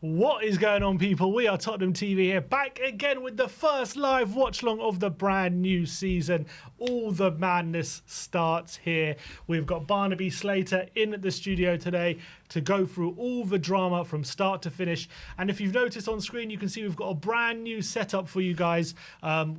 What is going on, people? We are Tottenham TV here, back again with the first live watch-along of the brand new season. All the madness starts here. We've got Barnaby Slater in at the studio today to go through all the drama from start to finish. And if you've noticed on screen, you can see we've got a brand new setup for you guys,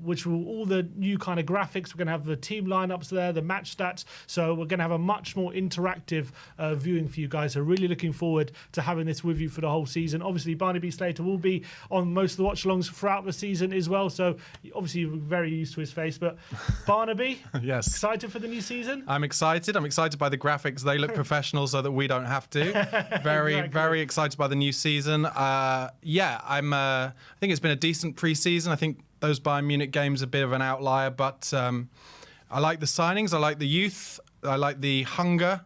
which will all the new kind of graphics. We're going to have the team lineups there, the match stats. So we're going to have a much more interactive viewing for you guys. So really looking forward to having this with you for the whole season. Obviously, Barnaby Slater will be on most of the watch-alongs throughout the season as well. So obviously, you're very used to his face. But Barnaby, yes, excited for the new season? I'm excited. I'm excited by the graphics. They look professional so that we don't have to. Very excited by the new season. I think it's been a decent pre-season. I think those Bayern Munich games are a bit of an outlier, but I like the signings. I like the youth. I like the hunger.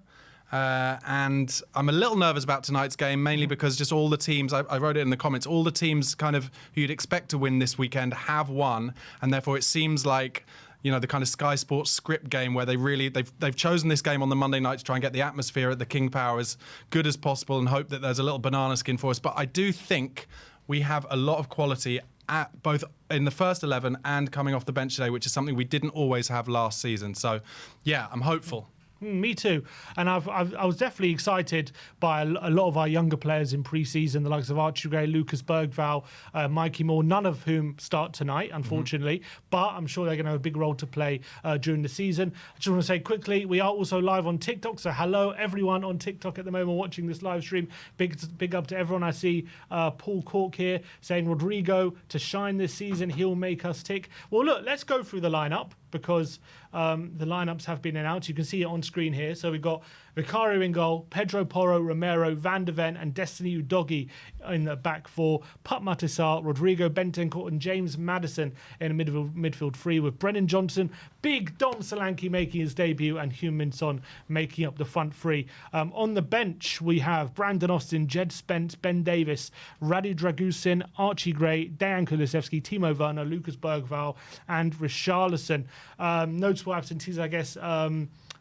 And I'm a little nervous about tonight's game, mainly because just all the teams, I wrote it in the comments, all the teams kind of who you'd expect to win this weekend have won, and therefore it seems like, you know, the kind of Sky Sports script game where they've chosen this game on the Monday night to try and get the atmosphere at the King Power as good as possible and hope that there's a little banana skin for us. But I do think we have a lot of quality at both in the first 11 and coming off the bench today, which is something we didn't always have last season. So, yeah, I'm hopeful. Me too, and I was definitely excited by a lot of our younger players in pre-season, the likes of Archie Gray, Lucas Bergvall, Mikey Moore, none of whom start tonight, unfortunately, but I'm sure they're going to have a big role to play during the season. I just want to say quickly, we are also live on TikTok, so hello everyone on TikTok at the moment watching this live stream. Big up to everyone. I see Paul Cork here saying Rodrigo to shine this season, he'll make us tick. Well, look, let's go through the lineup, because the lineups have been announced. You can see it on screen here. So we've got Vicario in goal, Pedro Porro, Romero, Van de Ven, and Destiny Udogie in the back four. Pap Matisar, Rodrigo Bentancur, and James Maddison in the midfield three, with Brennan Johnson, Big Dom Solanke making his debut, and Heung-min Son making up the front three. On the bench, we have Brandon Austin, Jed Spence, Ben Davis, Radu Dragusin, Archie Gray, Dejan Kulusevski, Timo Werner, Lucas Bergvall, and Richarlison. Notable absentees, I guess.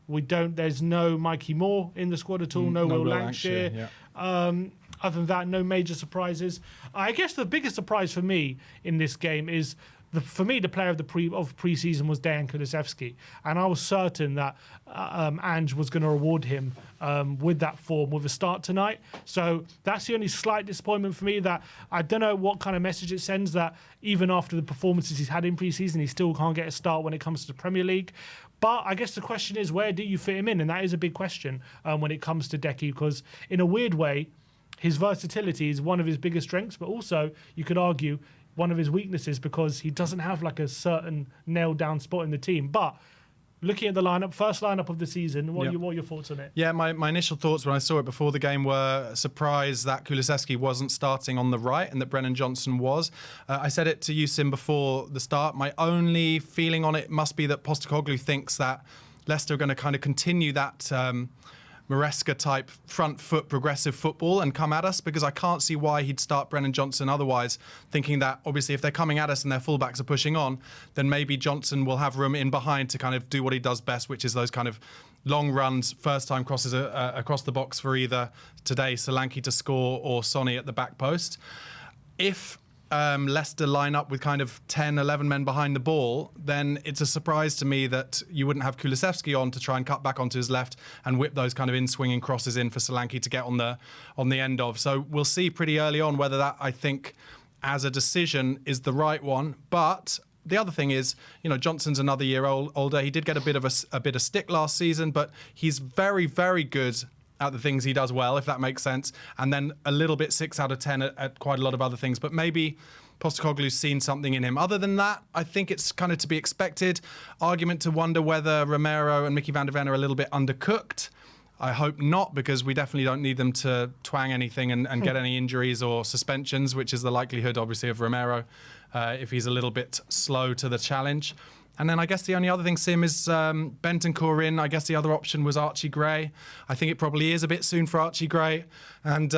There's no Mikey Moore in the squad at all. No Will Lancashire. Yeah. Other than that, no major surprises. I guess the biggest surprise for me in this game is, for me, the player of pre-season was Dejan Kulusevski, and I was certain that Ange was going to reward him with that form, with a start tonight. So that's the only slight disappointment for me, that I don't know what kind of message it sends, that even after the performances he's had in pre-season, he still can't get a start when it comes to the Premier League. But I guess the question is, where do you fit him in? And that is a big question when it comes to Decky, because in a weird way, his versatility is one of his biggest strengths, but also, you could argue, one of his weaknesses, because he doesn't have like a certain nailed down spot in the team. But looking at the lineup, first lineup of the season, what are your thoughts on it? Yeah, my initial thoughts when I saw it before the game were surprised that Kulusevski wasn't starting on the right and that Brennan Johnson was. I said it to you, Sim, before the start. My only feeling on it must be that Postecoglou thinks that Leicester are going to kind of continue that Maresca-type front foot progressive football and come at us, because I can't see why he'd start Brennan Johnson otherwise, thinking that obviously if they're coming at us and their fullbacks are pushing on, then maybe Johnson will have room in behind to kind of do what he does best, which is those kind of long runs, first-time crosses across the box for either today Solanke to score or Sonny at the back post. If Leicester line up with kind of 10, 11 men behind the ball, then it's a surprise to me that you wouldn't have Kulusevski on to try and cut back onto his left and whip those kind of in-swinging crosses in for Solanke to get on the end of. So we'll see pretty early on whether that, I think, as a decision, is the right one. But the other thing is, you know, Johnson's another year older. He did get a bit of stick last season, but he's very, very good at the things he does well, if that makes sense, and then a little bit 6 out of 10 at quite a lot of other things. But maybe Postecoglou's seen something in him. Other than that, I think it's kind of to be expected. Argument to wonder whether Romero and Mickey van der Ven are a little bit undercooked. I hope not, because we definitely don't need them to twang anything and get any injuries or suspensions, which is the likelihood, obviously, of Romero if he's a little bit slow to the challenge. And then I guess the only other thing, Sim, is Bentancur in. I guess the other option was Archie Gray. I think it probably is a bit soon for Archie Gray. And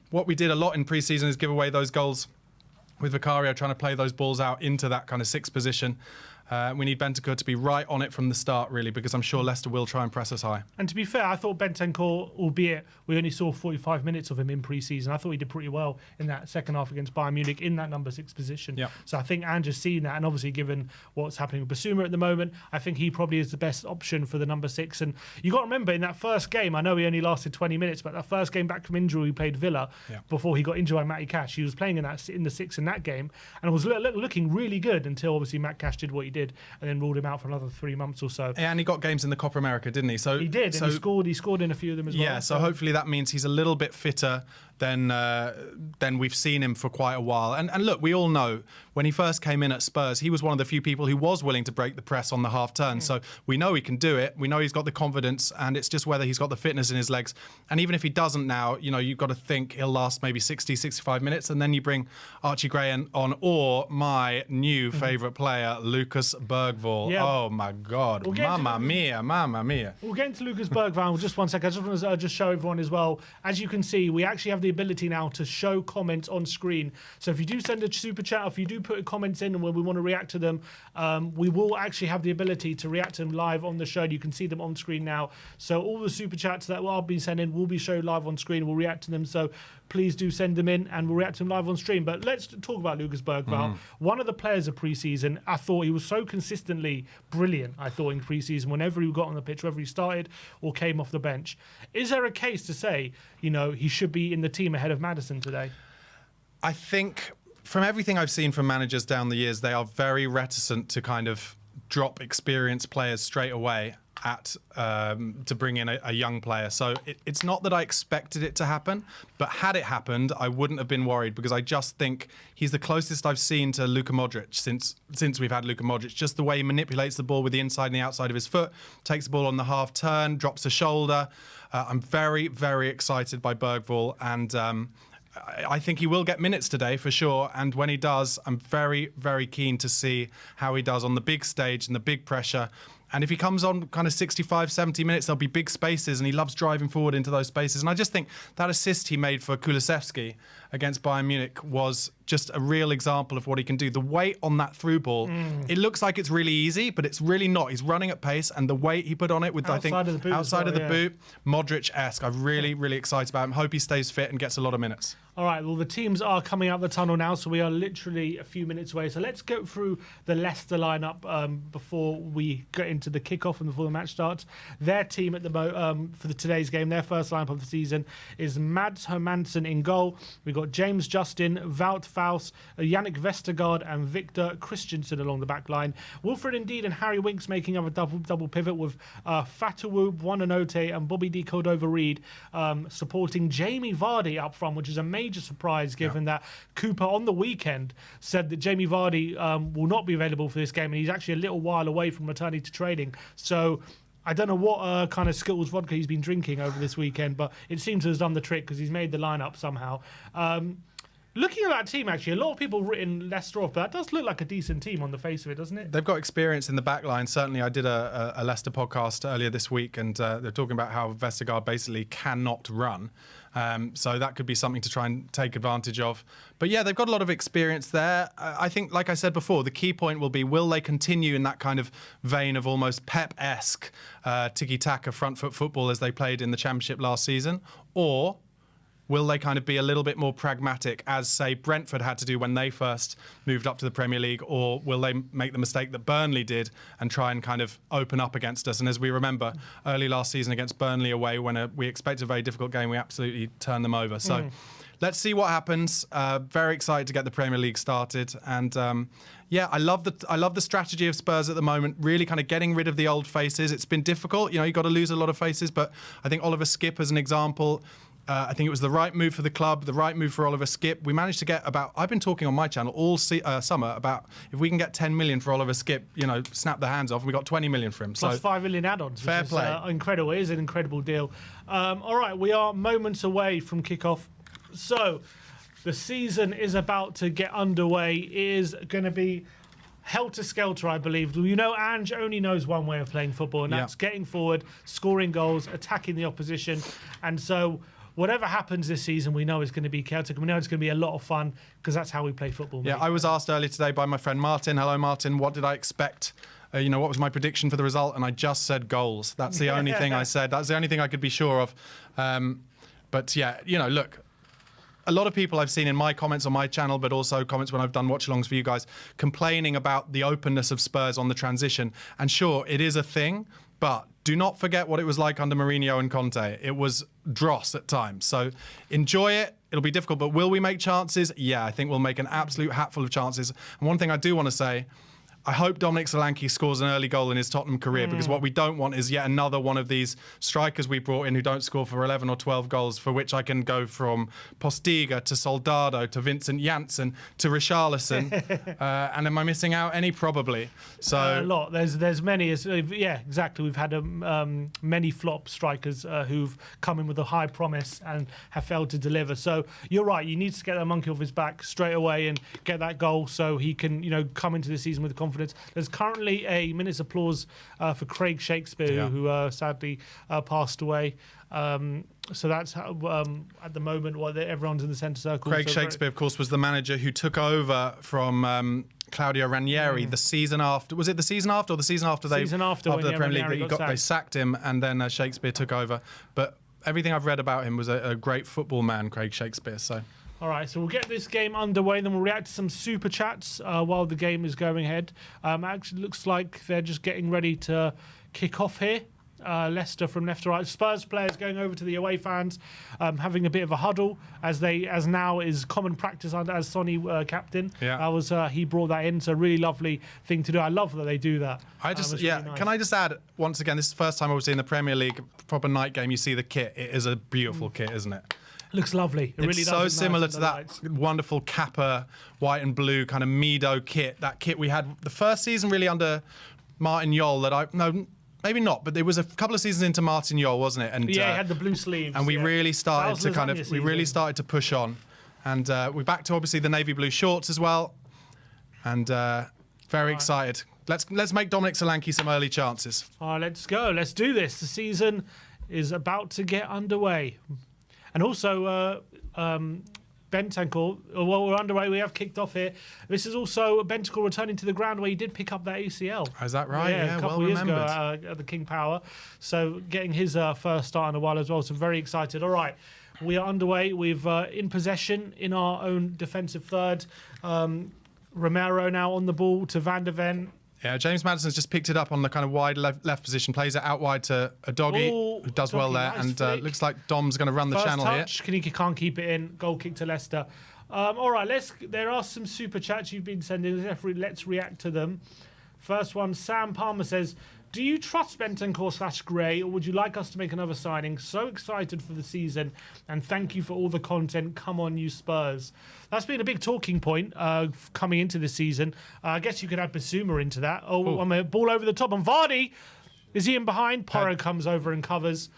what we did a lot in pre-season is give away those goals with Vicario trying to play those balls out into that kind of sixth position. We need Bentancur to be right on it from the start, really, because I'm sure Leicester will try and press us high. And to be fair, I thought Bentancur, albeit we only saw 45 minutes of him in pre-season, I thought he did pretty well in that second half against Bayern Munich in that number 6 position. Yep. So I think Ange's seen that, and obviously given what's happening with Basuma at the moment, I think he probably is the best option for the number 6. And you got to remember, in that first game, I know he only lasted 20 minutes, but that first game back from injury, he played Villa before he got injured by Matty Cash. He was playing in the 6 in that game, and it was looking really good until obviously Matt Cash did what he did and then ruled him out for another 3 months or so. And he got games in the Copa America, didn't he? So he did, and he scored in a few of them as well. Yeah, so hopefully that means he's a little bit fitter than we've seen him for quite a while. And look, we all know when he first came in at Spurs, he was one of the few people who was willing to break the press on the half turn. So we know he can do it. We know he's got the confidence, and it's just whether he's got the fitness in his legs. And even if he doesn't now, you've got to think he'll last maybe 60, 65 minutes, and then you bring Archie Gray on, or my new favourite player, Lucas Bergvall. Yeah. Oh my God, mamma mia. We'll get into Lucas Bergvall just one second. I just want to just show everyone as well. As you can see, we actually have the ability now to show comments on screen. So if you do send a super chat, if you do put comments in and when we want to react to them, we will actually have the ability to react to them live on the show. You can see them on screen now. So all the super chats that I'll be sending will be shown live on screen. We'll react to them. So please do send them in and we'll react to them live on stream. But let's talk about Lucas Bergvall. One of the players of pre-season, I thought he was so consistently brilliant, I thought, in pre-season, whenever he got on the pitch, whether he started or came off the bench. Is there a case to say, he should be in the team ahead of Maddison today? I think from everything I've seen from managers down the years, they are very reticent to kind of drop experienced players straight away to bring in a young player. So it's not that I expected it to happen, but had it happened, I wouldn't have been worried, because I just think he's the closest I've seen to Luka Modric since we've had Luka Modric. Just the way he manipulates the ball with the inside and the outside of his foot, takes the ball on the half turn, drops a shoulder. I'm very, very excited by Bergvall, and I think he will get minutes today for sure. And when he does, I'm very, very keen to see how he does on the big stage and the big pressure. And if he comes on kind of 65, 70 minutes, there'll be big spaces, and he loves driving forward into those spaces. And I just think that assist he made for Kulusevski against Bayern Munich was just a real example of what he can do. The weight on that through ball, it looks like it's really easy, but it's really not. He's running at pace, and the weight he put on it with, outside of the boot, Modric-esque. I'm really, really excited about him. Hope he stays fit and gets a lot of minutes. All right, well, the teams are coming out the tunnel now, so we are literally a few minutes away. So let's go through the Leicester lineup before we get into the kickoff and before the match starts. Their team at for today's game, their first lineup of the season is Mads Hermansen in goal. We've got James Justin, Wout Faust, Yannick Vestergaard, and Victor Christensen along the back line. Wilfred Indeed and Harry Winks making up a double pivot with Fatawu Buonanotte and Bobby D. Cordova-Reid supporting Jamie Vardy up front, which is a major surprise given that Cooper on the weekend said that Jamie Vardy will not be available for this game, and he's actually a little while away from returning to training. So I don't know what kind of Skittles vodka he's been drinking over this weekend, but it seems to have done the trick because he's made the lineup somehow. Looking at that team, actually, a lot of people have written Leicester off, but that does look like a decent team on the face of it, doesn't it? They've got experience in the back line. Certainly, I did a Leicester podcast earlier this week, and they're talking about how Vestergaard basically cannot run. So that could be something to try and take advantage of. But yeah, they've got a lot of experience there. I think, like I said before, the key point will be, will they continue in that kind of vein of almost Pep-esque tiki-taka front foot football as they played in the Championship last season? Or will they kind of be a little bit more pragmatic, as, say, Brentford had to do when they first moved up to the Premier League? Or will they make the mistake that Burnley did and try and kind of open up against us? And as we remember, early last season against Burnley away, when we expected a very difficult game, we absolutely turned them over. So let's see what happens. Very excited to get the Premier League started. And yeah, I love the strategy of Spurs at the moment, really kind of getting rid of the old faces. It's been difficult. You've got to lose a lot of faces, but I think Oliver Skipp, as an example, I think it was the right move for the club, the right move for Oliver Skipp. We managed to get I've been talking on my channel all summer about if we can get 10 million for Oliver Skipp, snap the hands off, and we got 20 million for him. Plus 5 million add-ons. Fair play. Incredible. It is an incredible deal. All right, we are moments away from kickoff. So the season is about to get underway. It is going to be helter-skelter, I believe. Ange only knows one way of playing football, and that's getting forward, scoring goals, attacking the opposition. And so whatever happens this season, we know it's going to be chaotic. We know it's going to be a lot of fun because that's how we play football. Yeah, mate. I was asked earlier today by my friend Martin. Hello, Martin. What did I expect? What was my prediction for the result? And I just said goals. That's the only thing I said. That's the only thing I could be sure of. But yeah, look, a lot of people I've seen in my comments on my channel, but also comments when I've done watch-alongs for you guys, complaining about the openness of Spurs on the transition. And sure, it is a thing, but do not forget what it was like under Mourinho and Conte. It was dross at times. So enjoy it. It'll be difficult, but will we make chances? Yeah, I think we'll make an absolute hatful of chances. And one thing I do want to say, I hope Dominic Solanke scores an early goal in his Tottenham career, because what we don't want is yet another one of these strikers we brought in who don't score for 11 or 12 goals, for which I can go from Postiga to Soldado to Vincent Janssen to Richarlison. And am I missing out any? Probably. So a lot. There's many. Yeah, exactly. We've had many flop strikers who've come in with a high promise and have failed to deliver. So you're right. You need to get that monkey off his back straight away and get that goal so he can, come into the season with confidence. There's currently a minute's applause for Craig Shakespeare, who sadly passed away. So that's how, at the moment, everyone's in the centre circle. Craig Shakespeare, of course, was the manager who took over from Claudio Ranieri the season after. Was it the season after or the season after the Premier League that they sacked him, and then Shakespeare took over? But everything I've read about him was a great football man, Craig Shakespeare. So. All right, so we'll get this game underway, then we'll react to some super chats while the game is going ahead. Actually, looks like they're just getting ready to kick off here. Leicester from left to right. Spurs players going over to the away fans, having a bit of a huddle as now is common practice as Sonny captain. Yeah. He brought that in, so really lovely thing to do. I love that they do that. Really nice. Can I just add once again? This is the first time obviously in the Premier League proper night game. You see the kit. It is a beautiful kit, isn't it? Looks lovely. It really does. So similar to that wonderful Kappa white and blue kind of Mido kit. That kit we had the first season really under Martin Jol. Maybe not, but there was a couple of seasons into Martin Jol, wasn't it? And he had the blue sleeves. And we really started to push on. And we're back to obviously the navy blue shorts as well. And very excited. Let's make Dominic Solanke some early chances. All right, let's go. Let's do this. The season is about to get underway. And also, Bentancur, while we're underway, we have kicked off here. This is also Bentancur returning to the ground where he did pick up that ACL. Is that right? Yeah, a couple of years ago at the King Power. So getting his first start in a while as well. So very excited. All right, we are underway. We've in possession in our own defensive third. Romero now on the ball to Van der Ven. Yeah, James Maddison's just picked it up on the kind of wide left position, plays it out wide to a Doggy, who does well there, nice and looks like Dom's going to run the channel touch, here. Can't keep it in. Goal kick to Leicester. All right, there are some super chats you've been sending. Let's react to them. First one, Sam Palmer says, do you trust Bentancur / Gray, or would you like us to make another signing? So excited for the season, and thank you for all the content. Come on, you Spurs. That's been a big talking point coming into the season. I guess you could add Basuma into that. I'm a ball over the top, and Vardy, is he in behind? Porro comes over and covers.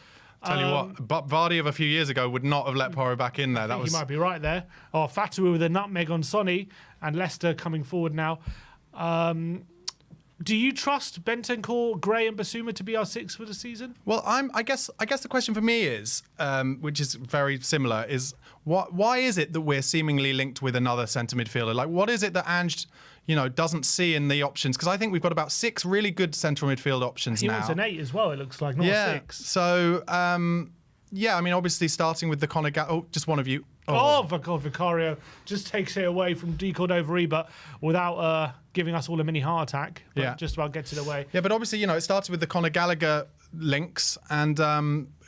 Tell you what, but Vardy of a few years ago would not have let Porro back in there. He might be right there. Fatu with a nutmeg on Sonny, and Leicester coming forward now. Do you trust Bentancur, Gray, and Basuma to be our six for the season? Well, I guess the question for me is, which is very similar, is why is it that we're seemingly linked with another centre midfielder? Like, what is it that Ange, doesn't see in the options? Because I think we've got about 6 really good central midfield options now. He wants an 8 as well. It looks like, not a 6. So obviously starting with the Conor just one of you. Vicario just takes it away from D. Cordova, without giving us all a mini heart attack. But just about gets it away. Yeah, but obviously, it started with the Conor Gallagher links. And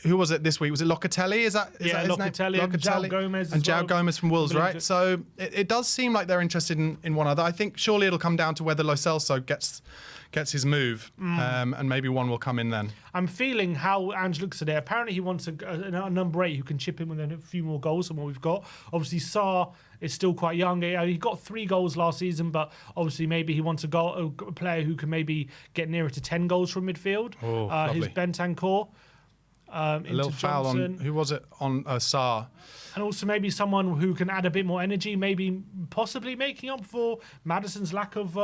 who was it this week? Was it Locatelli? Is that his name? Locatelli and João Gomez. And João Gomez from Wolves, right? So it does seem like they're interested in one other. I think surely it'll come down to whether Lo Celso gets his move, and maybe one will come in then. I'm feeling how Ange looks at it. Apparently he wants a number 8 who can chip in with a few more goals than what we've got. Obviously Sarr is still quite young. He got 3 goals last season, but obviously maybe he wants a player who can maybe get nearer to 10 goals from midfield. Lovely. His Bentancur. A little foul on, who was it? On Sarr. And also maybe someone who can add a bit more energy, maybe possibly making up for Maddison's lack of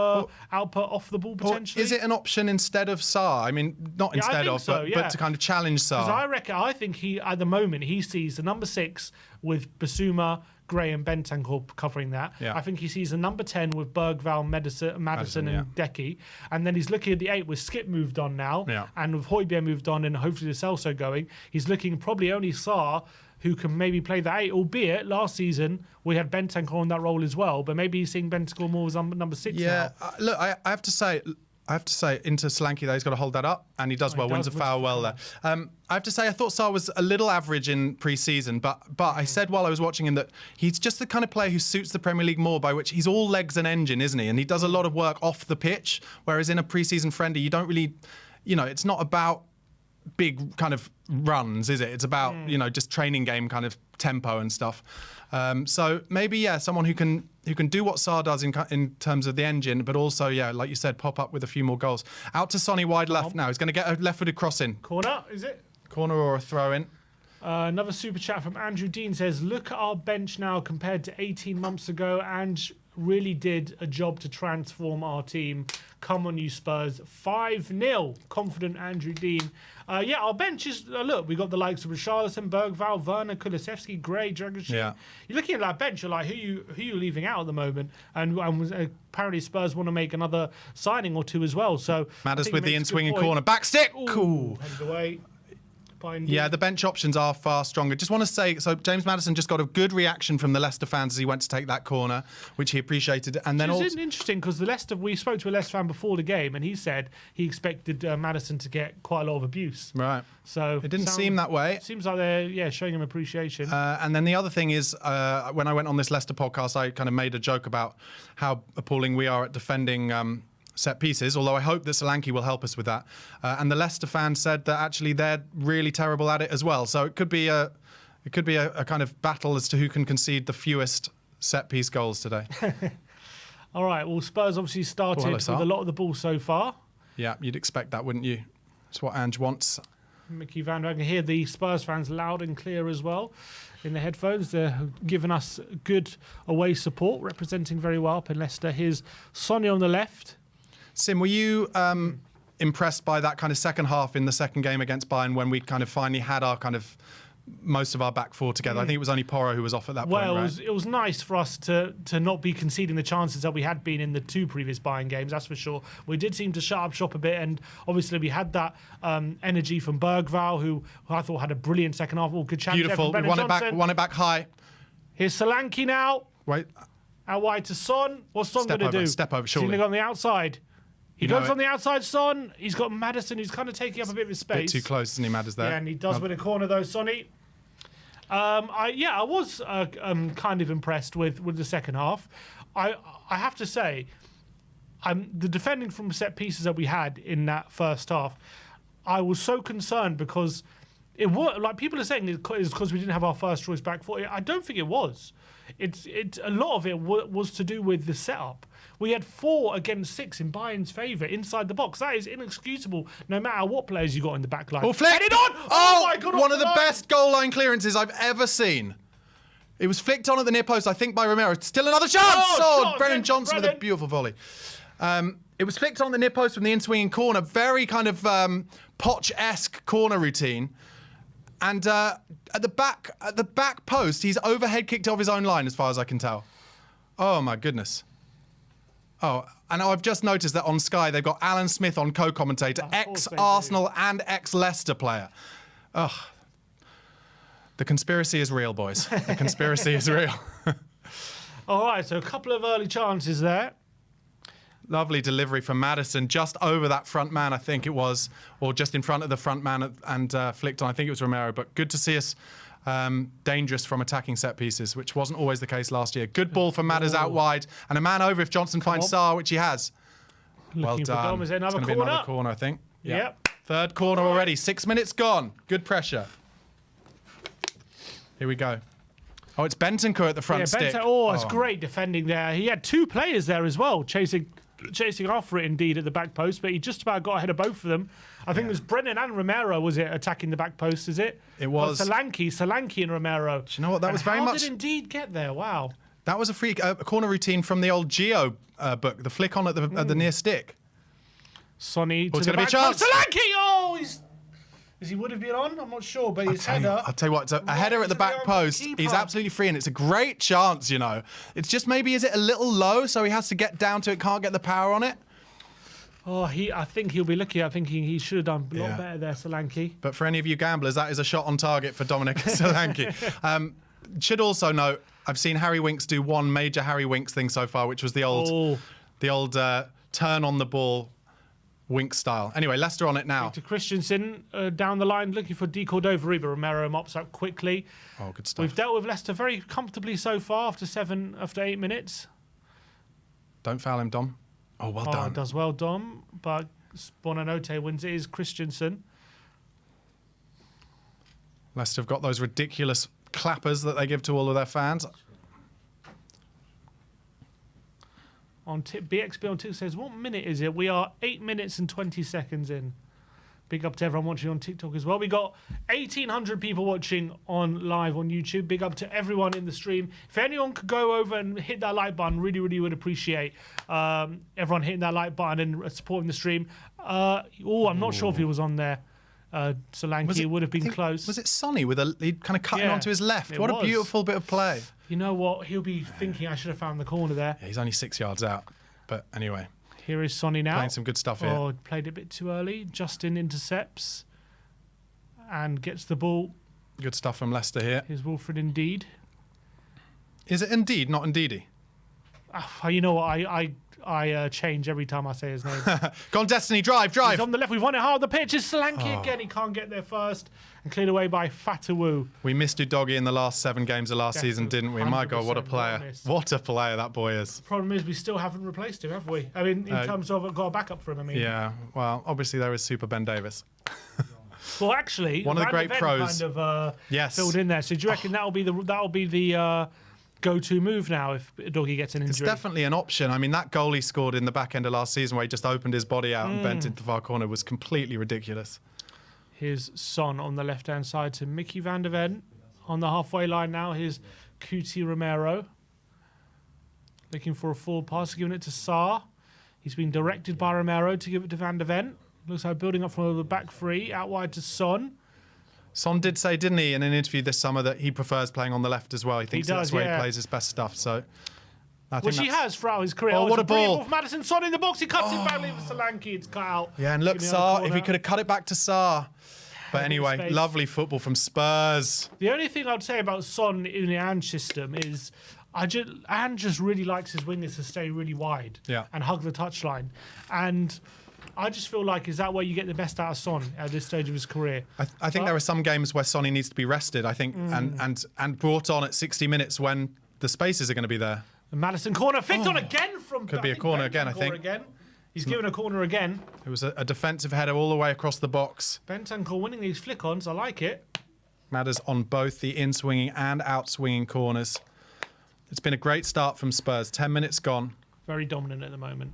output off the ball potentially. Is it an option instead of Sarr? I mean, not instead of, but to kind of challenge Sarr. Because I think he, at the moment, he sees the number 6 with Basuma, Gray and Bentancur covering that. Yeah. I think he sees the number 10 with Bergvall, Maddison and Decky. And then he's looking at the 8 with Skip moved on now. Yeah. And with Højbjerg moved on and hopefully the Celso going. He's looking probably only Sarr, who can maybe play the 8, albeit last season we had Bentancur on that role as well, but maybe he's seeing Bentancur more as number 6 now. Look, I have to say, into Solanke though, he's got to hold that up, and he does well, wins a foul well there. I have to say, I thought Sarr was a little average in pre-season, but I said while I was watching him that he's just the kind of player who suits the Premier League more, by which he's all legs and engine, isn't he? And he does a lot of work off the pitch, whereas in a pre-season friendly, you don't really, it's not about big kind of runs, is it? It's about just training game kind of tempo and stuff. So maybe someone who can do what Sarr does in terms of the engine, but also like you said, pop up with a few more goals. Out to Sonny wide left now. He's going to get a left-footed cross in. Corner, is it? Corner or a throw in. Another super chat from Andrew Dean says, look at our bench now compared to 18 months ago, and really did a job to transform our team. Come on, you Spurs. 5-0. Confident Andrew Dean. Our bench is, look, we got the likes of Richarlison, Bergvall, Werner, Kulusevski, Gray, Dragic. Yeah. You're looking at that bench, you're like, who you leaving out at the moment? And apparently Spurs want to make another signing or two as well. So Matters with the in-swinging corner. Back stick! Cool. Away. Yeah, the bench options are far stronger. Just want to say, so James Maddison just got a good reaction from the Leicester fans as he went to take that corner, which he appreciated. And then it's interesting because we spoke to a Leicester fan before the game, and he said he expected Maddison to get quite a lot of abuse. Right. So it didn't seem that way. Seems like they're showing him appreciation. And then the other thing is, when I went on this Leicester podcast, I kind of made a joke about how appalling we are at defending set pieces, although I hope that Solanke will help us with that. And the Leicester fans said that actually they're really terrible at it as well. So it could be a kind of battle as to who can concede the fewest set piece goals today. All right. Well, Spurs obviously started with a lot of the ball so far. Yeah, you'd expect that, wouldn't you? That's what Ange wants. Mickey Van Dijk, I can hear the Spurs fans loud and clear as well in the headphones. They're giving us good away support, representing very well up in Leicester. Here's Sonny on the left. Sim, were you impressed by that kind of second half in the second game against Bayern when we kind of finally had our kind of most of our back four together? I think it was only Porro who was off at that point, right? It was nice for us to not be conceding the chances that we had been in the 2 previous Bayern games, that's for sure. We did seem to shut up shop a bit, and obviously we had that energy from Bergvall, who I thought had a brilliant second half. Good challenge. Beautiful. We won it back high. Here's Solanke now. Wait. Out wide to Son. What's Son going to do? Step over, surely. He's going to go on the outside. He goes on the outside, Son. He's got Maddison, who's kind of taking up a bit of his space. Bit too close, isn't he, Madders there? Yeah, and he does win a corner, though, Sonny. I was kind of impressed with the second half. I have to say, the defending from set pieces that we had in that first half, I was so concerned because it was like people are saying it's because we didn't have our first choice back four. I don't think it was. It's a lot of it was to do with the setup. We had 4 against 6 in Bayern's favour inside the box. That is inexcusable, no matter what players you got in the back line. Oh, flick! Headed on! Oh my God! One of the best goal line clearances I've ever seen. It was flicked on at the near post, I think, by Romero. Still another chance! Brennan Johnson with a beautiful volley. It was flicked on the near post from the in-swinging corner. Very kind of Poch-esque corner routine. And at the back post, he's overhead kicked off his own line, as far as I can tell. Oh my goodness. Oh, and I've just noticed that on Sky they've got Alan Smith on co-commentator, ex-Arsenal and ex-Leicester player. Ugh. The conspiracy is real, boys. The conspiracy is real. All right, so a couple of early chances there. Lovely delivery from Maddison, just over that front man, I think it was, or just in front of the front man and flicked on. I think it was Romero, but good to see us dangerous from attacking set pieces, which wasn't always the case last year. Good ball from Madders out wide, and a man over if Johnson finds Sarr, which he has. Well done. Is there another corner? Be another corner, I think. Yep. Third corner already. 6 minutes gone. Good pressure. Here we go. Oh, it's Bentancur at the front stick. It's great defending there. He had 2 players there as well, chasing chasing after it indeed at the back post, but he just about got ahead of both of them. I think it was Brennan and Romero, was it, attacking the back post, is it? It was. Solanke and Romero. Do you know what? That was very much... How did Indeed get there? Wow. That was a corner routine from the old Geo book, the flick on at the near stick. Sonny to the back post. Solanke! Oh, he would have been on? I'm not sure, but his header... I'll tell you what, it's a header at the back post. He's absolutely free, and it's a great chance, you know. It's just maybe, is it a little low, so he has to get down to it, can't get the power on it? Oh, I think he'll be looking at thinking he should have done a lot better there, Solanke. But for any of you gamblers, that is a shot on target for Dominic Solanke. Should also note, I've seen Harry Winks do one major Harry Winks thing so far, which was the old turn on the ball Winks style. Anyway, Leicester on it now. To Christensen down the line, looking for De Cordova, but Romero mops up quickly. Oh, good stuff. We've dealt with Leicester very comfortably so far after 8 minutes. Don't foul him, Dom. Oh, well done. Does well, Dom. But Bonanote wins. It is Christensen. Leicester have got those ridiculous clappers that they give to all of their fans. On BXB on TikTok says, what minute is it? We are 8 minutes and 20 seconds in. Big up to everyone watching on TikTok as well. We got 1,800 people watching live on YouTube. Big up to everyone in the stream. If anyone could go over and hit that like button, really, really would appreciate everyone hitting that like button and supporting the stream. I'm not sure if he was on there. Solanke would have been close. Was it Sonny with he kind of cutting onto his left? What a beautiful bit of play. You know what? He'll be thinking I should have found the corner there. Yeah, he's only 6 yards out. But anyway. Here is Sonny now. Playing some good stuff here. Oh, played it a bit too early. Justin intercepts and gets the ball. Good stuff from Leicester here. Here's Wilfred Indeed. Is it Indeed, not Indeedy? You know what? I change every time I say his name. Go on, Destiny, drive. He's on the left. We've won it hard. The pitch is Solanke again. He can't get there first. And cleared away by Fatawu. We missed Udogie in the last 7 games of last season, didn't we? My God, what a player. What a player that boy is. The problem is we still haven't replaced him, have we? I mean, in terms of got a backup for him, I mean. Yeah, well, obviously there is Super Ben Davis. Well, actually, one of the great pros kind of filled in there. So do you reckon that'll be the go-to move now if Udogie gets an injury? It's definitely an option. I mean, that goal he scored in the back end of last season where he just opened his body out and bent into the far corner was completely ridiculous. Here's Son on the left-hand side to Mickey van der Ven. On the halfway line now, here's Cuti Romero. Looking for a forward pass, giving it to Sarr. He's been directed by Romero to give it to van der Ven. Looks like building up from the back three, out wide to Son. Son did say, didn't he, in an interview this summer that he prefers playing on the left as well. He thinks that's where he plays his best stuff. So, which he has throughout his career. Oh, what a ball. Madison Son in the box. He cuts it badly for Solanke. It's cut out. Yeah, and look, Sarr, if he could have cut it back to Sarr. But anyway, lovely football from Spurs. The only thing I'd say about Son in the Ange system is Ange just really likes his wingers to stay really wide and hug the touchline. And I just feel like, is that where you get the best out of Son at this stage of his career? I think there are some games where Sonny needs to be rested, I think, and brought on at 60 minutes when the spaces are going to be there. The Madison corner, flicked on again from... Could be a corner again, I think. He's given a corner again. It was a defensive header all the way across the box. Bentancur winning these flick-ons. I like it. Matters on both the in-swinging and out-swinging corners. It's been a great start from Spurs. 10 minutes gone. Very dominant at the moment.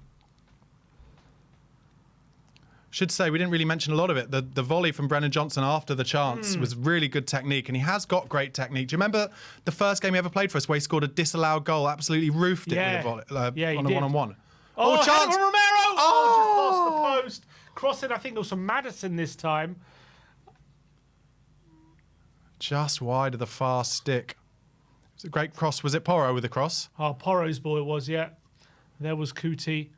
Should say, we didn't really mention a lot of it. The volley from Brennan Johnson after the chance was really good technique, and he has got great technique. Do you remember the first game he ever played for us where he scored a disallowed goal, absolutely roofed it with a volley, on a one-on-one? Oh, chance! Romero! Oh! Just past the post. Crossing, I think there was some Madison this time. Just wide of the far stick. It was a great cross. Was it Porro with the cross? Oh, Porro's ball it was, yeah. There was Cuti.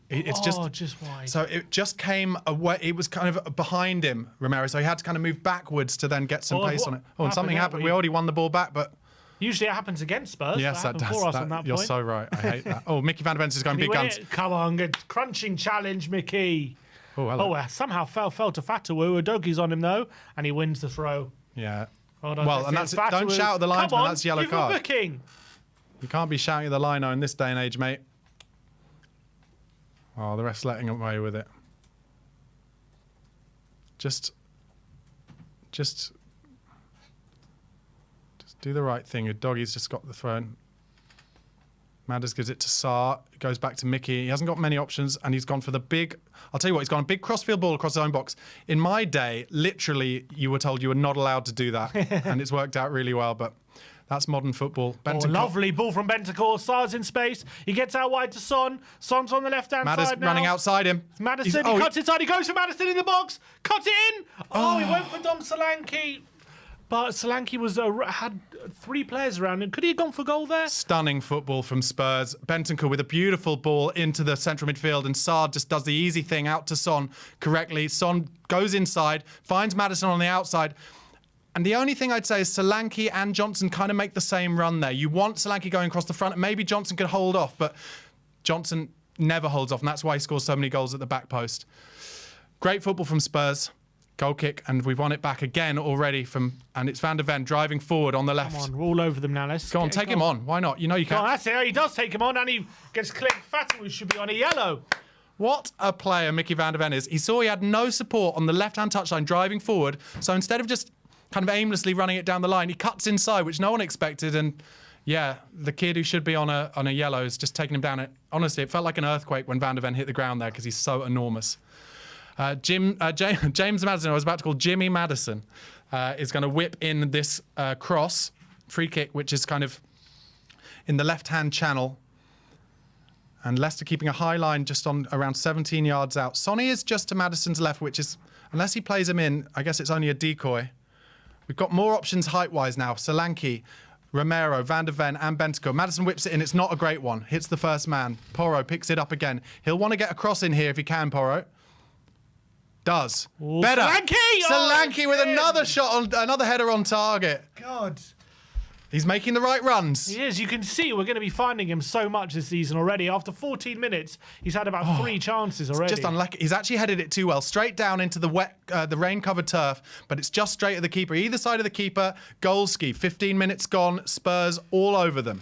It's just wide. So it just came away. It was kind of behind him, Romero. So he had to kind of move backwards to then get some pace on it. Oh, and something happened. We already won the ball back, but... Usually it happens against Spurs. Yes, that does. You're so right. I hate that. Oh, Mickey van der Ven is going big guns. Come on, good crunching challenge, Mickey. Oh, hello. Somehow fell to Fatawu. Udogie's on him, though, and he wins the throw. Yeah. Well, and that's it. Don't shout at the linesman. That's yellow card. Give him a booking. You can't be shouting at the lino in this day and age, mate. Oh, the ref's letting away with it. Just do the right thing. Your doggy's just got the throw. Madders gives it to Saar. Goes back to Mickey. He hasn't got many options, and he's gone for the big... I'll tell you what, he's gone a big crossfield ball across his own box. In my day, literally, you were told you were not allowed to do that, and it's worked out really well, but that's modern football. Lovely ball from Bentancur. Saar's in space. He gets out wide to Son. Son's on the left-hand side now. Running outside him. Maddison, he cuts inside. He goes for Maddison in the box. Cut it in. He went for Dom Solanke. But Solanke had 3 players around him. Could he have gone for goal there? Stunning football from Spurs. Bentancur with a beautiful ball into the central midfield, and Saar just does the easy thing out to Son correctly. Son goes inside, finds Maddison on the outside. And the only thing I'd say is Solanke and Johnson kind of make the same run there. You want Solanke going across the front, and maybe Johnson could hold off, but Johnson never holds off, and that's why he scores so many goals at the back post. Great football from Spurs. Goal kick, and we've won it back again already and it's Van de Ven driving forward on the left. Come on, we're all over them now. Let's go on, take him on. Why not? You know you can. That's it. He does take him on, and he gets clipped. Fatu should be on a yellow. What a player Mickey Van de Ven is. He saw he had no support on the left-hand touchline driving forward, so instead of just kind of aimlessly running it down the line, he cuts inside, which no one expected, and yeah, the kid who should be on a yellow is just taking him down. Honestly, it felt like an earthquake when Van de Ven hit the ground there because he's so enormous. James Maddison, I was about to call Jimmy Maddison, is going to whip in this cross, free kick, which is kind of in the left-hand channel. And Leicester keeping a high line just on around 17 yards out. Sonny is just to Maddison's left, which is, unless he plays him in, I guess it's only a decoy. We've got more options height-wise now. Solanke, Romero, Van de Ven and Bentancur. Maddison whips it in. It's not a great one. Hits the first man. Porro picks it up again. He'll want to get a cross in here if he can, Porro. Does. Ooh, better. Solanke with another shot on another header on target. God. He's making the right runs. He is. You can see we're going to be finding him so much this season already. After 14 minutes, he's had about 3 chances already. Just unlucky. He's actually headed it too well. Straight down into the wet, the rain-covered turf, but it's just straight at the keeper. Either side of the keeper, Golski. 15 minutes gone. Spurs all over them.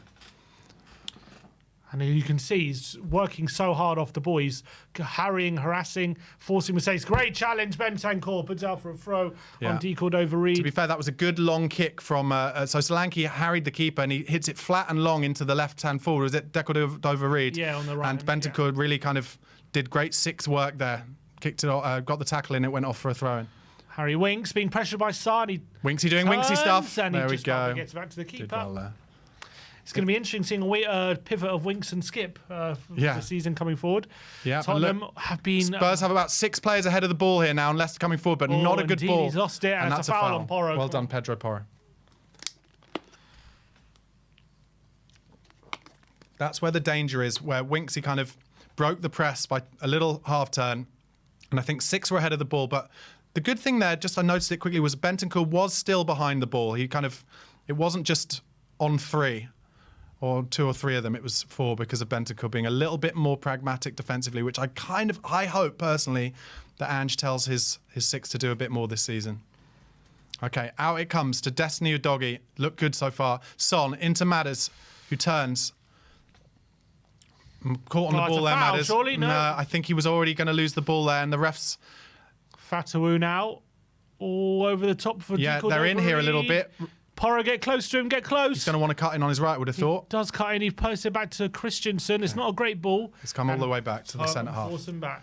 And you can see he's working so hard off the ball. He's harrying, harassing, forcing mistakes. Great challenge. Bentancur puts out for a throw on D. Cordova-Reid. To be fair, that was a good long kick from... so Solanke harried the keeper and he hits it flat and long into the left-hand forward. Was it Cordova-Reid? Yeah, on the right. And Bentancur really kind of did great 6 work there. Kicked it, got the tackle in, it went off for a throw-in. Harry Winks being pressured by Sardi. Winksy doing Winksy stuff. And there he we just go. Gets back to the keeper. Did well there. It's going to be interesting seeing a pivot of Winks and Skip for the season coming forward. Yeah, Tottenham have been... Spurs have about 6 players ahead of the ball here now, and Leicester coming forward, but not a good ball. He's lost it, and it's a foul on Porro. Well done, Pedro Porro. That's where the danger is, where Winksy kind of broke the press by a little half-turn, and I think 6 were ahead of the ball, but the good thing there, just I noticed it quickly, was Bentancur was still behind the ball. He kind of... It wasn't just on 3. Or 2 or 3 of them, it was 4 because of Bentancur being a little bit more pragmatic defensively, which I hope personally that Ange tells his 6 to do a bit more this season. Okay, out it comes to Destiny Udogie. Look good so far. Son into Madders, who turns. Caught on the ball there, foul, Madders. Surely? No, I think he was already going to lose the ball there, and the refs... Fatu now, all over the top for Yeah, they're in here a little bit. Porro, get close to him, get close. He's going to want to cut in on his right, would have thought. Does cut in, he posts it back to Christensen. It's not a great ball. He's come all the way back to the centre half. Force him back.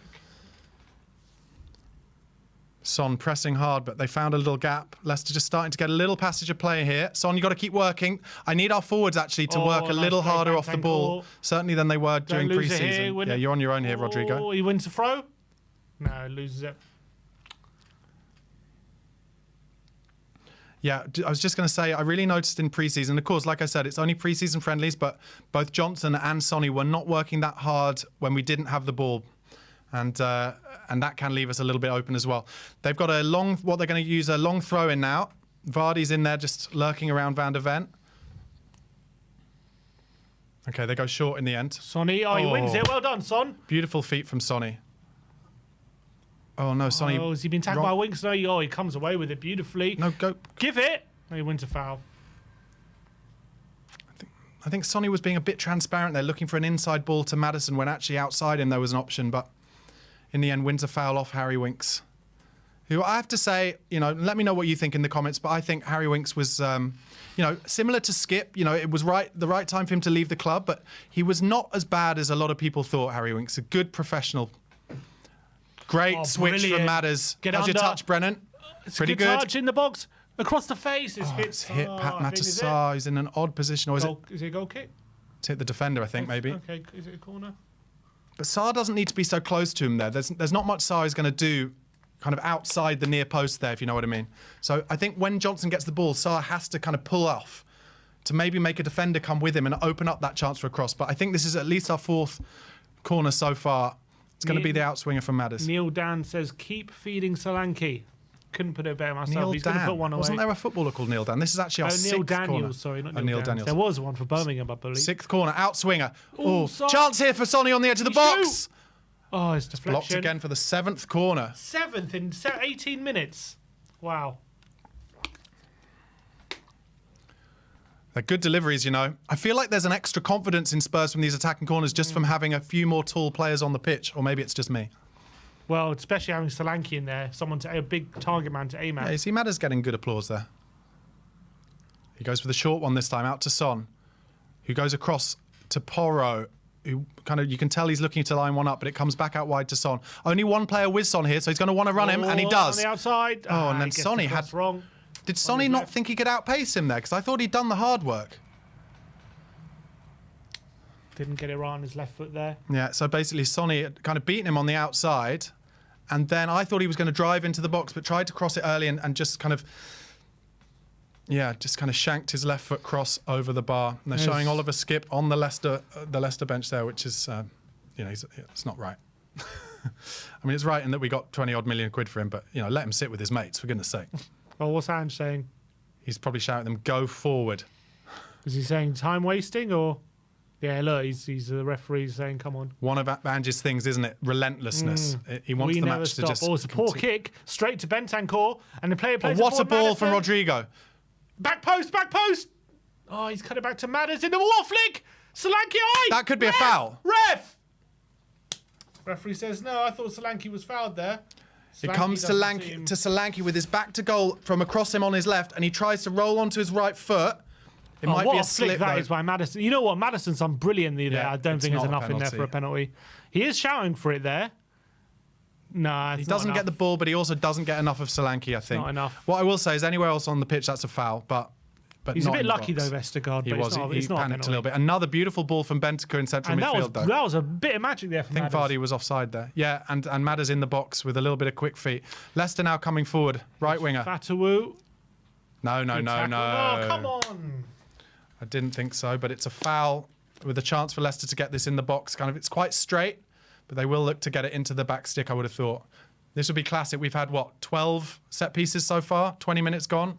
Son pressing hard, but they found a little gap. Leicester just starting to get a little passage of play here. Son, you've got to keep working. I need our forwards actually to work a little harder off the ball, certainly than they were during pre-season. Yeah, you're on your own here, Rodrigo. He wins the throw. No, he loses it. Yeah, I was just going to say, I really noticed in pre-season, of course, like I said, it's only pre-season friendlies, but both Johnson and Sonny were not working that hard when we didn't have the ball. And that can leave us a little bit open as well. They've got a long, what they're going to use a long throw in now. Vardy's in there just lurking around Van de Ven. Okay, they go short in the end. Sonny, he wins it. Well done, Son. Beautiful feet from Sonny. Oh, no, Sonny. Oh, has he been tackled by Winks? No, he comes away with it beautifully. No, go. Give it. No, he wins a foul. I think Sonny was being a bit transparent there, looking for an inside ball to Maddison when actually outside him there was an option, but in the end wins a foul off Harry Winks. who I have to say, let me know what you think in the comments, but I think Harry Winks was, similar to Skip. It was the right time for him to leave the club, but he was not as bad as a lot of people thought, Harry Winks. A good professional. Great switch from Madders. How's your touch, Brennan? Pretty good. Touch in the box. Across the face. It's hit Pat Matissar. He's in an odd position. Or is it a goal kick? It's hit the defender, I think, maybe. Okay, is it a corner? But Sarr doesn't need to be so close to him there. There's not much Sarr is going to do kind of outside the near post there, if you know what I mean. So I think when Johnson gets the ball, Sarr has to kind of pull off to maybe make a defender come with him and open up that chance for a cross. But I think this is at least our 4th corner so far. It's going to be the outswinger from Madders. Neil Dan says, keep feeding Solanke. Couldn't put it better myself. Neil He's going to put one away. Wasn't there a footballer called Neil Dan? This is actually our 6th Neil Daniels, corner. sorry, not Neil Daniels. There was one for Birmingham, I believe. 6th corner, outswinger. Oh, chance here for Sonny on the edge of the box. Oh, it's deflection. Blocked again for the 7th corner. 7th in 18 minutes. Wow. They're good deliveries, I feel like there's an extra confidence in Spurs from these attacking corners just from having a few more tall players on the pitch, or maybe it's just me. Well, especially having Solanke in there, a big target man to aim at. Yeah, you see Madders getting good applause there. He goes for the short one this time, out to Son, who goes across to Porro, who you can tell he's looking to line one up, but it comes back out wide to Son. Only one player with Son here, so he's going to want to run him, and he does. On the outside. And then Sonny had... wrong. Did Sonny not think he could outpace him there? Because I thought he'd done the hard work. Didn't get it right on his left foot there. Yeah, so basically Sonny had kind of beaten him on the outside, and then I thought he was going to drive into the box, but tried to cross it early and just kind of... Yeah, just kind of shanked his left foot cross over the bar. And they're showing Oliver Skip on the Leicester bench there, which is, it's not right. I mean, it's right in that we got 20 odd million quid for him, but, let him sit with his mates, for goodness sake. Well, what's Ange saying? He's probably shouting at them, go forward. Is he saying time wasting or... Yeah, look, he's the referee saying, come on. One of Ange's things, isn't it? Relentlessness. He wants the match to just... Oh, it's a poor kick, straight to Bentancur, and the player plays what a ball from Rodrigo. Back post! Oh, he's cut it back to Madders in the wall flick! Solanke, that could be a foul. Ref! Referee says, no, I thought Solanke was fouled there. It comes to Solanke with his back to goal from across him on his left, and he tries to roll onto his right foot. It might be a slip, that is by Maddison. You know what? Maddison's done brilliantly there. I don't think there's enough in there for a penalty. He is shouting for it there. No, he doesn't get the ball, but he also doesn't get enough of Solanke, I think. Not enough. What I will say is anywhere else on the pitch, that's a foul, but he's not a bit in the lucky, box. though, Vestergaard. He was. He panicked a little bit. Another beautiful ball from Bentancur in central midfield, though. That was a bit of magic there from I think Vardy was offside there. Yeah, and Madders in the box with a little bit of quick feet. Leicester now coming forward. Right winger. Fatawu. No. Oh, come on. I didn't think so, but it's a foul with a chance for Leicester to get this in the box. It's quite straight, but they will look to get it into the back stick, I would have thought. This would be classic. We've had, 12 set pieces so far? 20 minutes gone?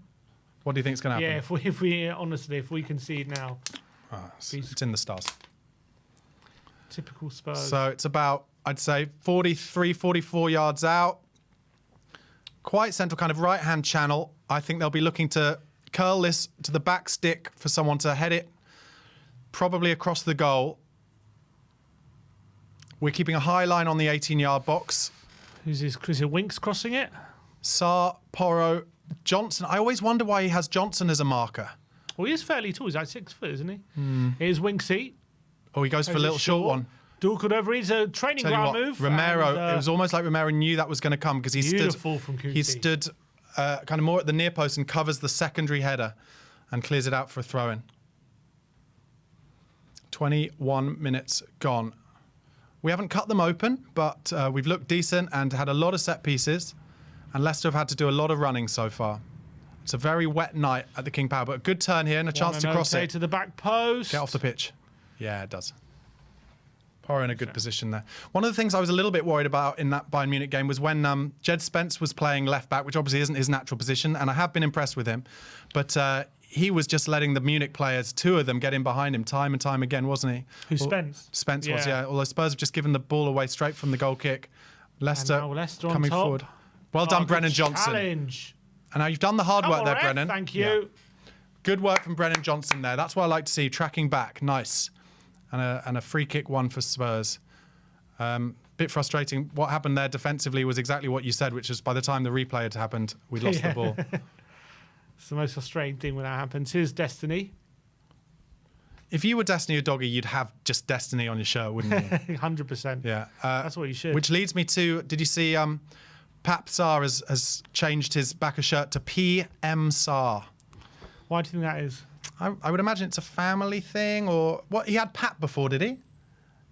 What do you think is going to happen? Yeah, if we concede now. It's in the stars. Typical Spurs. So it's about, I'd say, 43, 44 yards out. Quite central, kind of right-hand channel. I think they'll be looking to curl this to the back stick for someone to head it probably across the goal. We're keeping a high line on the 18-yard box. Is it Winks crossing it? Sarr, Porro, Johnson. I always wonder why he has Johnson as a marker. Well, he is fairly tall. He's like 6 foot, isn't he? Here's Winksy. Oh, he goes for a little short one. Dual over. He's a training ground move. Romero. It was almost like Romero knew that was going to come because he stood kind of more at the near post and covers the secondary header and clears it out for a throw-in. 21 minutes gone. We haven't cut them open, but we've looked decent and had a lot of set pieces. And Leicester have had to do a lot of running so far. It's a very wet night at the King Power, but a good turn here and a chance to cross it. To the back post. Get off the pitch. Yeah, it does. Porro in a good position there. One of the things I was a little bit worried about in that Bayern Munich game was when Jed Spence was playing left back, which obviously isn't his natural position, and I have been impressed with him. But he was just letting the Munich players, 2 of them, get in behind him time and time again, wasn't he? Spence? Spence was, yeah. Although Spurs have just given the ball away straight from the goal kick. Leicester coming forward. Well done, Brennan Johnson. Challenge. And now you've done the hard work there, Brennan. Thank you. Yeah. Good work from Brennan Johnson there. That's what I like to see, tracking back. Nice. And a free kick one for Spurs. Bit frustrating. What happened there defensively was exactly what you said, which is by the time the replay had happened, we lost the ball. It's the most frustrating thing when that happens. Here's Destiny. If you were Destiny or Doggy, you'd have just Destiny on your shirt, wouldn't you? 100%. Yeah. That's what you should. Which leads me to, did you see Pap Sarr has changed his backer shirt to PM Sarr? Why do you think that is? I would imagine it's a family thing, or what? He had Pap before, did he?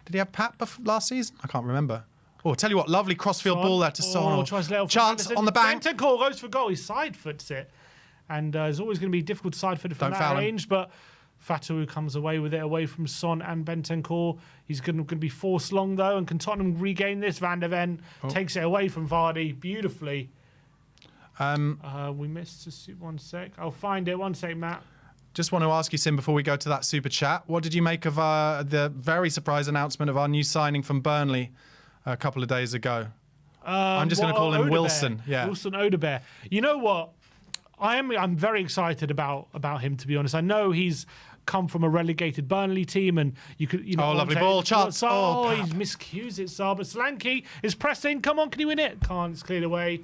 Did he have Pap last season? I can't remember. Oh, tell you what, lovely crossfield ball there to Son. Chance on the bank. Bentancur goes for goal. He side foots it. And it's always going to be difficult to side foot from that range, but Fatawu comes away with it away from Son and Bentancur. He's going to be forced long, though, and can Tottenham regain this? Van der Ven takes it away from Vardy beautifully. We missed 1 sec. I'll find it. 1 sec, Matt. Just want to ask you, Sim, before we go to that super chat, what did you make of the very surprise announcement of our new signing from Burnley a couple of days ago? I'm just going to call him Wilson. Yeah, Wilson Odebear. You know what? I'm very excited about him, to be honest. I know he's come from a relegated Burnley team, and you know. Oh, lovely ball, chance. Oh, he's miscued it, Saar. But Solanke is pressing. Come on, can he win it? Can't. It's cleared away.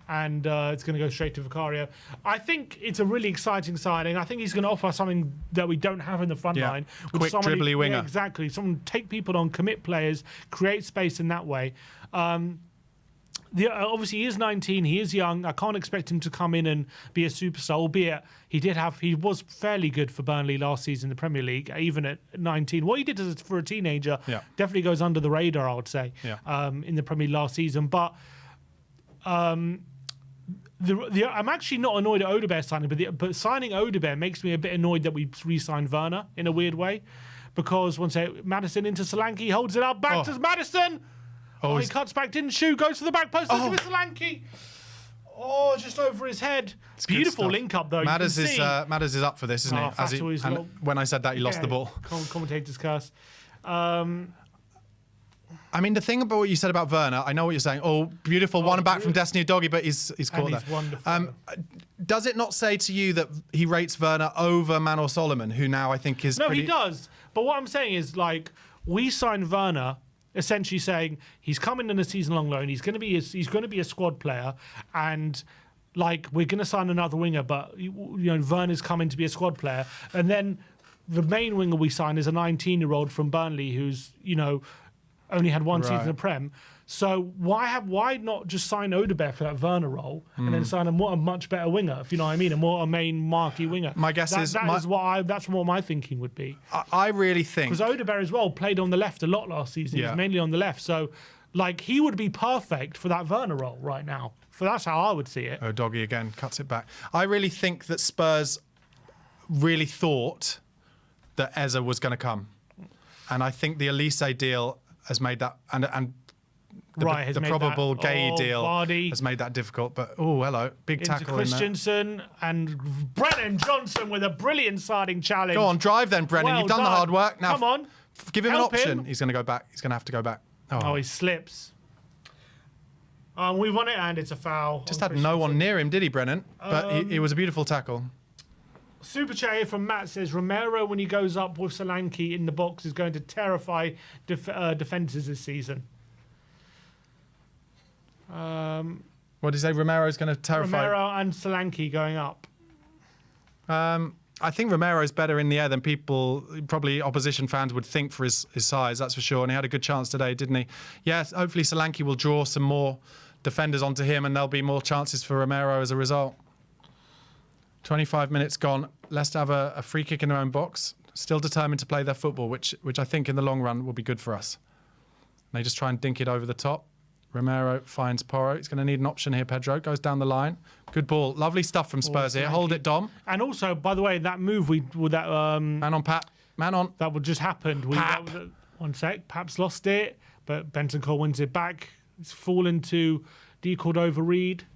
And it's going to go straight to Vicario. I think it's a really exciting signing. I think he's going to offer something that we don't have in the front line. Quick, dribbly winger. Yeah, exactly. Someone take people on, commit players, create space in that way. Obviously, he is 19. He is young. I can't expect him to come in and be a superstar, albeit he was fairly good for Burnley last season in the Premier League, even at 19. What he did for a teenager definitely goes under the radar, I would say, in the Premier League last season. But I'm actually not annoyed at Odebear signing, but signing Odebear makes me a bit annoyed that we re-signed Werner in a weird way, because once Maddison into Solanke, holds it up, back to Maddison. Oh, he cuts back, didn't shoot, goes to the back post, look at Solanke. Oh, just over his head. It's beautiful link up though. Madders is up for this, isn't he? When I said that, he lost the ball. Commentator's curse. I mean, the thing about what you said about Werner, I know what you're saying. Oh, beautiful, one back from Destiny Doggy, but he's caught that. Wonderful. Does it not say to you that he rates Werner over Manor Solomon, who now I think is he does. But what I'm saying is, like, we signed Werner essentially saying he's coming in a season-long loan. He's going to be a squad player, and like we're going to sign another winger, but Werner's coming to be a squad player, and then the main winger we sign is a 19-year-old from Burnley who's only had one season of Prem. So why not just sign Odebear for that Werner role and then sign a much better winger, if you know what I mean, a main marquee winger? My guess that's what my thinking would be. I really think, because Odebear as well played on the left a lot last season. He's mainly on the left, so like he would be perfect for that Werner role right now. So that's how I would see it. Oh, Doggy again cuts it back. I really think that Spurs really thought that Eze was going to come, and I think the Elise deal has made that, and the probable Gay deal Vardy has made that difficult. But hello, big tackle Christensen and Brennan Johnson with a brilliant sliding challenge. Go on, drive then, Brennan. You've done the hard work. Now come on, give him an option. He's going to go back. He's going to have to go back. Oh, he slips. We won it, and it's a foul. Just had no one near him, did he, Brennan? But it was a beautiful tackle. Super chat here from Matt says Romero, when he goes up with Solanke in the box, is going to terrify defenders this season. What did he say? Romero's going to terrify Romero and Solanke going up. I think Romero's better in the air than probably opposition fans would think for his size, that's for sure. And he had a good chance today, didn't he? Yes, hopefully Solanke will draw some more defenders onto him, and there'll be more chances for Romero as a result. 25 minutes gone. Leicester have a free kick in their own box. Still determined to play their football, which I think in the long run will be good for us. And they just try and dink it over the top. Romero finds Porro. He's going to need an option here, Pedro. Goes down the line. Good ball. Lovely stuff from Spurs here. Hold it, Dom. And also, by the way, that move man on Pat. Man on. That would just happened. 1 sec. Pap's lost it, but Bentancur wins it back. It's fallen to D. Cordova-Reid.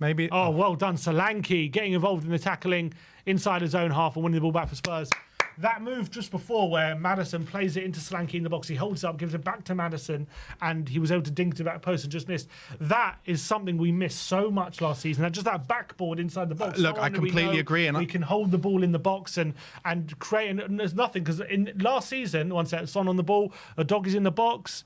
Maybe. Oh, well done, Solanke, getting involved in the tackling inside his own half and winning the ball back for Spurs. That move just before, where Maddison plays it into Solanke in the box, he holds it up, gives it back to Maddison, and he was able to dink to the back post and just missed. That is something we missed so much last season. Just that backboard inside the box. Look, I completely agree. And we can hold the ball in the box and create, and there's nothing, because in last season, once that Son on the ball, a dog is in the box.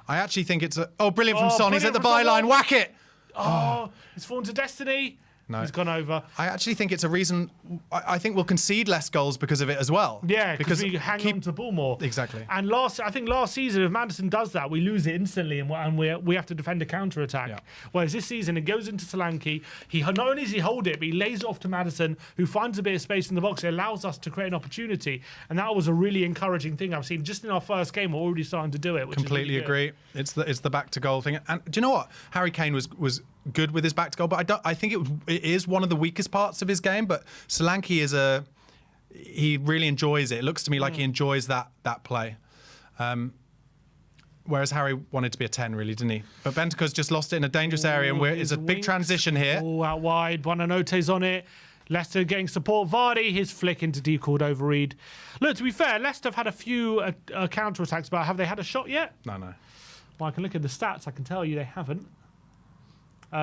I actually think it's a... Oh, brilliant from Oh, Son. He's at brilliant the from Son. byline. Whack it! Oh, it's fallen to destiny. No. He's gone over. I actually think it's a reason... I think we'll concede less goals because of it as well. Yeah, because we hang on to the ball more. Exactly. And I think last season, if Maddison does that, we lose it instantly, and we have to defend a counter attack. Yeah. Whereas this season, it goes into Solanke. Not only does he hold it, but he lays it off to Maddison, who finds a bit of space in the box. It allows us to create an opportunity, and that was a really encouraging thing I've seen just in our first game. We're already starting to do it. Which Completely is really agree. It's the back to goal thing. And do you know what? Harry Kane was good with his back to goal, but I think it is one of the weakest parts of his game. But Solanke he really enjoys it. It looks to me like he enjoys that play. Whereas Harry wanted to be a 10, really, didn't he? But Bentancur's just lost it in a dangerous area, and it's a big transition here. Oh, out wide. Buonanote's on it. Leicester getting support. Vardy, his flick into D called over Reed. Look, to be fair, Leicester have had a few counter-attacks, but have they had a shot yet? No. Well, I can look at the stats. I can tell you they haven't.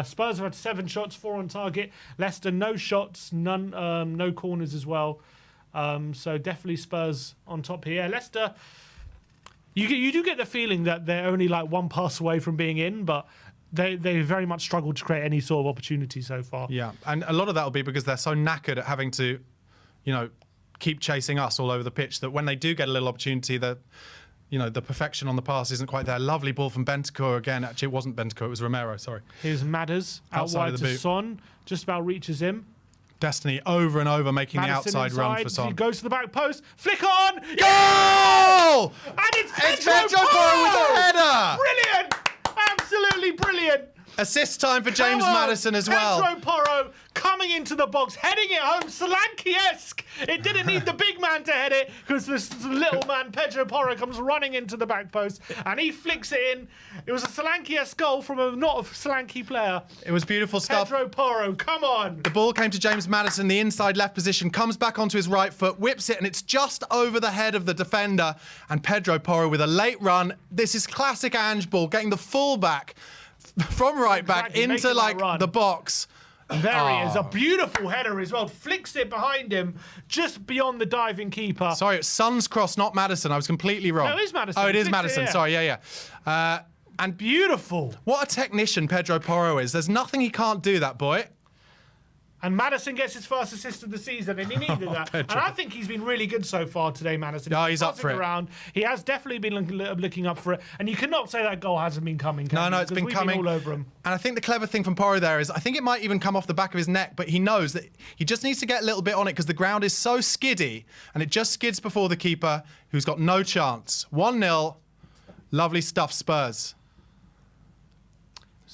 Spurs have had 7 shots, 4 on target. Leicester, no shots, none, no corners as well. So definitely Spurs on top here. Leicester, you do get the feeling that they're only like one pass away from being in, but they very much struggled to create any sort of opportunity so far. Yeah, and a lot of that will be because they're so knackered at having to, keep chasing us all over the pitch that when they do get a little opportunity, the perfection on the pass isn't quite there. Lovely ball from Bentancur again. Actually, it wasn't Bentancur, it was Romero, sorry. Here's Madders out Outside wide of the to boot. Son. Just about reaches him. Destiny over and over making Maddison the outside run for inside. Son. He goes to the back post. Flick on! Goal! And it's Pedro Porro with the header! Brilliant! Absolutely brilliant! Assist time for James Come on, Maddison as well. Pedro Porro coming into the box, heading it home, Solanke-esque. It didn't need the big man to head it because this little man, Pedro Porro, comes running into the back post and he flicks it in. It was a Solanke-esque goal from a not a Solanke player. It was beautiful stuff. Pedro Porro, come on. The ball came to James Maddison, the inside left position, comes back onto his right foot, whips it, and it's just over the head of the defender. And Pedro Porro with a late run. This is classic Ange ball, getting the full back from right back Exactly, into making that run. the box. There he is, a beautiful header as well. Flicks it behind him, just beyond the diving keeper. Sorry, it's Son's cross, not Maddison. I was completely wrong. No, it is Maddison. Oh, it He is flicks it, Maddison. yeah. Sorry, yeah. And beautiful. What a technician Pedro Porro is. There's nothing he can't do, that boy. And Maddison gets his first assist of the season, and he needed that. And Pedro. I think he's been really good so far today, Maddison. Oh, he's up passing for it. around. He has definitely been looking up for it. And you cannot say that goal hasn't been coming. can No, you? it's Because been we've coming. all over him. And I think the clever thing from Porro there is I think it might even come off the back of his neck, but he knows that he just needs to get a little bit on it because the ground is so skiddy and it just skids before the keeper, who's got no chance. 1-0. Lovely stuff, Spurs.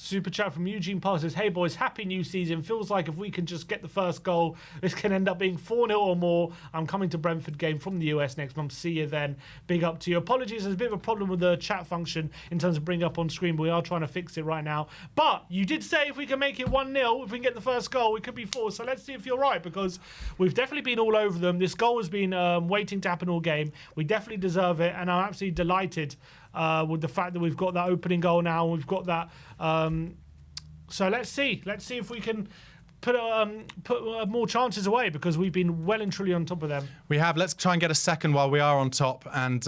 Super chat from Eugene Parr says, hey boys, happy new season. Feels like if we can just get the first goal, this can end up being 4-0 or more. I'm coming to Brentford game from the US next month. See you then. Big up to you. Apologies, there's a bit of a problem with the chat function in terms of bring up on screen, but we are trying to fix it right now. But you did say if we can make it 1-0, if we can get the first goal, it could be 4. So let's see if you're right, because we've definitely been all over them. This goal has been waiting to happen all game. We definitely deserve it, and I'm absolutely delighted with the fact that we've got that opening goal now. We've got that. So let's see if we can put more chances away, because we've been well and truly on top of them. We have. Let's try and get a second while we are on top and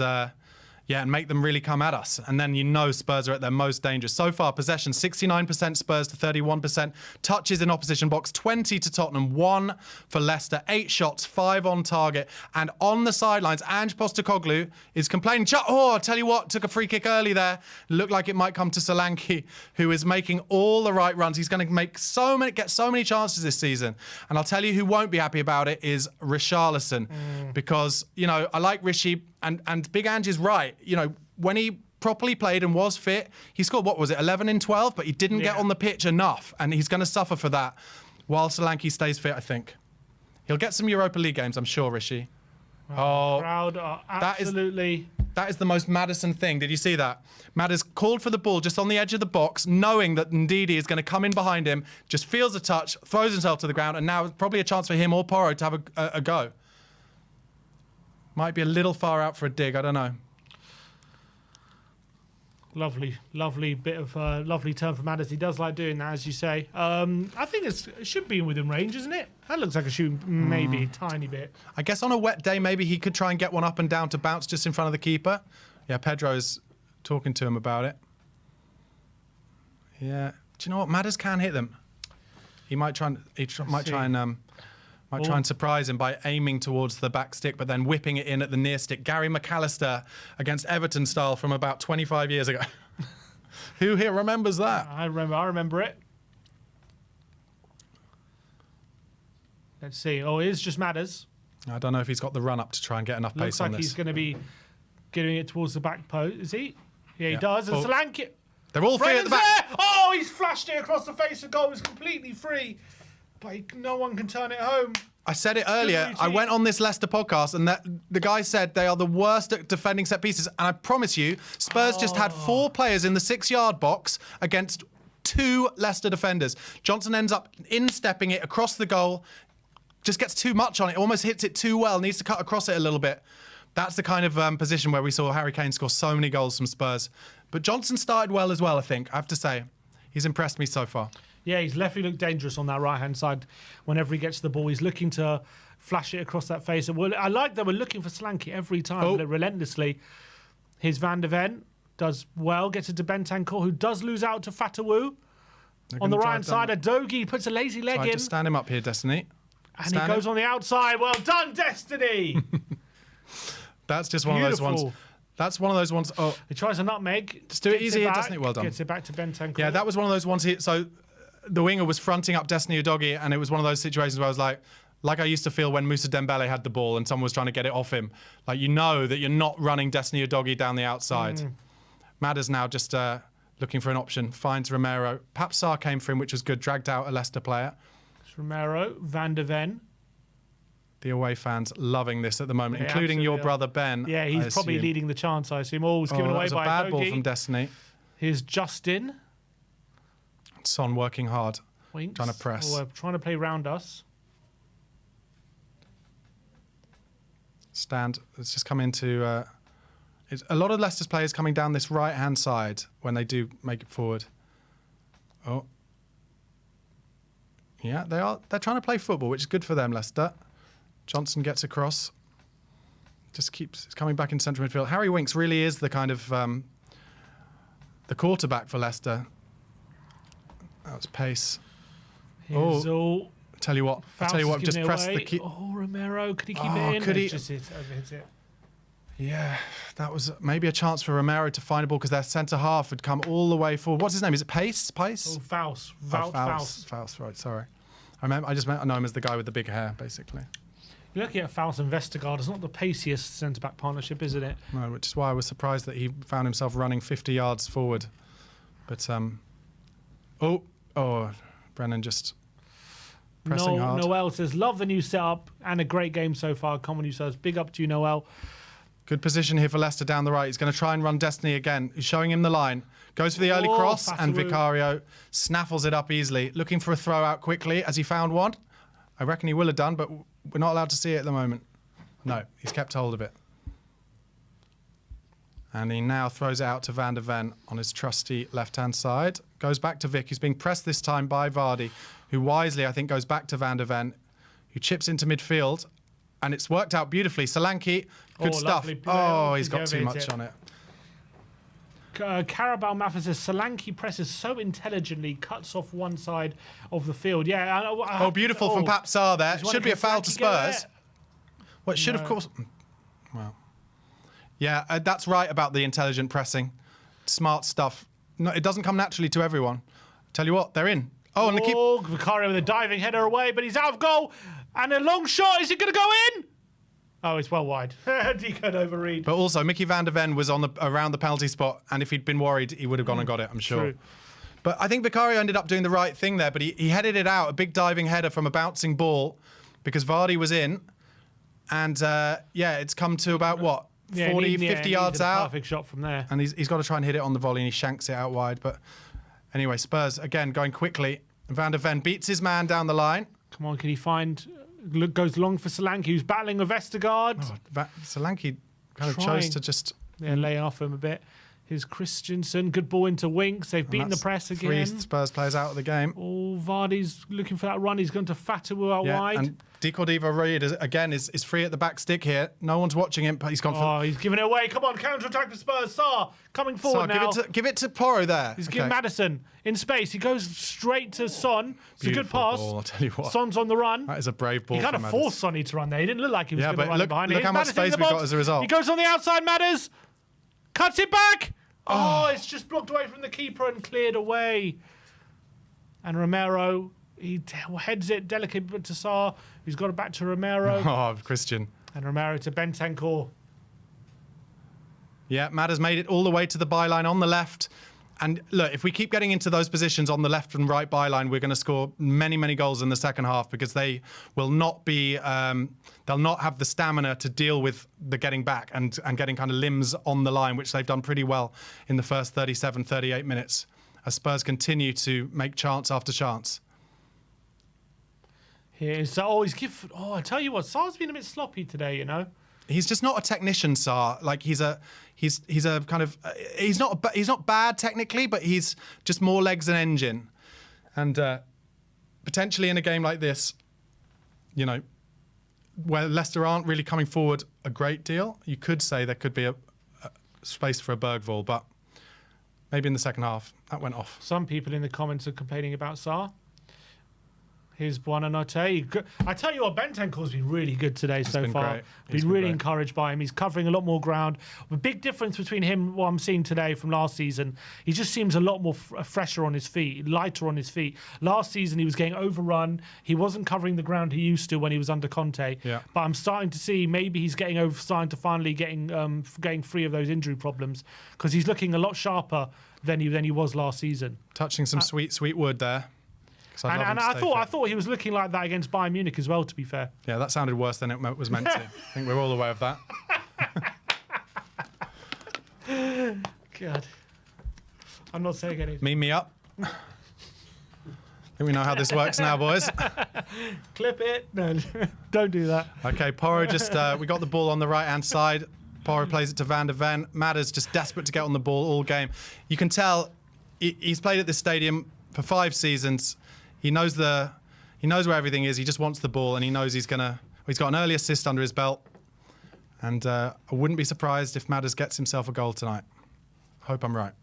and make them really come at us. And then Spurs are at their most dangerous. So far, possession, 69% Spurs to 31%. Touches in opposition box, 20 to Tottenham, 1 for Leicester. 8 shots, 5 on target. And on the sidelines, Ange Postecoglou is complaining. I'll tell you what, took a free kick early there. Looked like it might come to Solanke, who is making all the right runs. He's going to get so many chances this season. And I'll tell you who won't be happy about it is Richarlison. Because, I like Rishi. And Big Ange is right. When he properly played and was fit, he scored, 11 in 12? But he didn't get on the pitch enough. And he's going to suffer for that while Solanke stays fit, I think. He'll get some Europa League games, I'm sure, Rishi. Crowd are absolutely... That is the most Maddison thing. Did you see that? Madders called for the ball just on the edge of the box, knowing that Ndidi is going to come in behind him, just feels a touch, throws himself to the ground, and now probably a chance for him or Porro to have a go. Might be a little far out for a dig, I don't know. Lovely bit of lovely turn from Madders. He does like doing that, as you say. I think it should be within range, isn't it? That looks like a shoot, maybe tiny bit. I guess on a wet day, maybe he could try and get one up and down to bounce just in front of the keeper. Yeah, Pedro's talking to him about it. Yeah. Do you know what? Madders can hit them. He might try and try and surprise him by aiming towards the back stick, but then whipping it in at the near stick. Gary McAllister against Everton style from about 25 years ago. Who here remembers that? I remember it. Let's see. Oh, it is just Madders. I don't know if he's got the run up to try and get enough pace on this. Looks like he's going to be getting it towards the back post. Is he? Yeah, he does. And Solanke. They're all free at the back. There! Oh, he's flashed it across the face of goal. It's completely free. But no one can turn it home. I said it earlier. I went on this Leicester podcast and the guy said they are the worst at defending set pieces. And I promise you, Spurs just had 4 players in the 6-yard box against 2 Leicester defenders. Johnson ends up instepping it across the goal. Just gets too much on it. Almost hits it too well. Needs to cut across it a little bit. That's the kind of position where we saw Harry Kane score so many goals from Spurs. But Johnson started well as well, I think. I have to say. He's impressed me so far. Yeah, he's definitely looked dangerous on that right-hand side. Whenever he gets the ball, he's looking to flash it across that face. I like that we're looking for Solanke every time, relentlessly. Here's Van de Ven. Does well, gets it to Bentancur, who does lose out to Fatawu. On the right-hand side, Adogi puts a lazy leg in. Just stand him up here, Destiny. And he goes on the outside. Well done, Destiny! That's just one of those ones. That's one of those ones. Oh, he tries a nutmeg. Just do it easy here, Destiny. Well done. Gets it back to Bentancur. Yeah, that was one of those ones. So the winger was fronting up Destiny Udogie, and it was one of those situations where I was like I used to feel when Moussa Dembele had the ball and someone was trying to get it off him. Like, you know that you're not running Destiny Udogie down the outside. Madders now just looking for an option. Finds Romero. Pap Sarr came for him, which was good. Dragged out a Leicester player. It's Romero. Van de Ven. The away fans loving this at the moment, including your brother Ben. Yeah, he's probably leading the chance, I assume. Oh, it's given away by a bad ball from Destiny. Here's Justin. Son working hard. Winks. Trying to press. Trying to play round us. Stand. Let's just come into... a lot of Leicester's players coming down this right-hand side when they do make it forward. Oh. Yeah, they are. They're trying to play football, which is good for them, Leicester. Johnson gets across. Just keeps coming back in central midfield. Harry Winks really is the kind of the quarterback for Leicester. That's pace. Here's I tell you what, just press the key. Oh, Romero, could he keep it in? Could he? Just overhit it. Yeah, that was maybe a chance for Romero to find a ball because their centre half had come all the way forward. What's his name? Is it Pace? Oh, Faust. Faust, right, sorry. I know him as the guy with the big hair, basically. You're looking at Faust and Vestergaard. It's not the paciest centre-back partnership, isn't it? No, which is why I was surprised that he found himself running 50 yards forward. But, Brennan just pressing hard. Noel says, love the new setup and a great game so far. Common News says, big up to you, Noel. Good position here for Leicester down the right. He's going to try and run Destiny again. He's showing him the line. Goes for the early cross, and Vicario snaffles it up easily. Looking for a throw out quickly as he found one. I reckon he will have done, but we're not allowed to see it at the moment. No, he's kept hold of it. And he now throws it out to Van de Ven on his trusty left-hand side. Goes back to Vic, who's being pressed this time by Vardy, who wisely, I think, goes back to Van de Ven, who chips into midfield. And it's worked out beautifully. Solanke, good stuff. He's got too much on it. Carabao Maffa says, Solanke presses so intelligently, cuts off one side of the field. Yeah. Beautiful from Pap Sarr there. Should be a foul to Spurs. Well, it should, of course. Well, yeah, that's right about the intelligent pressing. Smart stuff. No, it doesn't come naturally to everyone. Tell you what, they're in. And they keep... Vicario with a diving header away, but he's out of goal. And a long shot. Is it going to go in? Oh, it's well wide. Decoed over Reed. But also, Mickey van der Ven was around the penalty spot, and if he'd been worried, he would have gone and got it, I'm sure. True. But I think Vicario ended up doing the right thing there, but he headed it out, a big diving header from a bouncing ball, because Vardy was in. And, it's come to about, 40, 50 yards out. Perfect shot from there. And he's got to try and hit it on the volley, and he shanks it out wide. But anyway, Spurs, again, going quickly. Van der Ven beats his man down the line. Come on, can he find... Goes long for Solanke, who's battling with Vestergaard. Solanke kind of chose to just... lay off him a bit. Here's Christensen. Good ball into Winks. They've beaten the press again. 3 Spurs players out of the game. Oh, Vardy's looking for that run. He's going to Fatawu out wide. And Decordiva-Reid is free at the back stick here. No one's watching him, but he's gone for... Oh, he's giving it away. Come on, counter-attack the Spurs. Sarr coming forward now. Give it to Porro there. He's giving Maddison in space. He goes straight to Son. It's a good pass. Ball, I'll tell you what. Son's on the run. That is a brave ball. He kind of forced Sonny to run there. He didn't look like he was going to run behind him. Look how much space we've got as a result. He goes on the outside, Madders. Cuts it back. Oh, it's just blocked away from the keeper and cleared away. And Romero, he heads it delicately to Sarr, who's got it back to Romero. Oh, Christian. And Romero to Bentancur. Yeah, Madders made it all the way to the byline on the left. And look, if we keep getting into those positions on the left and right byline, we're going to score many, many goals in the second half because they will not be, they'll not have the stamina to deal with the getting back and getting kind of limbs on the line, which they've done pretty well in the first 37, 38 minutes as Spurs continue to make chance after chance. Here's, I tell you what, Sarr's been a bit sloppy today, you know. He's just not a technician, Sarr. Like he's a kind of he's not bad technically, but he's just more legs than engine. And potentially in a game like this, you know, where Leicester aren't really coming forward a great deal, you could say there could be a space for a Bergvall, but maybe in the second half that went off. Some people in the comments are complaining about Sarr. Here's Buonanotte. I tell you what, Bentancur's been really good today so far. Been really encouraged by him. He's covering a lot more ground. The big difference between him, what I'm seeing today from last season, he just seems a lot more fresher on his feet, lighter on his feet. Last season, he was getting overrun. He wasn't covering the ground he used to when he was under Conte. Yeah. But I'm starting to see maybe he's starting to finally getting free of those injury problems because he's looking a lot sharper than he was last season. Touching some sweet wood there. And I thought he was looking like that against Bayern Munich as well, to be fair. Yeah, that sounded worse than it was meant to. I think we're all aware of that. God. I'm not saying anything. Meme me up. I think we know how this works now, boys. Clip it. No, don't do that. Okay, Porro just... we got the ball on the right-hand side. Porro plays it to Van der Ven. Madders just desperate to get on the ball all game. You can tell he's played at this stadium for 5 seasons. He knows where everything is. He just wants the ball, and he knows he's got an early assist under his belt. And I wouldn't be surprised if Madders gets himself a goal tonight. Hope I'm right.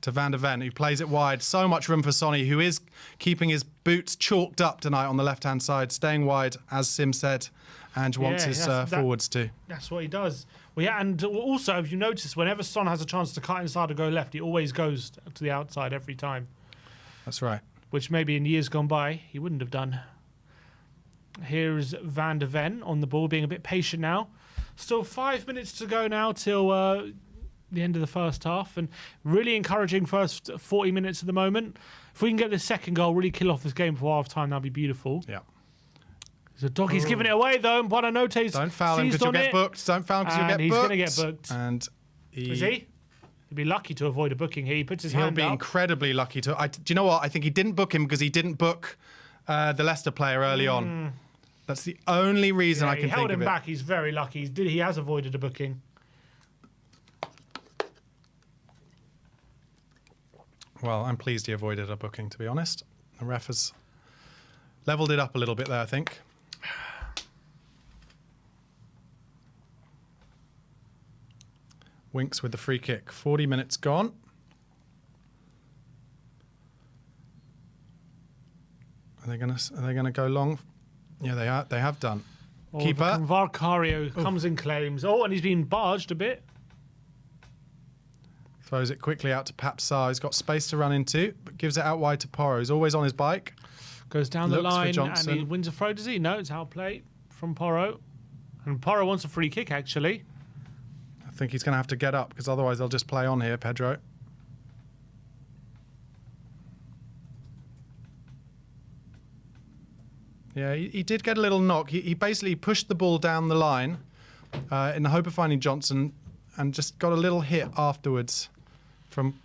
To Van der Ven, who plays it wide. So much room for Sonny, who is keeping his boots chalked up tonight on the left-hand side, staying wide, as Sim said, and wants his forwards too. That's what he does. Well, yeah, and also, if you notice, whenever Son has a chance to cut inside or go left, he always goes to the outside every time. That's right. Which maybe in years gone by, he wouldn't have done. Here's Van der Ven on the ball, being a bit patient now. Still 5 minutes to go now till the end of the first half, and really encouraging first 40 minutes at the moment. If we can get this second goal, really kill off this game before half-time, that'd be beautiful. Yeah. There's a dog. He's giving it away, though, and Buonanotte's Don't foul him because you'll get booked. Don't foul him because you'll get booked. He's going to get booked. And is he? He'd be lucky to avoid a booking here. He puts his hand up. He'll be incredibly lucky to... do you know what? I think he didn't book him because he didn't book the Leicester player early on. That's the only reason I can think of it. He held him back. He's very lucky. He has avoided a booking. Well, I'm pleased he avoided a booking, to be honest. The ref has levelled it up a little bit there, I think. Winks with the free kick. 40 minutes gone. Are they gonna go long? Yeah, they are. They have done. Keeper Varcario comes and claims. Oh, and he's been barged a bit. Throws it quickly out to Papsar. He's got space to run into, but gives it out wide to Porro. He's always on his bike. Goes down the line and he wins a throw. Does he? No, it's outplay from Porro. And Porro wants a free kick, actually. I think he's going to have to get up because otherwise they'll just play on here, Pedro. Yeah, he did get a little knock. He basically pushed the ball down the line in the hope of finding Johnson and just got a little hit afterwards from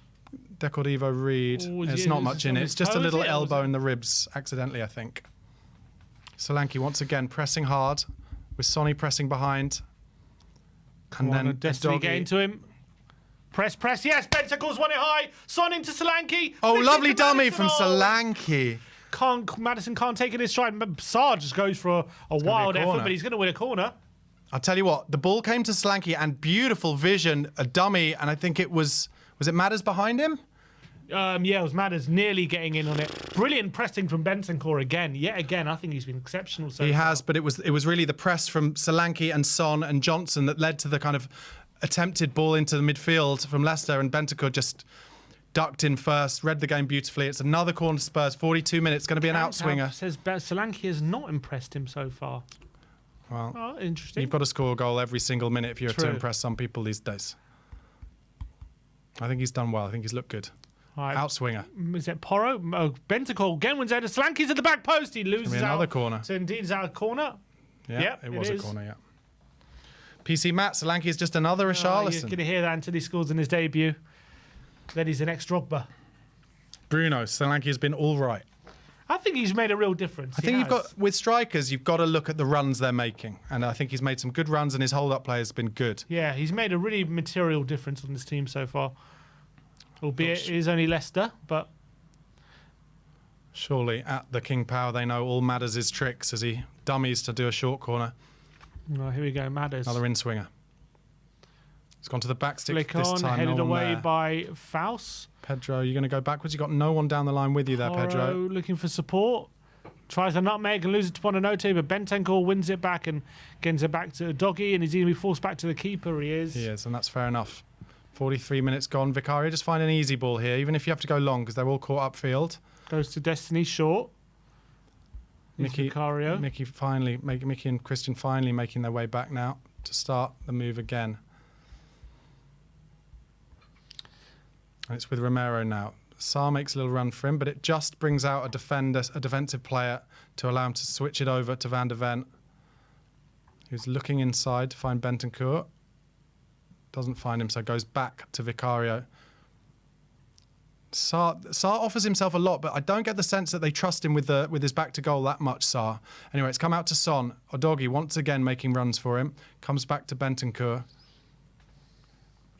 Decordiva-Reid. It's not much in it. It's just a little elbow in the ribs accidentally, I think. Solanke once again pressing hard with Sonny pressing behind. And then Destiny getting to him. Press. Yes, Bentancur's won it high. Son into Solanke. Oh, Flicks lovely into dummy Maddison. from Solanke. Maddison can't take it in stride. Sarr just goes for a wild effort, but he's going to win a corner. I'll tell you what, the ball came to Solanke and beautiful vision, a dummy, and I think it was it Madders behind him? Yeah, it was Madders nearly getting in on it. Brilliant pressing from Bentancur again. Yet again, I think he's been exceptional so far. He has, but it was really the press from Solanke and Son and Johnson that led to the kind of attempted ball into the midfield from Leicester, and Bentancur just ducked in first, read the game beautifully. It's another corner to Spurs, 42 minutes, going to be an outswinger. Says Solanke has not impressed him so far. Well, interesting. You've got to score a goal every single minute if you're to impress some people these days. I think he's done well. I think he's looked good. Right. Outswinger. Is it Porro? Oh, Bentancur again wins out. Solanke's at the back post. He loses another out. corner. So indeed, it's out of corner. Yeah, yep, it was a corner, yeah. PC Matt, Solanke is just another Richarlison. You're going to hear that until he scores in his debut. Then he's the next Drogba. Bruno, Solanke has been all right. I think he's made a real difference. I think you've got, with strikers, you've got to look at the runs they're making. And I think he's made some good runs and his hold-up play has been good. Yeah, he's made a really material difference on this team so far. Albeit it is only Leicester, but... Surely at the King Power, they know all Madders' tricks as he dummies to do a short corner. Oh, here we go, Madders. Another in-swinger. He's gone to the back stick Flick this on, time. headed no away there. by Faust. Pedro, you're going to go backwards? You've got no one down the line with you there, Pedro. Looking for support. Tries a nutmeg and loses to Buonanotte, but Bentancur wins it back and gets it back to Doggy, and he's going to be forced back to the keeper. He is, and that's fair enough. 43 minutes gone. Vicario, just find an easy ball here, even if you have to go long, because they're all caught upfield. Goes to Destiny short. Mickey and Christian finally making their way back now to start the move again. And it's with Romero now. Sarr makes a little run for him, but it just brings out a defensive player to allow him to switch it over to Van der Ven, who's looking inside to find Bentancur. Doesn't find him, so goes back to Vicario. Sarr offers himself a lot, but I don't get the sense that they trust him with his back to goal that much, Sarr. Anyway, it's come out to Son. Odoghi once again making runs for him. Comes back to Bentancur.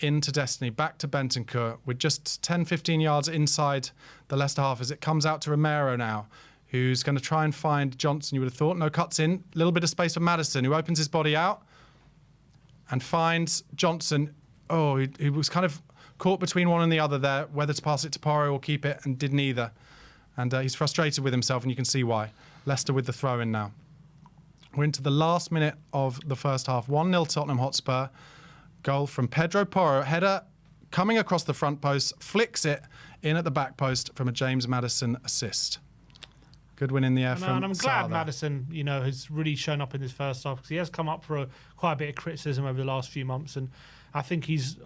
Into Destiny, back to Bentancur. With just 10-15 yards inside the Leicester half as it comes out to Romero now, who's going to try and find Johnson, you would have thought. No, cuts in. A little bit of space for Maddison, who opens his body out and finds Johnson. Oh, he was kind of caught between one and the other there, whether to pass it to Porro or keep it, and did neither. And he's frustrated with himself, and you can see why. Leicester with the throw-in now. We're into the last minute of the first half. 1-0 Tottenham Hotspur. Goal from Pedro Porro. Header coming across the front post, flicks it in at the back post from a James Maddison assist. Good win in the air from And I'm glad Sarr Maddison, has really shown up in this first half, because he has come up for quite a bit of criticism over the last few months, and I think he's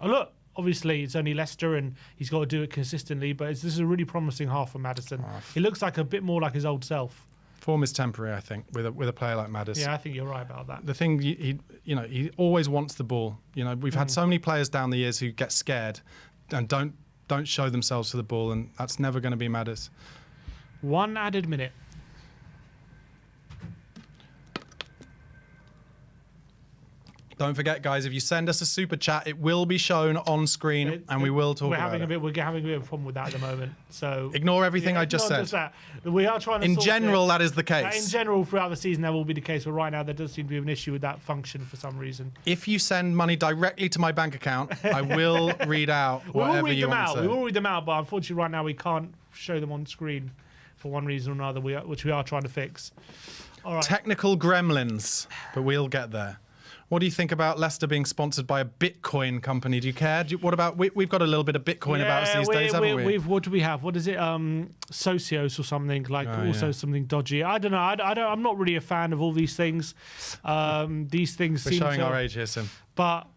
obviously it's only Leicester and he's got to do it consistently, but this is a really promising half for Maddison. He looks like a bit more like his old self. Form is temporary, I think, with a player like Maddison. Yeah, I think you're right about that. The thing, he always wants the ball. We've had so many players down the years who get scared and don't show themselves for the ball, and that's never going to be Maddison. One added minute. Don't forget, guys, if you send us a super chat, it will be shown on screen, and we will talk about it. We're having a bit of a problem with that at the moment. So ignore everything I just said. Just that. We are trying to. In general, that is the case. In general, throughout the season, that will be the case. But right now, there does seem to be an issue with that function for some reason. If you send money directly to my bank account, I will read out whatever you want to say. We will read them out, but unfortunately, right now we can't show them on screen for one reason or another, which we are trying to fix. All right. Technical gremlins, but we'll get there. What do you think about Leicester being sponsored by a Bitcoin company? Do you care? What about we've got a little bit of Bitcoin about us these days, haven't we? What do we have? What is it? Socios or something something dodgy. I don't know. I'm not really a fan of all these things. These things. We're showing our age here, Sim. But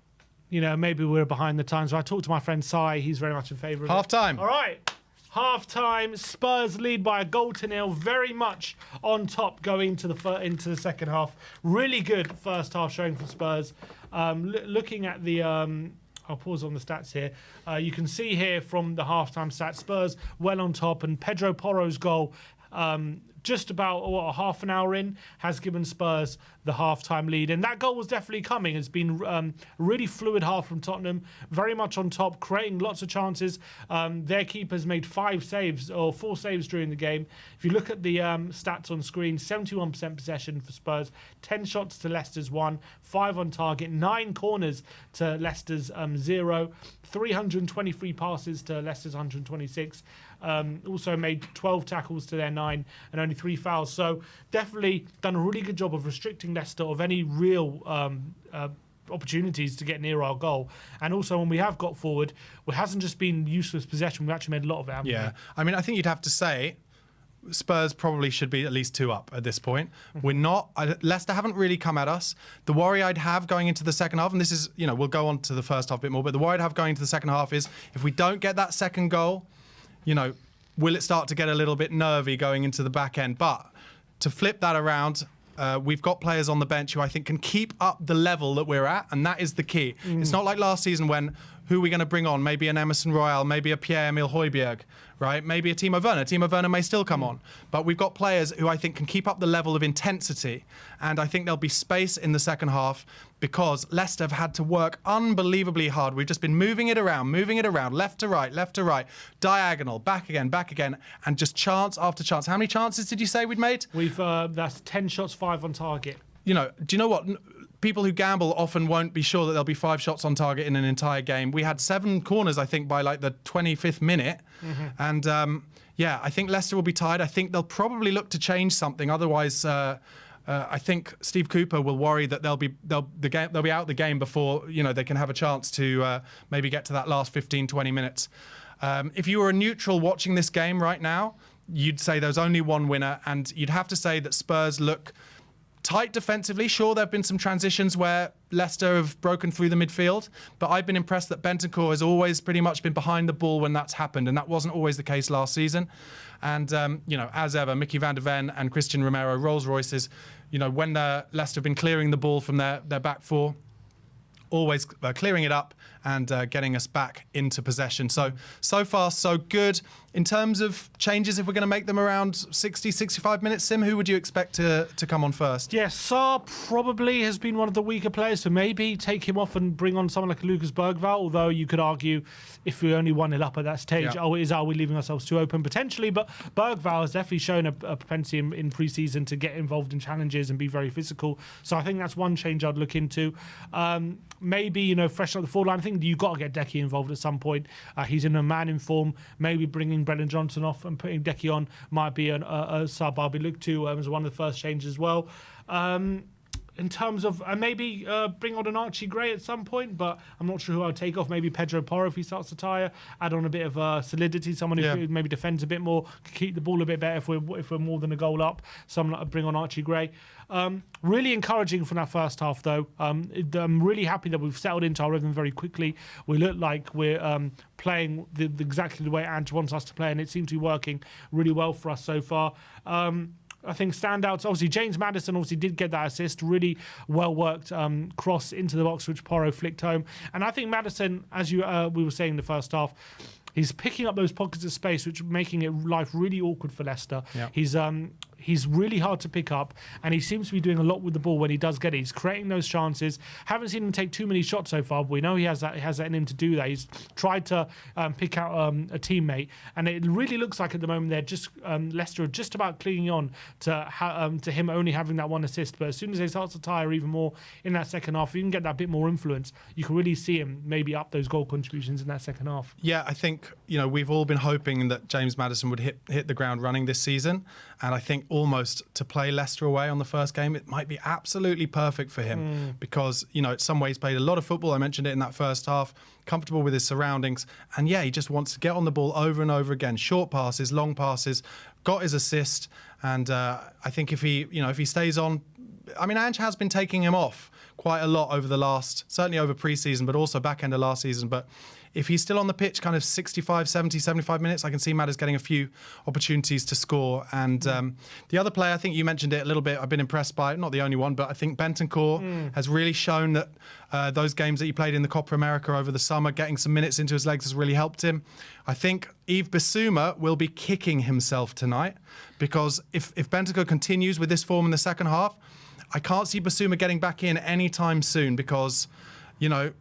maybe we're behind the times. So I talked to my friend Sai. He's very much in favour of it. Half time. All right. Half time, Spurs lead by a goal to nil, very much on top going into the second half. Really good first half showing from Spurs. Looking at the, I'll pause on the stats here. You can see here from the halftime stats, Spurs well on top, and Pedro Porro's goal just about a half an hour in, has given Spurs the half-time lead. And that goal was definitely coming. It's been a really fluid half from Tottenham, very much on top, creating lots of chances. Their keeper's made 4 saves during the game. If you look at the stats on screen, 71% possession for Spurs, 10 shots to Leicester's 1, 5 on target, 9 corners to Leicester's 0, 323 passes to Leicester's 126. Also made 12 tackles to their 9 and only 3 fouls. So definitely done a really good job of restricting Leicester of any real opportunities to get near our goal. And also when we have got forward, it hasn't just been useless possession. We've actually made a lot of it, haven't we? I mean, I think you'd have to say Spurs probably should be at least 2 up at this point. We're not. Leicester haven't really come at us. The worry I'd have going into the second half, and this is, we'll go on to the first half a bit more, but the worry I'd have going into the second half is if we don't get that second goal, will it start to get a little bit nervy going into the back end? But to flip that around, we've got players on the bench who I think can keep up the level that we're at, and that is the key. It's not like last season when who are we going to bring on? Maybe an Emerson Royal, maybe a Pierre-Emile Højbjerg, right? Maybe a Timo Werner. Timo Werner may still come on. But we've got players who I think can keep up the level of intensity, and I think there'll be space in the second half because Leicester have had to work unbelievably hard. We've just been moving it around, left to right, diagonal, back again, and just chance after chance. How many chances did you say we'd made? We've that's 10 shots, 5 on target. Do you know what? People who gamble often won't be sure that there'll be 5 shots on target in an entire game. We had 7 corners, I think, by like the 25th minute. And I think Leicester will be tired. I think they'll probably look to change something. Otherwise, I think Steve Cooper will worry that they'll be out the game before they can have a chance to maybe get to that last 15, 20 minutes. If you were a neutral watching this game right now, you'd say there's only one winner, and you'd have to say that Spurs look tight defensively. Sure, there have been some transitions where Leicester have broken through the midfield, but I've been impressed that Bentancur has always pretty much been behind the ball when that's happened, and that wasn't always the case last season. And, as ever, Mickey van der Ven and Christian Romero, Rolls-Royces, when Leicester have been clearing the ball from their back four, always clearing it up and getting us back into possession. So far, so good. In terms of changes, if we're going to make them around 60, 65 minutes, Sim, who would you expect to come on first? Yes, Sarr probably has been one of the weaker players, so maybe take him off and bring on someone like Lucas Bergvall, although you could argue if we only 1-0 up at that stage, are we leaving ourselves too open potentially? But Bergvall has definitely shown a propensity in pre-season to get involved in challenges and be very physical. So I think that's one change I'd look into. Maybe, freshen up the forward line. I think you've got to get Decky involved at some point. He's in a man in form. Maybe bringing Brennan Johnson off and putting Decky on might be a sub I'll be looked to as one of the first changes as well. In terms of maybe bring on an Archie Gray at some point, but I'm not sure who I'll take off. Maybe Pedro Porro if he starts to tire. Add on a bit of solidity. Someone who maybe defends a bit more, can keep the ball a bit better if we're more than a goal up. Someone like bring on Archie Gray. Really encouraging from that first half, though. I'm really happy that we've settled into our rhythm very quickly. We look like we're playing exactly the way Ange wants us to play, and it seems to be working really well for us so far. I think standouts, obviously James Maddison obviously did get that assist, really well worked cross into the box which Porro flicked home. And I think Maddison, as we were saying in the first half, he's picking up those pockets of space which are making life really awkward for Leicester. He's really hard to pick up, and he seems to be doing a lot with the ball when he does get it. He's creating those chances. Haven't seen him take too many shots so far, but we know he has that in him to do that. He's tried to pick out a teammate, and it really looks like at the moment they're just Leicester are just about clinging on to him only having that one assist. But as soon as they start to tire even more in that second half, if you can get that bit more influence, you can really see him maybe up those goal contributions in that second half. Yeah, I think we've all been hoping that James Maddison would hit the ground running this season, and I think almost to play Leicester away on the first game, it might be absolutely perfect for him because, in some ways played a lot of football. I mentioned it in that first half, comfortable with his surroundings. And he just wants to get on the ball over and over again. Short passes, long passes, got his assist. And I think if he stays on, Ange has been taking him off quite a lot over the certainly over pre-season, but also back end of last season. But if he's still on the pitch, kind of 65, 70, 75 minutes, I can see Madders getting a few opportunities to score. And the other player, I think you mentioned it a little bit, I've been impressed by, not the only one, but I think Bentancur has really shown that those games that he played in the Copa America over the summer, getting some minutes into his legs has really helped him. I think Yves Bissouma will be kicking himself tonight, because if Bentancur continues with this form in the second half, I can't see Bissouma getting back in anytime soon, because, you know,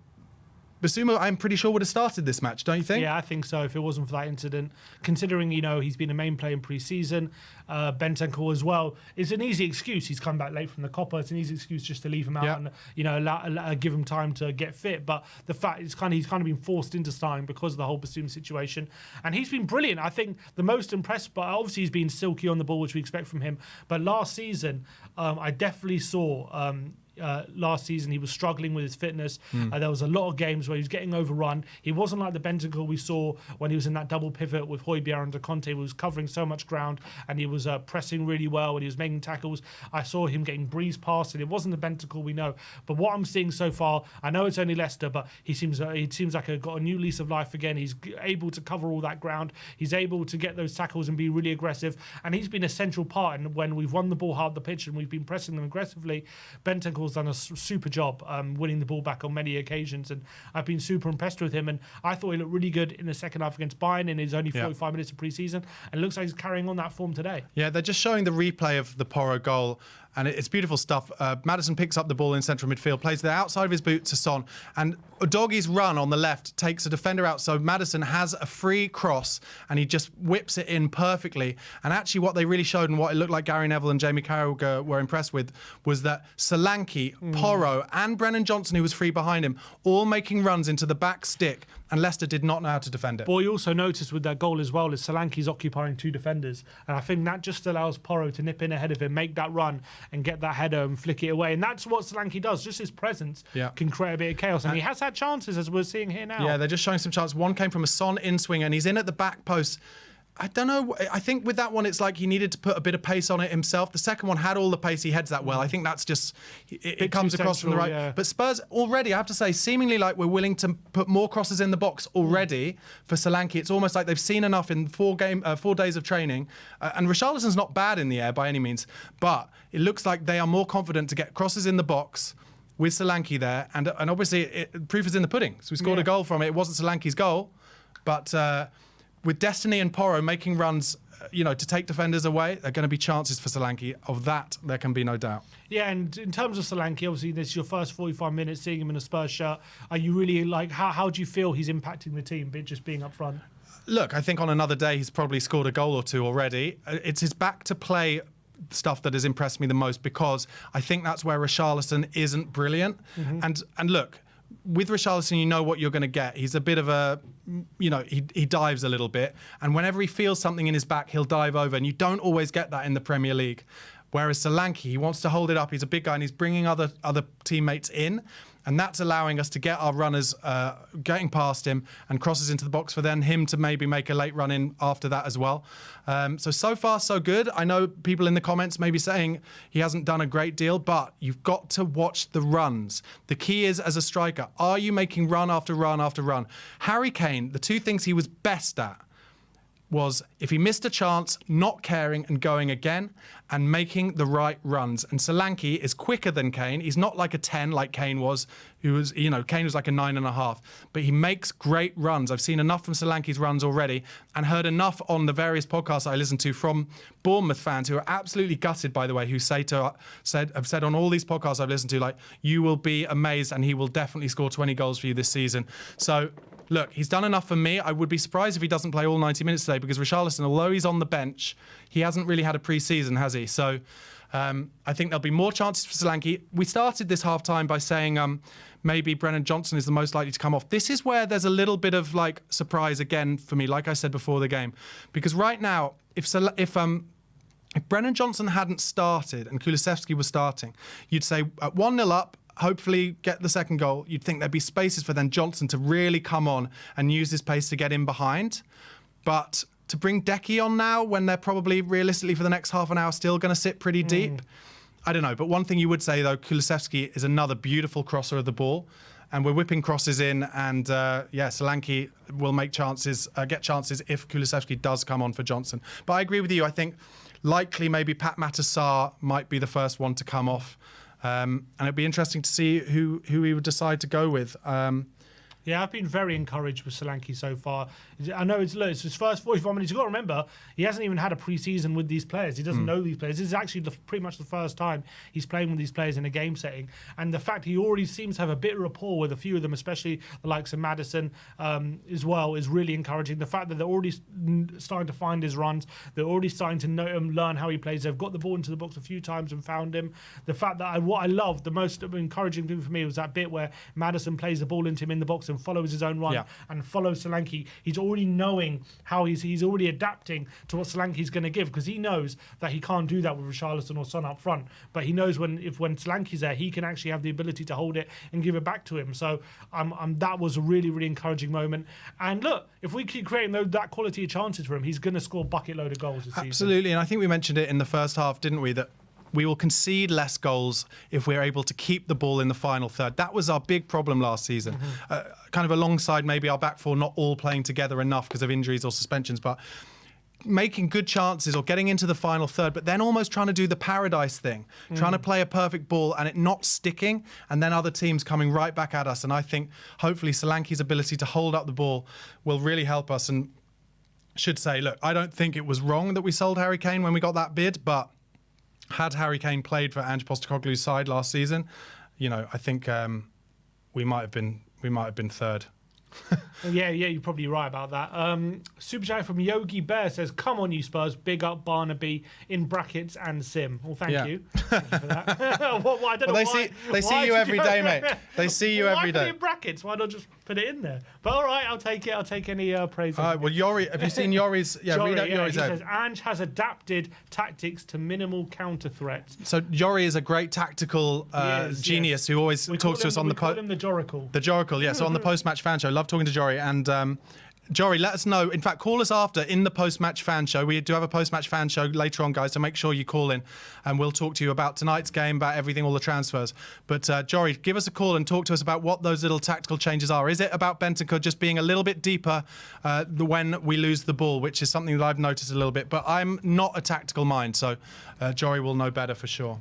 Bissouma, I'm pretty sure, would have started this match, don't you think? Yeah, I think so, if it wasn't for that incident. Considering, you know, he's been a main player in pre-season, Bentancur as well. It's an easy excuse. He's come back late from the Copa. It's an easy excuse just to leave him out and, you know, give him time to get fit. But the fact he's kind of been forced into starting because of the whole Bissouma situation. And he's been brilliant. I think the most impressed, but obviously he's been silky on the ball, which we expect from him. But last season, I definitely saw... last season he was struggling with his fitness. There was a lot of games where he was getting overrun. He wasn't like the Bentancur we saw when he was in that double pivot with Højbjerg under Conte. He was covering so much ground, and he was pressing really well, and he was making tackles. I saw him getting breezed past, and it wasn't the Bentancur we know. But what I'm seeing so far, I know it's only Leicester, but he seems like he's got a new lease of life again. He's able to cover all that ground. He's able to get those tackles and be really aggressive, and he's been a central part. And when we've won the ball hard the pitch and we've been pressing them aggressively, Bentancur's done a super job winning the ball back on many occasions, and I've been super impressed with him. And I thought he looked really good in the second half against Bayern in his only 45 minutes of pre-season, and it looks like he's carrying on that form today. Yeah, they're just showing the replay of the Porro goal, and it's beautiful stuff. Maddison picks up the ball in central midfield, plays the outside of his boot to Son, and Udogie's run on the left takes a defender out, so Maddison has a free cross, and he just whips it in perfectly. And actually what they really showed, and what it looked like Gary Neville and Jamie Carragher were impressed with, was that Solanke, Porro, and Brennan Johnson, who was free behind him, all making runs into the back stick, and Leicester did not know how to defend it. What you also noticed with that goal as well is Solanke's occupying two defenders, and I think that just allows Porro to nip in ahead of him, make that run, and get that header and flick it away. And that's what Solanke does. Just his presence can create a bit of chaos, and he has had chances, as we're seeing here now. Yeah, they're just showing some chances. One came from a Son in-swinger, and he's in at the back post. I don't know. I think with that one, it's like he needed to put a bit of pace on it himself. The second one had all the pace. He heads that well. I think that's just... It comes across from the right. Yeah. But Spurs already, I have to say, seemingly like we're willing to put more crosses in the box already for Solanke. It's almost like they've seen enough in 4 days of training. And Richarlison's not bad in the air by any means. But it looks like they are more confident to get crosses in the box with Solanke there. And obviously, proof is in the pudding. So we scored a goal from it. It wasn't Solanke's goal. But... with Destiny and Porro making runs, you know, to take defenders away, there are going to be chances for Solanke. Of that, there can be no doubt. Yeah, and in terms of Solanke, obviously this is your first 45 minutes seeing him in a Spurs shirt. Are you really like, how do you feel he's impacting the team, just being up front? Look, I think on another day he's probably scored a goal or two already. It's his back to play stuff that has impressed me the most, because I think that's where Richarlison isn't brilliant. And look, with Richarlison, you know what you're going to get. He's a bit of a, you know, he dives a little bit. And whenever he feels something in his back, he'll dive over. And you don't always get that in the Premier League. Whereas Solanke, he wants to hold it up. He's a big guy and he's bringing other teammates in. And that's allowing us to get our runners getting past him and crosses into the box for then him to maybe make a late run in after that as well. So far, so good. I know people in the comments may be saying he hasn't done a great deal, but you've got to watch the runs. The key is, as a striker, are you making run after run after run? Harry Kane, the two things he was best at was, if he missed a chance, not caring and going again and making the right runs. And Solanke is quicker than Kane. He's not like a 10 like Kane was, who was, you know, Kane was like a 9.5. But he makes great runs. I've seen enough from Solanke's runs already and heard enough on the various podcasts I listen to from Bournemouth fans who are absolutely gutted, by the way, who have said on all these podcasts I've listened to, like, you will be amazed and he will definitely score 20 goals for you this season. So, look, he's done enough for me. I would be surprised if he doesn't play all 90 minutes today, because Richarlison, although he's on the bench, he hasn't really had a pre-season, has he? So I think there'll be more chances for Solanke. We started this half-time by saying maybe Brennan Johnson is the most likely to come off. This is where there's a little bit of like surprise again for me, like I said before the game. Because right now, if Brennan Johnson hadn't started and Kulusevski was starting, you'd say at 1-0 up, hopefully get the second goal, you'd think there'd be spaces for then Johnson to really come on and use his pace to get in behind. But to bring Decky on now, when they're probably realistically for the next half an hour still going to sit pretty deep, I don't know. But one thing you would say, though, Kulusevski is another beautiful crosser of the ball. and we're whipping crosses in, and Solanke will make chances, get chances if Kulusevski does come on for Johnson. But I agree with you. I think likely maybe Pat Matasar might be the first one to come off, and it'd be interesting to see who he would decide to go with. Yeah, I've been very encouraged with Solanke so far. I know it's his first 45 minutes. You've got to remember, he hasn't even had a pre-season with these players. He doesn't know these players. This is actually pretty much the first time he's playing with these players in a game setting. And the fact he already seems to have a bit of rapport with a few of them, especially the likes of Maddison as well, is really encouraging. The fact that they're already starting to find his runs, they're already starting to know him, learn how he plays. They've got the ball into the box a few times and found him. The fact that what I loved, the most encouraging thing for me was that bit where Maddison plays the ball into him in the box and follows his own run and follows Solanke. He's already knowing how he's already adapting to what Solanke's going to give, because he knows that he can't do that with Richarlison or Son up front. But he knows when Solanke's there, he can actually have the ability to hold it and give it back to him. So that was a really, really encouraging moment. And look, if we keep creating that quality of chances for him, he's going to score a bucket load of goals this season. Absolutely, and I think we mentioned it in the first half, didn't we, that we will concede less goals if we're able to keep the ball in the final third. That was our big problem last season. Kind of alongside maybe our back four not all playing together enough because of injuries or suspensions, but making good chances or getting into the final third, but then almost trying to do the paradise thing, trying to play a perfect ball and it not sticking, and then other teams coming right back at us. And I think hopefully Solanke's ability to hold up the ball will really help us. And should say, look, I don't think it was wrong that we sold Harry Kane when we got that bid, but had Harry Kane played for Ange Postecoglou's side last season, I think we might have been third. Yeah, you're probably right about that. Super chat from Yogi Bear says, "Come on, you Spurs! Big up Barnaby in brackets and Sim." Well, thank you. Thank you for that. I don't know why. They see you every day, mate. They see you every day. Why put it in brackets? Why not just put it in there? But all right, I'll take it. I'll take any praise. All right. Well, Yori, have you seen Yori's? Yeah, read out Yori's. He says Ange has adapted tactics to minimal counter threats. So Yori is a great tactical genius who always talks to us on the post. We call him the Joracle. The Joracle, yeah. So on the post-match fan show, love talking to Jory. And Jory, let us know. In fact, call us after in the post-match fan show. We do have a post-match fan show later on, guys, so make sure you call in and we'll talk to you about tonight's game, about everything, all the transfers. But Jory, give us a call and talk to us about what those little tactical changes are. Is it about Bentancur just being a little bit deeper when we lose the ball, which is something that I've noticed a little bit. But I'm not a tactical mind, so Jory will know better for sure.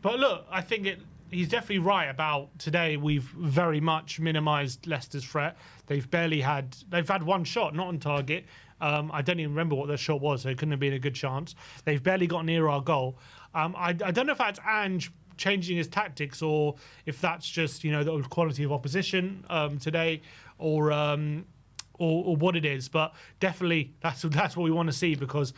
But look, I think he's definitely right about today. We've very much minimised Leicester's threat. They've had one shot, not on target. I don't even remember what their shot was, so it couldn't have been a good chance. They've barely got near our goal. I don't know if that's Ange changing his tactics or if that's just the quality of opposition today or what it is, but definitely that's what we want to see, because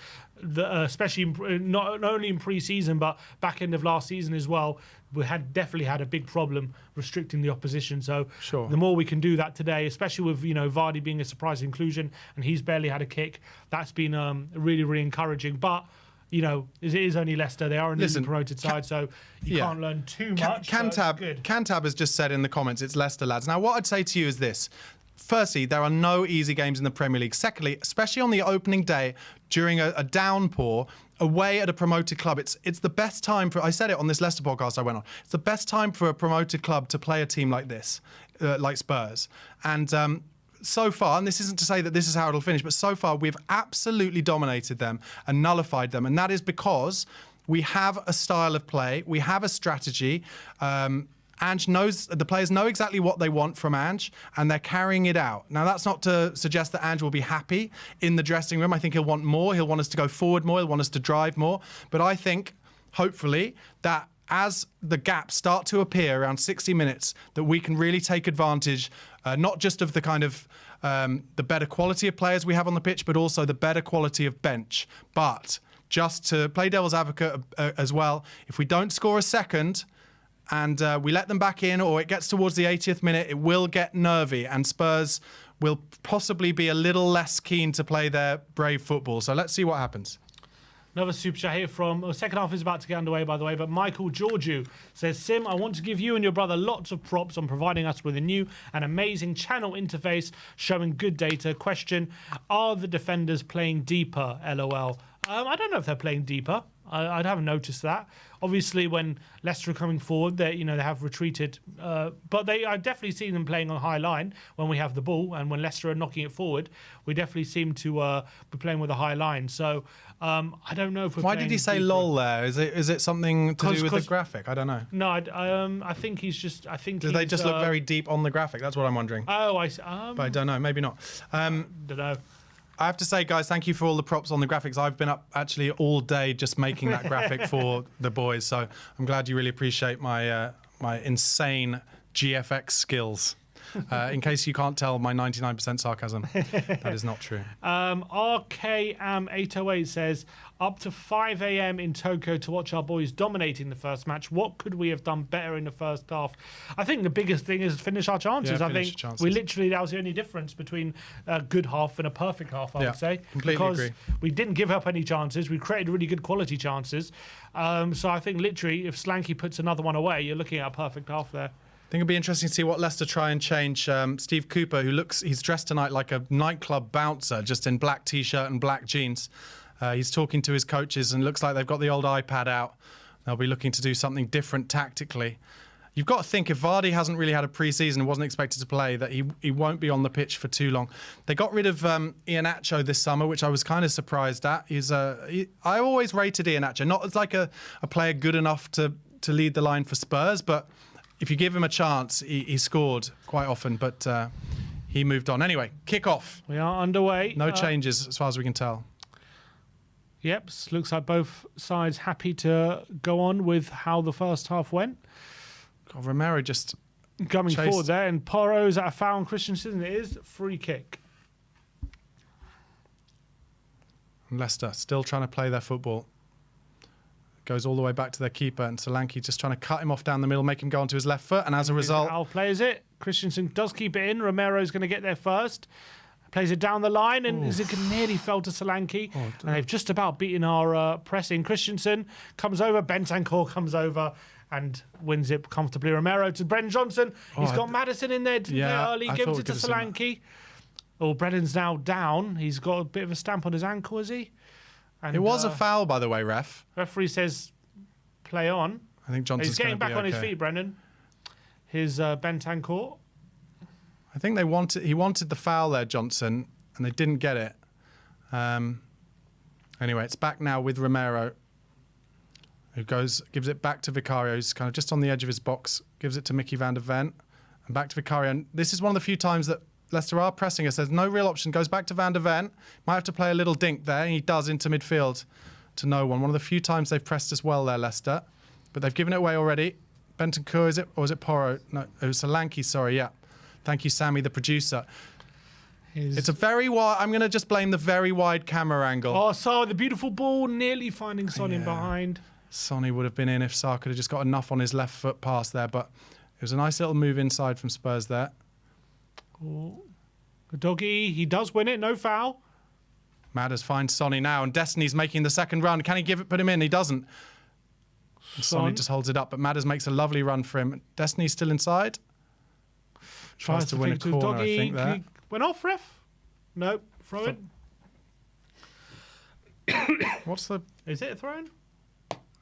especially not only in pre-season but back end of last season as well, we definitely had a big problem restricting the opposition. So sure, the more we can do that today, especially with Vardy being a surprise inclusion and he's barely had a kick, that's been really, really encouraging. But it is only Leicester. They are a newly promoted side, so you can't learn too much. Cantab has just said in the comments, it's Leicester, lads. Now, what I'd say to you is this. Firstly, there are no easy games in the Premier League. Secondly, especially on the opening day during a downpour away at a promoted club, it's the best time for, I said it on this Leicester podcast I went on, it's the best time for a promoted club to play a team like this, like Spurs. And so far, and this isn't to say that this is how it'll finish, but so far we've absolutely dominated them and nullified them. And that is because we have a style of play, we have a strategy. Ange knows, the players know exactly what they want from Ange, and they're carrying it out. Now, that's not to suggest that Ange will be happy in the dressing room. I think he'll want more. He'll want us to go forward more. He'll want us to drive more. But I think, hopefully, that as the gaps start to appear around 60 minutes, that we can really take advantage, not just of the kind of the better quality of players we have on the pitch, but also the better quality of bench. But just to play devil's advocate as well, if we don't score a second and we let them back in, or it gets towards the 80th minute, it will get nervy, and Spurs will possibly be a little less keen to play their brave football. So let's see what happens. Another super chat here from, second half is about to get underway, by the way, but Michael Georgiou says, "Sim, I want to give you and your brother lots of props on providing us with a new and amazing channel interface showing good data. Question, are the defenders playing deeper? LOL." I don't know if they're playing deeper. I haven't noticed that. Obviously, when Leicester are coming forward, they have retreated. But I've definitely seen them playing on high line when we have the ball, and when Leicester are knocking it forward, we definitely seem to be playing with a high line. So I don't know if we're. Why did he say deeper. lol there? Is it something to do with the graphic? I don't know. No, I think he's just. I think. Do they just look very deep on the graphic? That's what I'm wondering. Oh, but I don't know. Maybe not. Don't know. I have to say, guys, thank you for all the props on the graphics. I've been up actually all day just making that graphic for the boys. So I'm glad you really appreciate my my insane GFX skills. In case you can't tell my 99% sarcasm, that is not true. RKAM808 says, up to 5 a.m. in Tokyo to watch our boys dominating the first match. What could we have done better in the first half? I think the biggest thing is finish our chances. Yeah, I think we literally, that was the only difference between a good half and a perfect half, I would say. Completely agree. We didn't give up any chances. We created really good quality chances. So I think literally if Slanky puts another one away, you're looking at a perfect half there. I think it'll be interesting to see what Leicester try and change. Steve Cooper, he's dressed tonight like a nightclub bouncer, just in black t-shirt and black jeans. He's talking to his coaches and looks like they've got the old iPad out. They'll be looking to do something different tactically. You've got to think, if Vardy hasn't really had a pre-season and wasn't expected to play, that he won't be on the pitch for too long. They got rid of Iheanacho this summer, which I was kind of surprised at. I always rated Iheanacho, not as like a player good enough to lead the line for Spurs, but if you give him a chance, he scored quite often, but he moved on. Anyway, kick-off. We are underway. No changes as far as we can tell. Yep, looks like both sides happy to go on with how the first half went. God, Romero just coming chased forward there, and Porro's at a foul on Christensen. It is free kick. Leicester still trying to play their football. Goes all the way back to their keeper, and Solanke just trying to cut him off down the middle, make him go onto his left foot, and as a result... Al plays it. Christensen does keep it in. Romero's going to get there first. Plays it down the line, and Zica nearly fell to Solanke. And they've just about beaten our pressing. Christensen comes over. Bentancur comes over and wins it comfortably. Romero to Brennan Johnson. He's got Maddison in there, didn't he, early? Gives it to Solanke. Oh, Brennan's now down. He's got a bit of a stamp on his ankle, is he? And, it was a foul, by the way, ref. Referee says play on. I think Johnson's He's getting back on his feet, Brennan. His Bentancur. I think he wanted the foul there, Johnson, and they didn't get it. Anyway, it's back now with Romero, who gives it back to Vicario, who's kind of just on the edge of his box, gives it to Mickey van der Ven, and back to Vicario. And this is one of the few times that Leicester are pressing us. There's no real option. Goes back to van der Ven. Might have to play a little dink there, and he does into midfield to no one. One of the few times they've pressed us well there, Leicester. But they've given it away already. Bentancur, is it? Or is it Porro? No, it was Solanke, sorry, yeah. Thank you, Sammy, the producer. It's a very wide... I'm going to just blame the very wide camera angle. Oh, Sarr, the beautiful ball, nearly finding Son in behind. Sonny would have been in if Sarr could have just got enough on his left foot pass there, but it was a nice little move inside from Spurs there. Oh, the doggy, he does win it, no foul. Madders finds Sonny now, and Destiny's making the second run. Can he put him in? He doesn't. Sonny just holds it up, but Madders makes a lovely run for him. Destiny's still inside. Tries to win a corner, doggy. I think, there. Went off, ref? No, throw in. What's the... Is it a throw in?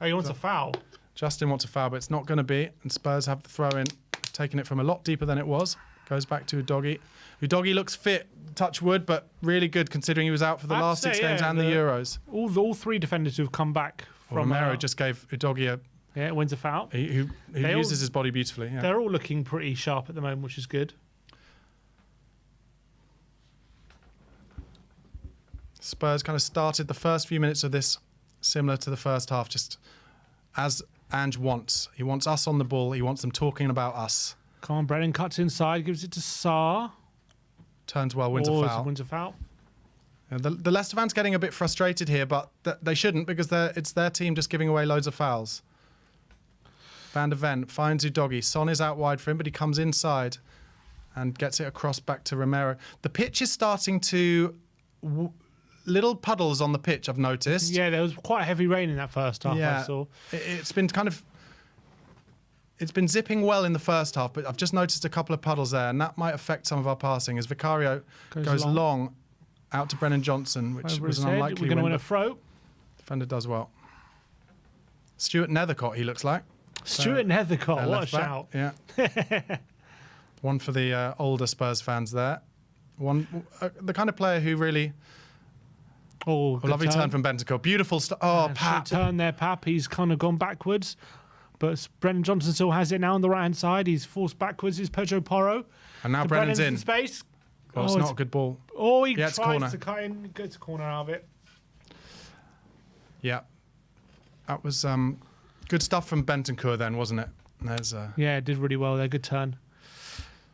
Oh, he wants a foul. Justin wants a foul, but it's not going to be. And Spurs have the throw in, taking it from a lot deeper than it was. Goes back to Udogie. Udogie looks fit, touch wood, but really good considering he was out for the last 6 games and the Euros. All three defenders who've come back from... Romero just gave Udogie a... Yeah, wins a foul. Who uses his body beautifully. Yeah. They're all looking pretty sharp at the moment, which is good. Spurs kind of started the first few minutes of this similar to the first half, just as Ange wants. He wants us on the ball. He wants them talking about us. Come on, Brennan cuts inside, gives it to Sarr. Turns well, wins a foul. Wins a foul. The Leicester fans getting a bit frustrated here, but they shouldn't because it's their team just giving away loads of fouls. Van der Ven finds Udogie. Son is out wide for him, but he comes inside and gets it across back to Romero. The pitch is starting to... little puddles on the pitch, I've noticed. Yeah, there was quite heavy rain in that first half, I saw. It's been zipping well in the first half, but I've just noticed a couple of puddles there, and that might affect some of our passing as Vicario goes long out to Brennan Johnson, which was an unlikely win. We're going to win a throw. Defender does well. Stuart Nethercott, he looks like. Stuart Nethercott, what a left back. shout. Yeah. One for the older Spurs fans there. The kind of player who really... Oh, lovely turn from Bentancur. Beautiful stuff. Oh, Pap. Turn there, Pap. He's kind of gone backwards. But Brennan Johnson still has it now on the right-hand side. He's forced backwards. He's Pedro Porro. And now Brennan's in. Space. Oh, it's not a good ball. Oh, he tries to cut in. Gets a corner out of it. Yeah. That was good stuff from Bentancur then, wasn't it? Yeah, it did really well there. Good turn.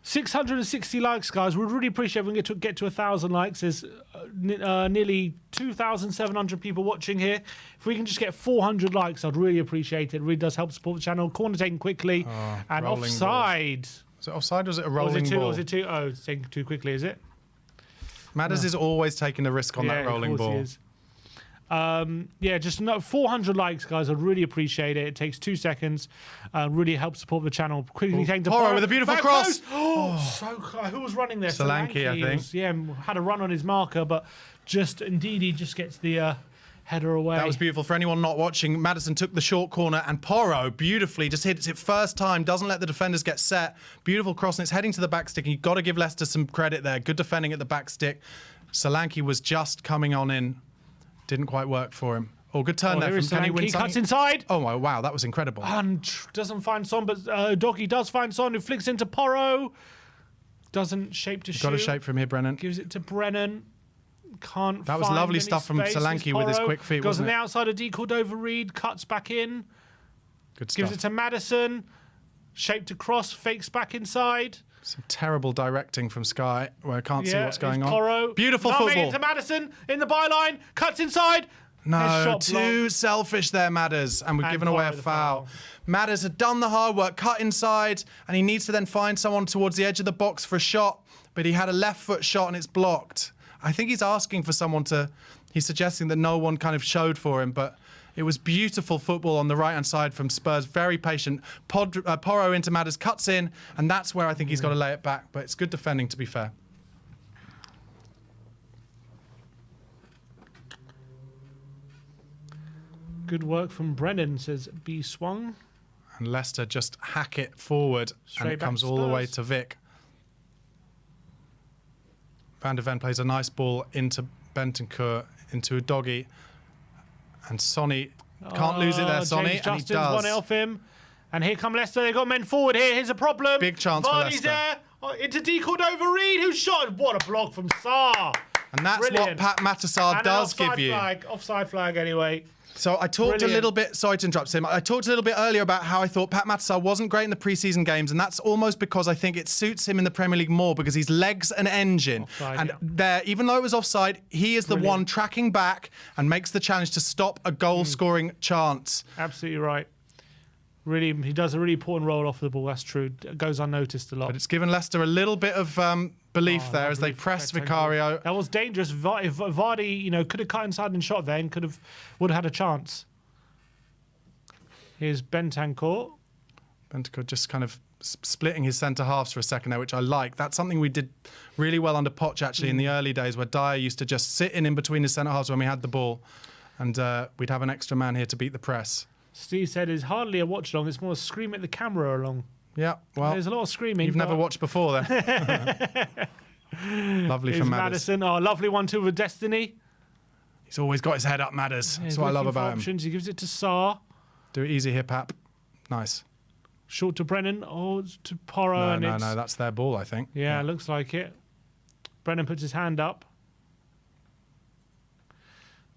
660 likes, guys. We'd really appreciate if we can get to 1,000 likes. There's nearly 2,700 people watching here. If we can just get 400 likes, I'd really appreciate it. It really does help support the channel. Corner taken quickly. And offside. Ball. Was it offside or was it a rolling ball? Was it two? Oh, it's taken too quickly, is it? Madders is always taking a risk on that rolling ball. He is. Yeah, just 400 likes, guys. I'd really appreciate it. It takes 2 seconds. Really helps support the channel. Quickly taking to Porro with a beautiful cross. So close. Who was running there? Solanke, I think. Had a run on his marker, but he just gets the header away. That was beautiful. For anyone not watching, Maddison took the short corner and Porro beautifully just hits it first time, doesn't let the defenders get set. Beautiful cross, and it's heading to the back stick, and you've got to give Leicester some credit there. Good defending at the back stick. Solanke was just coming on in. Didn't quite work for him. Oh, good turn there from Kenny Winson. Cuts inside. Oh, my, wow, that was incredible. And doesn't find Son, but Doggy does find Son, who flicks into Porro. Doesn't shape to shoot. Got a shape from here, Brennan. Gives it to Brennan. That was lovely stuff from Solanke with his quick feet, goes wasn't on it? the outside of D. Cordova-Reid, cuts back in. Good stuff. Gives it to Maddison. Shape to cross, fakes back inside. Some terrible directing from Sky, where I can't see what's going on. Porro. Beautiful football. Making it to Maddison in the byline, cuts inside. No, too selfish there, Madders, and we've given away a foul. Madders had done the hard work, cut inside, and he needs to then find someone towards the edge of the box for a shot, but he had a left foot shot and it's blocked. I think he's asking for someone to... He's suggesting that no one kind of showed for him, but it was beautiful football on the right-hand side from Spurs. Very patient. Porro into Madders, cuts in, and that's where I think he's got to lay it back. But it's good defending, to be fair. Good work from Brennan, says B. Swung. And Leicester just hack it forward, and it comes all the way to Vic. Van de Ven plays a nice ball into Bentancur, into a Doggy. And Sonny can't lose it there, Sonny. James and he Justin's does. won it off him. And here come Leicester. They've got men forward here. Here's a problem. Big chance for Vardy's Leicester. there. Into D. Cordova-Reid, who shot. What a block from Sarr. And that's Brilliant. what Pat Matasar does give you. Offside flag anyway. So I talked a little bit, sorry to interrupt, Sim, I talked a little bit earlier about how I thought Pat Matasar wasn't great in the pre-season games, and that's almost because I think it suits him in the Premier League more because he's legs an engine. Offside, and there, even though it was offside, he is the one tracking back and makes the challenge to stop a goal-scoring chance. Absolutely right. Really, he does a really important role off the ball, that's true. It goes unnoticed a lot. But it's given Leicester a little bit of belief there as they press Vicario. That was dangerous. If Vardy, could have cut inside and shot there and would have had a chance. Here's Bentancur. Bentancur just kind of splitting his centre halves for a second there, which I like. That's something we did really well under Poch actually in the early days, where Dyer used to just sit in between his centre halves when we had the ball, and we'd have an extra man here to beat the press. Steve said it's hardly a watch along, it's more a scream at the camera along. Yeah, well, there's a lot of screaming. You've never watched before then. Lovely from Maddison. Oh, lovely 1-2 with Destiny. He's always got his head up, Madders. That's what I love about him. He gives it to Sarr. Do it easy here, Pap. Nice. Short to Brennan. Oh, to Porro. No, that's their ball, I think. Yeah, looks like it. Brennan puts his hand up.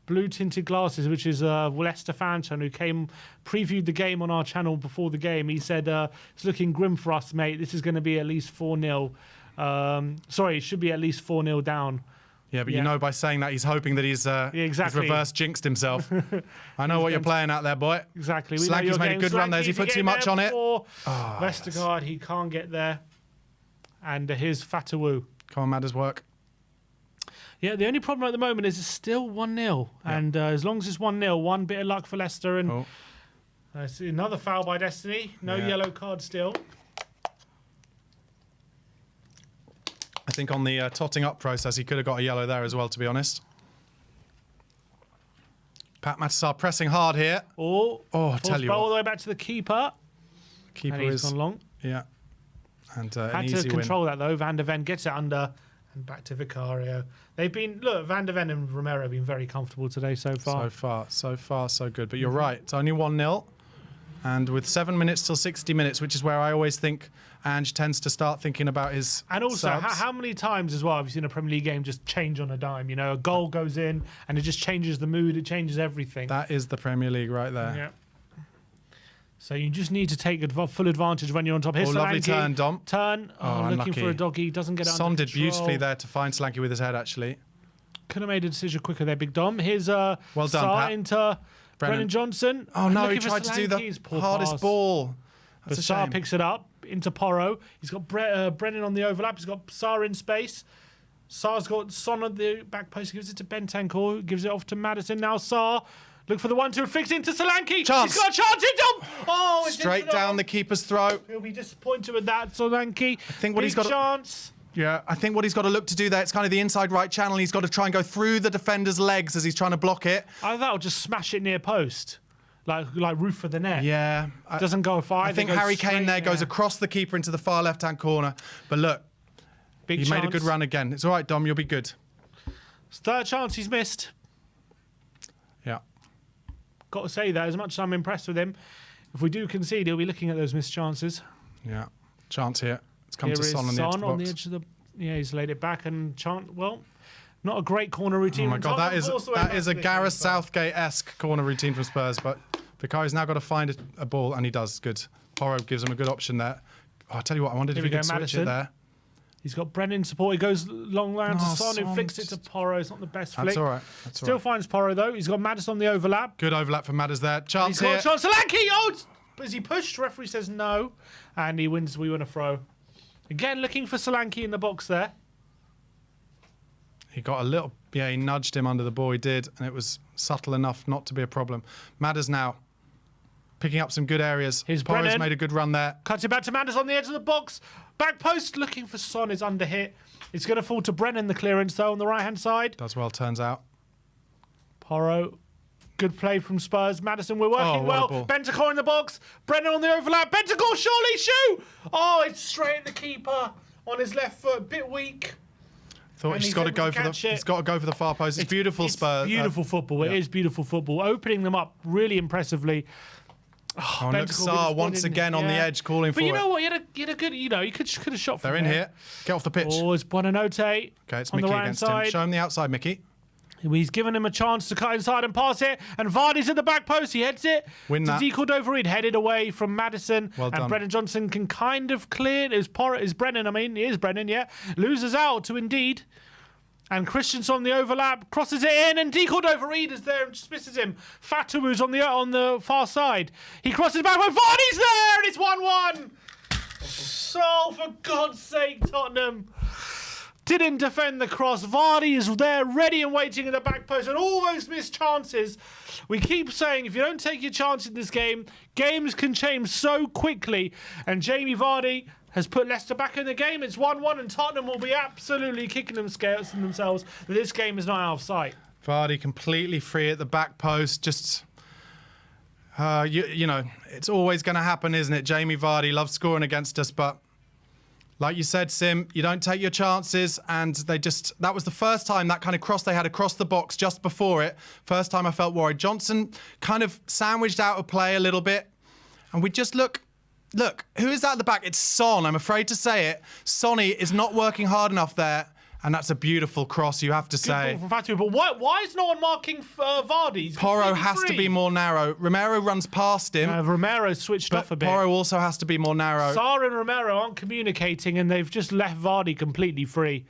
Blue tinted glasses, which is a Leicester fan channel who previewed the game on our channel before the game. He said, it's looking grim for us, mate. This is going to be at least 4-0. Sorry, it should be at least 4-0 down. Yeah, but by saying that, he's hoping that he's reverse jinxed himself. I know what you're playing out there, boy. Exactly. Slanky's made a good run there. Has he put too much on it? Vestergaard, he can't get there. And here's Fatawu. Come on, Madders, work. Yeah, the only problem at the moment is it's still 1-0. Yeah. And as long as it's 1-0, one bit of luck for Leicester. And see another foul by Destiny. No yellow card still. I think on the totting up process, he could have got a yellow there as well, to be honest. Pat Matasar pressing hard here. I tell you all what. the way back to the keeper. Keeper And he's is gone long. Yeah. And an Had easy to control that though. Van der Ven gets it under and back to Vicario. They've been Van der Ven and Romero have been very comfortable today so far. So far, so good. But you're right. It's only 1-0. And with 7 minutes till 60 minutes, which is where I always think Ange tends to start thinking about his And also, subs. how many times as well have you seen a Premier League game just change on a dime? You know, a goal goes in and it just changes the mood. It changes everything. That is the Premier League right there. Yeah. So you just need to take full advantage when you're on top. Here's lovely Solanke. turn, Dom. Turn. Looking unlucky. for a doggy. Doesn't get it Son under did control. beautifully there to find Solanke with his head, actually. Could have made a decision quicker there, Big Dom. Here's Well done, Sarr Pat. into Brennan Johnson. Oh, no, he Looking for tried to do the Solanke's poor hardest pass. ball. But That's a Sarr shame. picks it up into Porro. He's got Brennan on the overlap. He's got Sarr in space. Sarr's got Son on the back post. He gives it to Bentancur. Who gives it off to Maddison. Now Sarr. Look for the 1-2 fixed into Solanke. Chance. He's got a chance. It's on. Oh, it's Straight into down the keeper's throat. He'll be disappointed with that, Solanke. I think what he's got to- chance. Yeah, I think what he's got to look to do there, it's kind of the inside right channel. He's got to try and go through the defender's legs as he's trying to block it. I thought I'll just smash it near post. Like roof for the net. Yeah. Doesn't go far. I think Harry Kane there goes across the keeper into the far left-hand corner. But look, Big he chance. made a good run again. It's all right, Dom, you'll be good. Third chance he's missed. Yeah. Got to say that, as much as I'm impressed with him, if we do concede, he'll be looking at those missed chances. Yeah. Chance here. It's come Here to is Son on the edge of the on box. the edge of the... Yeah, he's laid it back and not a great corner routine. Oh my God, that is a Gareth South. Southgate-esque corner routine from Spurs, but Vicario's now got to find a ball, and he does. Good. Porro gives him a good option there. Oh, I tell you what, I wondered if he could switch it there. He's got Brennan support. He goes long round to Oh, Son, who Son. flicks it to Porro. It's not the best flick. That's all right. Still finds Porro, though. He's got Maddison on the overlap. Good overlap for Madders there. Chance He's got here. a chance. Solanke! Oh, is he pushed? Referee says no. And he wins. We win a throw. Again, looking for Solanke in the box there. He got a little... Yeah, he nudged him under the ball. He did, and it was subtle enough not to be a problem. Madders now picking up some good areas. Here's Porro's Brennan. made a good run there. Cuts it back to Maddison on the edge of the box. Back post, looking for Son, is under hit. It's going to fall to Brennan, the clearance, though, on the right-hand side. Does well, turns out. Porro. Good play from Spurs. Maddison, we're working what a well. ball. Bentancur in the box. Brennan on the overlap. Bentancur, surely shoot! Oh, it's straight at the keeper on his left foot. Bit weak. Thought And he's he's got to able go to for the. catch it. He's got to go for the far post. It's beautiful, Spurs. Beautiful football. It yeah. is beautiful football. Opening them up really impressively. Oh, and look, Bentancur Sarr with once his ball in. again on the Yeah. edge, calling for But you it. know what? He had a good. You know, he could have shot from They're in there. here. Get off the pitch. Oh, it's Buonanotte. Okay, it's on Mickey the right against side. him. Show him the outside, Mickey. He's given him a chance to cut inside and pass it, and Vardy's at the back post. He heads it Win to that. De Cordova-Reid, headed away from Maddison, Well and done. Brennan Johnson can kind of clear it. Is Brennan? I mean, it is Brennan. Yeah, loses out to Indeed, and Christensen on the overlap crosses it in, and De Cordova-Reid is there and just misses him. Fatou's on the far side. He crosses back, but Vardy's there, and it's 1-1. So for God's sake, Tottenham didn't defend the cross. Vardy is there ready and waiting at the back post, and all those missed chances. We keep saying if you don't take your chance in this game, games can change so quickly. And Jamie Vardy has put Leicester back in the game. It's 1-1, and Tottenham will be absolutely kicking themselves that this game is not out of sight. Vardy completely free at the back post. Just, you know, it's always going to happen, isn't it? Jamie Vardy loves scoring against us, but like you said, Sim, you don't take your chances, and that was the first time that kind of cross they had across the box just before it. First time I felt worried. Johnson kind of sandwiched out of play a little bit, and we just look, who is that at the back? It's Son. I'm afraid to say it. Sonny is not working hard enough there, and that's a beautiful cross, you have to say. Good ball from Fatou, but why is no one marking Vardy? He's Porro completely has to free. be more narrow. Romero runs past him, Romero switched off a bit. Porro also has to be more narrow. Sarr and Romero aren't communicating, and they've just left Vardy completely free.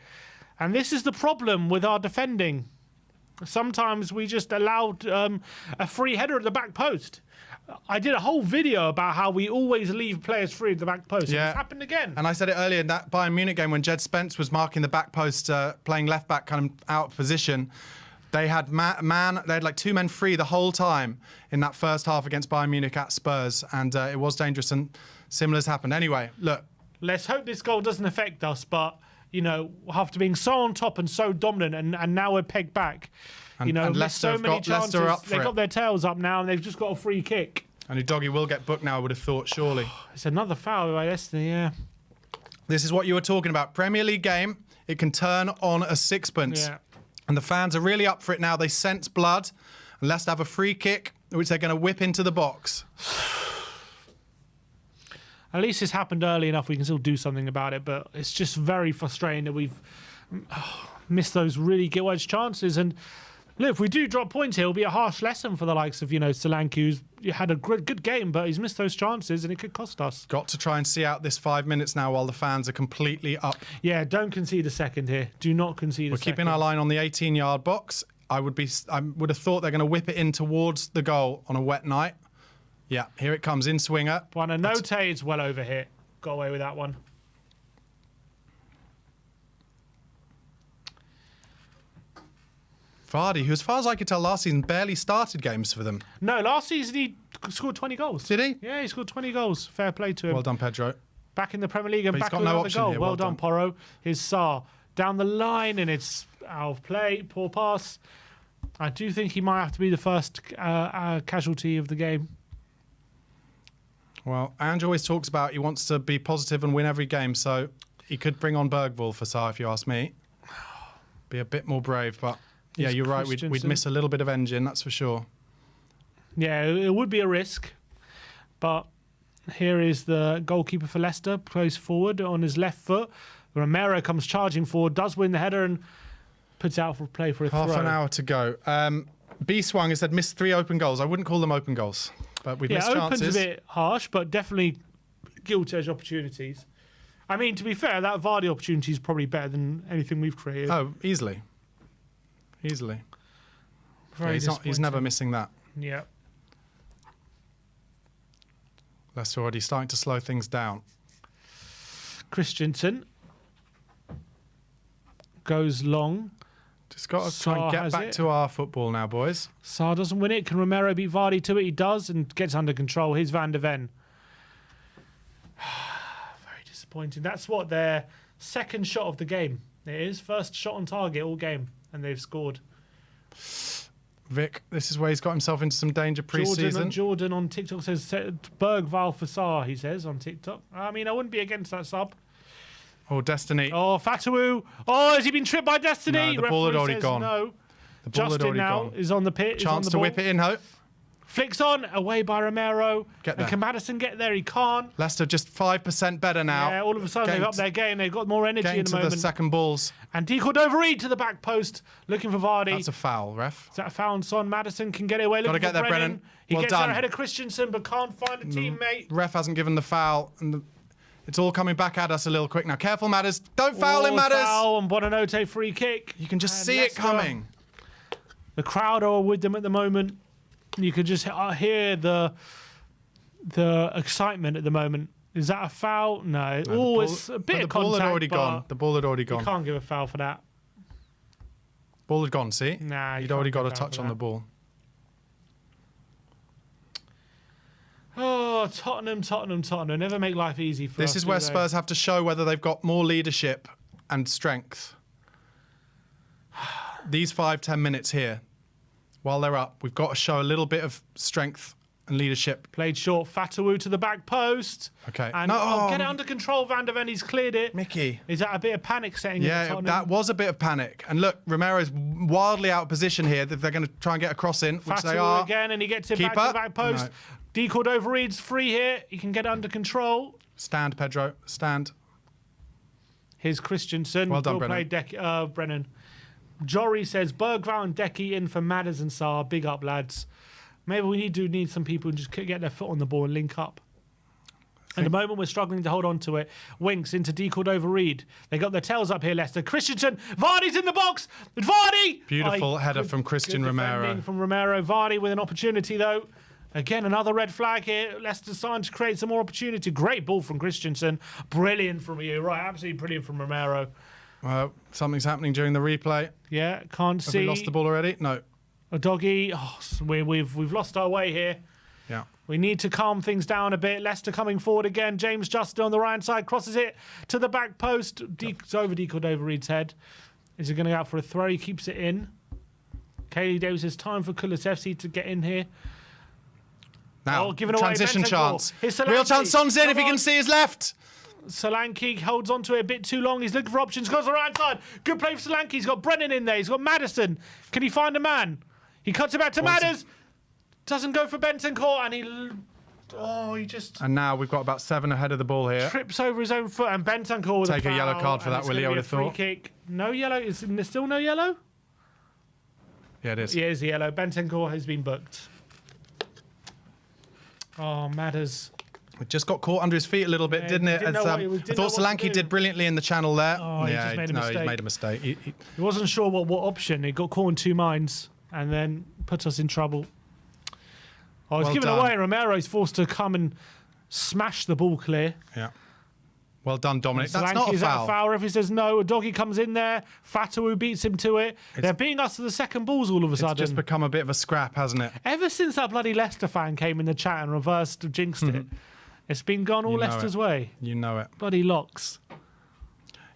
And this is the problem with our defending. Sometimes we just allowed a free header at the back post. I did a whole video about how we always leave players free at the back post. Yeah. It's happened again. And I said it earlier in that Bayern Munich game when Jed Spence was marking the back post, playing left back, kind of out of position. They had they had like two men free the whole time in that first half against Bayern Munich at Spurs, and it was dangerous. And similar's happened. Anyway, look. Let's hope this goal doesn't affect us, but you know, after being so on top and so dominant, and now we're pegged back. And missed Leicester so have many got chances. Leicester up for They've it. got their tails up now, and they've just got a free kick. And Udogie will get booked now, I would have thought, surely. It's another foul by Leicester, yeah. This is what you were talking about. Premier League game, it can turn on a sixpence. Yeah. And the fans are really up for it now. They sense blood. And Leicester have a free kick, which they're going to whip into the box. At least it's happened early enough. We can still do something about it, but it's just very frustrating that we've missed those really gilt-edged chances. And look, if we do drop points here, it'll be a harsh lesson for the likes of, Solanke, who's had a good game, but he's missed those chances and it could cost us. Got to try and see out this 5 minutes now while the fans are completely up. Yeah, don't concede a second here. Do not concede a second. We're keeping our line on the 18-yard box. I would have thought they're going to whip it in towards the goal on a wet night. Yeah, here it comes in swinger. Buonanotte is well over here. Got away with that one. Vardy, who as far as I could tell last season barely started games for them. No, last season he scored 20 goals. Did he? Yeah, he scored 20 goals. Fair play to him. Well done, Pedro. Back in the Premier League and But he's back got with no another option goal. here. Well Well done, done. Porro. Here's Sarr down the line and it's out of play. Poor pass. I do think he might have to be the first casualty of the game. Well, Ange always talks about he wants to be positive and win every game, so he could bring on Bergvall for Sarr, if you ask me. Be a bit more brave, but yeah, It's you're right. We'd Christensen. miss a little bit of engine, that's for sure. Yeah, it would be a risk. But here is the goalkeeper for Leicester, plays forward on his left foot. Romero comes charging forward, does win the header and puts out for play for a Half throw. an hour to go. B Swung has said missed 3 open goals. I wouldn't call them open goals, but we've missed open's chances. a bit harsh, but definitely gilt-edged opportunities. I mean, to be fair, that Vardy opportunity is probably better than anything we've created. Oh, easily. Easily. Very Yeah, he's never missing that. Yeah. Leicester already starting to slow things down. Christensen goes long. Just got to try and Sarr get has back it. to our football now, boys. Sarr doesn't win it. Can Romero beat Vardy to it? He does and gets under control. Here's Van der Ven. Very disappointing. That's what their second shot of the game. It is. First shot on target all game. And they've scored. Vic, this is where he's got himself into some danger pre-season. Jordan on TikTok says Bergvall for Sarr, he says on TikTok. I mean, I wouldn't be against that sub. Oh, Destiny. Oh, Fatawu. Oh, has he been tripped by Destiny? No, the ball had Referee already says gone. No. The ball had Justin already now gone. is on the pitch. Chance to whip it in, Hope. Flicks on, away by Romero. Get there. And can Maddison get there? He can't. Leicester just 5% better now. Yeah, all of a sudden they've upped their game. They've got more energy Getting in the to moment. the second balls. And D Cordova-Reid to the back post, looking for Vardy. That's a foul, ref. Is that a foul on Son? Maddison can get away. Gotta Looking get for there, Brennan. He Well gets done. there ahead of Christensen, but can't find a teammate. Ref hasn't given the foul. And it's all coming back at us a little quick now. Careful, Matters. Don't foul him, Matters. Foul and Buonanotte free kick. You can just And see it Leicester, coming. The crowd are with them at the moment. You could just hear the excitement at the moment. Is that a foul? No. Oh, it's a bit of contact. The ball had already but gone. The ball had already You gone. can't give a foul for that. Ball had gone, see? Nah, you You'd can't already give got a a foul touch for on that. the ball. Oh, Tottenham. Never make life easy for us. This is where do they? Spurs have to show whether they've got more leadership and strength. These 5-10 minutes here, while they're up, we've got to show a little bit of strength and leadership. Played short. Fatawu to the back post. Okay. And No, get it under control. Van der Ven, he's cleared it. Mickey. Is that a bit of panic setting in Yeah, Tottenham? that was a bit of panic. And look, Romero's wildly out of position here. They're going to try and get a cross in, which they Fatawu are. again, and he gets it back Keeper. to the back post. No. D Cordova-Reid's free here. He can get it under control. Stand, Pedro. Stand. Here's Christensen. Well done, Play Brennan. Jory says Bergvall and Decky in for Madders and Sarr. Big up, lads. Maybe we need some people who just get their foot on the ball and link up. At the moment, we're struggling to hold on to it. Winks into D Cordova-Reid. They got their tails up here, Leicester. Christensen. Vardy's in the box. Vardy! Beautiful header from Christian good Romero. defending from Romero. Vardy with an opportunity, though. Again, another red flag here. Leicester starting to create some more opportunity. Great ball from Christensen. Brilliant from you. Right, absolutely brilliant from Romero. Something's happening during the replay. Yeah, can't Have see. we lost the ball already? No. A doggy. Oh, we've lost our way here. Yeah. We need to calm things down a bit. Leicester coming forward again. James Justin on the right side crosses it to the back post. It's over D Cordova-Reid's head. Is he going to go out for a throw? He keeps it in. Kaylee Davis, it's time for Kulusevski to get in here. Now, giving away transition Bentancur. chance. Here's Solanke. Real chance. Son's in Come if he on. can see his left. Solanke holds on to it a bit too long. He's looking for options. Goes the right side. Good play for Solanke. He's got Brennan in there. He's got Maddison. Can he find a man? He cuts it back to Madders. Doesn't go for Bentancur, and he just And now we've got about 7 ahead of the ball here. trips over his own foot, and Bentancur with Take a yellow foul, card for and that, it's Willie, gonna I be would a have thought. free kick. No yellow. Is there still no yellow? Yeah, it is. Yeah, it's a yellow. Bentancur has been booked. Oh, Madders. It just got caught under his feet a little bit, Yeah, didn't it? didn't know what he was- I didn't thought know what to Solanke do. did brilliantly in the channel there. Oh, he just made a mistake. He made a mistake. He wasn't sure what option. He got caught in two minds and then put us in trouble. I was Well given done. away. Romero's forced to come and smash the ball clear. Yeah. Well done, Dominic. That's not a Solanke's out foul. of foul. If he says no, a doggy comes in there. Fatawu beats him to it. They're beating us to the second balls all of a It's sudden. just become a bit of a scrap, hasn't it? Ever since that bloody Leicester fan came in the chat and jinxed it, it's been gone all You know Leicester's it. way. You know it. Bloody locks.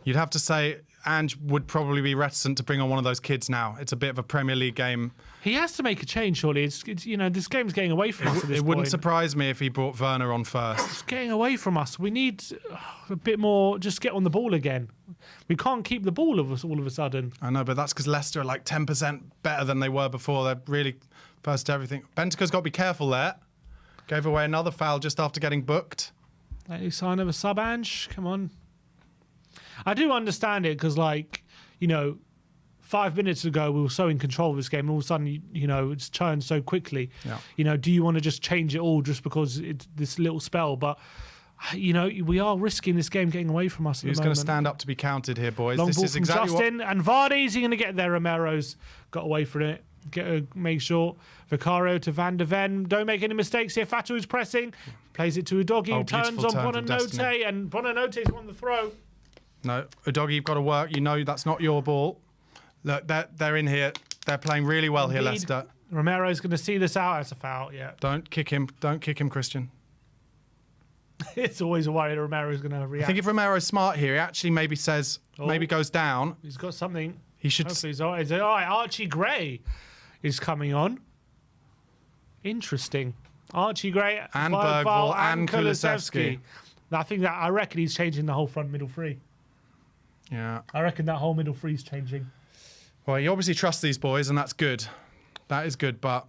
You'd have to say Ange would probably be reticent to bring on one of those kids now. It's a bit of a Premier League game. He has to make a change, surely. It's this game's getting away from us at this It wouldn't point. surprise me if he brought Werner on first. It's getting away from us. We need a bit more. Just get on the ball again. We can't keep the ball of us all of a sudden. I know, but that's because Leicester are like 10% better than they were before. They're really first to everything. Bentancur's got to be careful there. Gave away another foul just after getting booked. Any sign of a sub, Ange? Come on. I do understand it because, 5 minutes ago we were so in control of this game, and all of a sudden, it's turned so quickly. Yeah. Do you want to just change it all just because it's this little spell? But we are risking this game getting away from us. Who's going to stand up to be counted here, boys? Long This ball is from exactly Justin and Vardy's. He going to get there. Romero's got away from it. Make sure. Vicario to Van de Ven. Don't make any mistakes here. Fatu's pressing. Plays it to Udogi. Oh, Turns beautiful on turn from Destiny. Bonanote. And Bonanote's on the throw. No, Udogi, you've got to work. You know that's not your ball. Look, they're in here. They're playing really well here, Indeed. Leicester. Romero's going to see this out as a foul. Yeah. Don't kick him. Don't kick him, Christian. It's always a worry that Romero's going to I react. think if Romero's smart here, he actually maybe says, maybe goes down. He's got something. He should. Hopefully he's all right. All right, Archie Gray is coming on. Interesting. Archie Gray And Bergvall Bergvall and Kulusevski. Kulusevski. I reckon he's changing the whole front middle three. Yeah. I reckon that whole middle three's changing. Well, he obviously trusts these boys, and that's good. That is good, but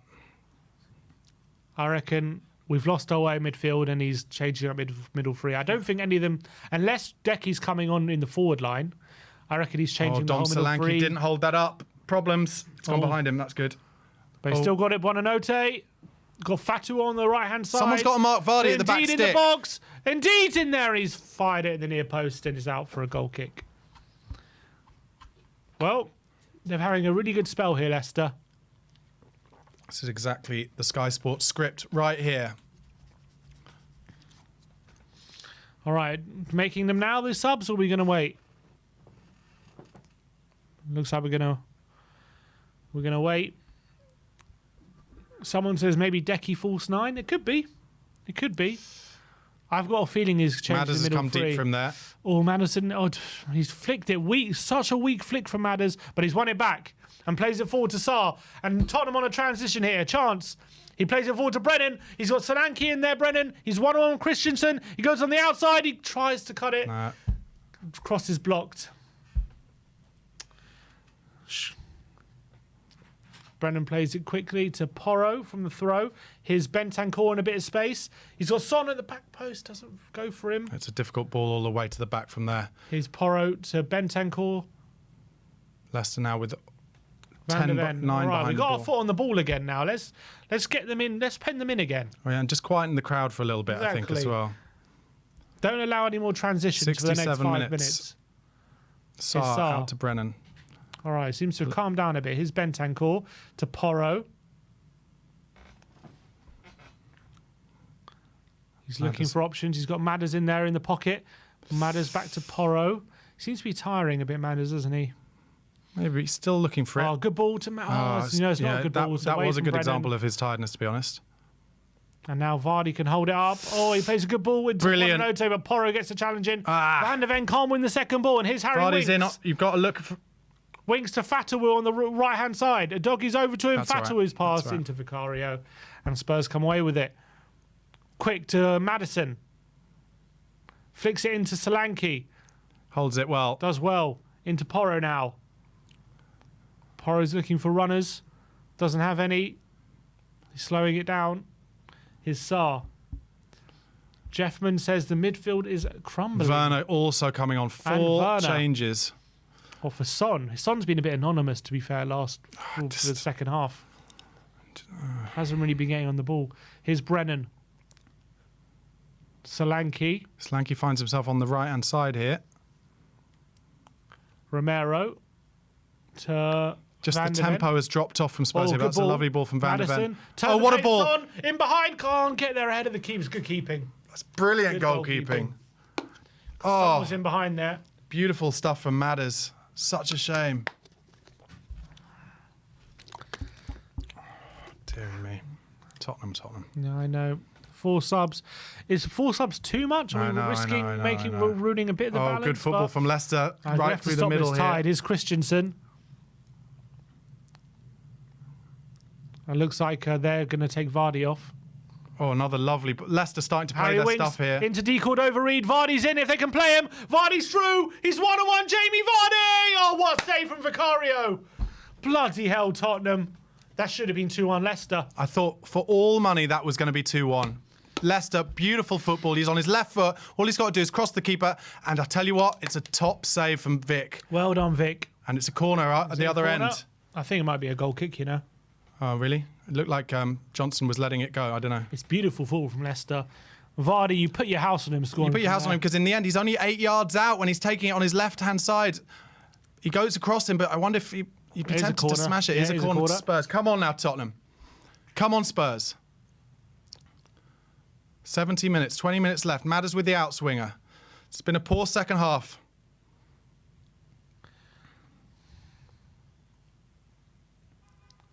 I reckon we've lost our way in midfield and he's changing up middle three. I don't think any of them, unless Decky's coming on in the forward line, I reckon he's changing the Dom whole middle Solanke three. didn't hold that up. Problems. It's gone behind him. That's good. But he's still got it. Bonanote. Got Fatu on the right-hand side. Someone's got to mark Vardy at the back Indeed in stick. the box. Indeed in there. He's fired it at the near post and is out for a goal kick. Well, they're having a really good spell here, Leicester. This is exactly the Sky Sports script right here. All right, making them now the subs, or are we going to wait? Looks like we're gonna wait. Someone says maybe Decky false 9. It could be. It could be. I've got a feeling he's changed Madders the has middle come three. deep from there. Oh, Maddison. Oh, he's flicked it weak. Such a weak flick from Madders, but he's won it back and plays it forward to Sarr. And Tottenham on a transition here. Chance. He plays it forward to Brennan. He's got Solanke in there, Brennan. He's one-on-one Christensen. He goes on the outside. He tries to cut it. Nah. Cross is blocked. Brennan plays it quickly to Porro from the throw. Here's Bentancur in a bit of space. He's got Son at the back post. Doesn't go for him. It's a difficult ball all the way to the back from there. Here's Porro to Bentancur. Leicester now with Van 10, der Ven. 9 All right, behind we've the got ball. our foot on the ball again now. Let's get them in. Let's pen them in again. Oh, yeah, and just quieten the crowd for a little bit, I think, as Exactly. well. Don't allow any more transitions for the next 67 5 minutes. minutes. Sarr Sarr. out to Brennan. All right, seems to have calmed down a bit. Here's Bentancur to Porro. He's looking for options. He's got Madders in there in the pocket. Madders back to Porro. Seems to be tiring a bit, Madders, doesn't he? Maybe he's still looking for it. Oh, good ball to Madders. It's not a good ball. It's that away was a from good Brennan. example of his tiredness, to be honest. And now Vardy can hold it up. Oh, he plays a good ball with Brilliant. Bonanote, but Porro gets the challenge in. Ah. Van de Ven can't win the second ball, and here's Harry Vardy's Winks. in. You've got to look for... Winks to Fatawu on the right-hand side. A doggy's over to him. That's all right. Fatawu's pass That's right. into Vicario. And Spurs come away with it. Quick to Maddison. Flicks it into Solanke. Holds it well. Does well. Into Porro now. Porro's looking for runners. Doesn't have any. He's slowing it down. Here's Sarr. Jeffman says the midfield is crumbling. Werner also coming on. 4 changes. Or for Son. Son's been a bit anonymous, to be fair, for the second half. Hasn't really been getting on the ball. Here's Brennan. Solanke. Solanke finds himself on the right-hand side here. Romero. To Just Van the der Ven. tempo has dropped off from Spurs here. good That's a lovely ball from Van der Ven. Maddison. Oh, what a ball. On, in behind. Can't get there ahead of the keepers. Good keeping. That's brilliant Good goalkeeping. Son Oh, was in behind there. beautiful stuff from Madders. Such a shame. Dear me. Tottenham. No, I know. 4 subs. Is 4 subs too much? I know, risking I know. ruining a bit of the balance. Good football but from Leicester. I'd Right have to through the stop middle this here. tide. Is Christensen. It looks like they're going to take Vardy off. Oh, another lovely... Leicester starting to play Harry their Winks stuff here. into D Cordova-Reid. Vardy's in if they can play him. Vardy's through. He's 1-on-1. Jamie Vardy. Oh, what a save from Vicario. Bloody hell, Tottenham. That should have been 2-1 Leicester. I thought for all money that was going to be 2-1. Leicester, beautiful football. He's on his left foot. All he's got to do is cross the keeper. And I tell you what, it's a top save from Vic. Well done, Vic. And it's a corner at the other end. I think it might be a goal kick, you know. Oh, really? It looked like Johnson was letting it go. I don't know. It's beautiful football from Leicester. Vardy, you put your house on him scoring. You put your house on him because in the end, he's only 8 yards out when he's taking it on his left-hand side. He goes across him, but I wonder if he'd be tempted to smash it. It is a corner to Spurs. Come on now, Tottenham. Come on, Spurs. 70 minutes, 20 minutes left. Madders with the outswinger. It's been a poor second half.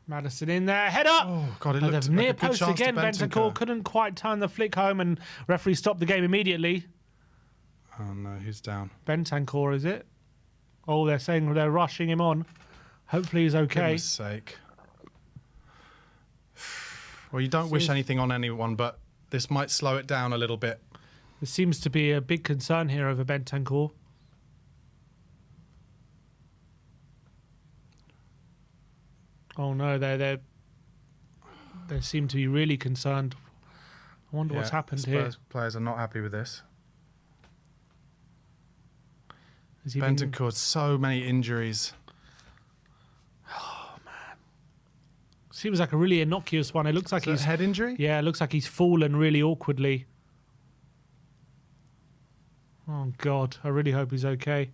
Maddison in there, head up. Oh, God, it looked like near a good post chance to again. Bentancur couldn't quite turn the flick home, and referee stopped the game immediately. Oh, no, who's down? Bentancur, is it? Oh, they're saying they're rushing him on. Hopefully he's okay. Goodness sake. Well, you don't wish anything on anyone, but this might slow it down a little bit. There seems to be a big concern here over Bentancur. Oh no, they seem to be really concerned. I wonder what's happened here. Spurs players are not happy with this. Has he been- Bentancur, so many injuries. Seems like a really innocuous one. It looks like Is it a he's head injury? Yeah, it looks like he's fallen really awkwardly. Oh God, I really hope he's okay.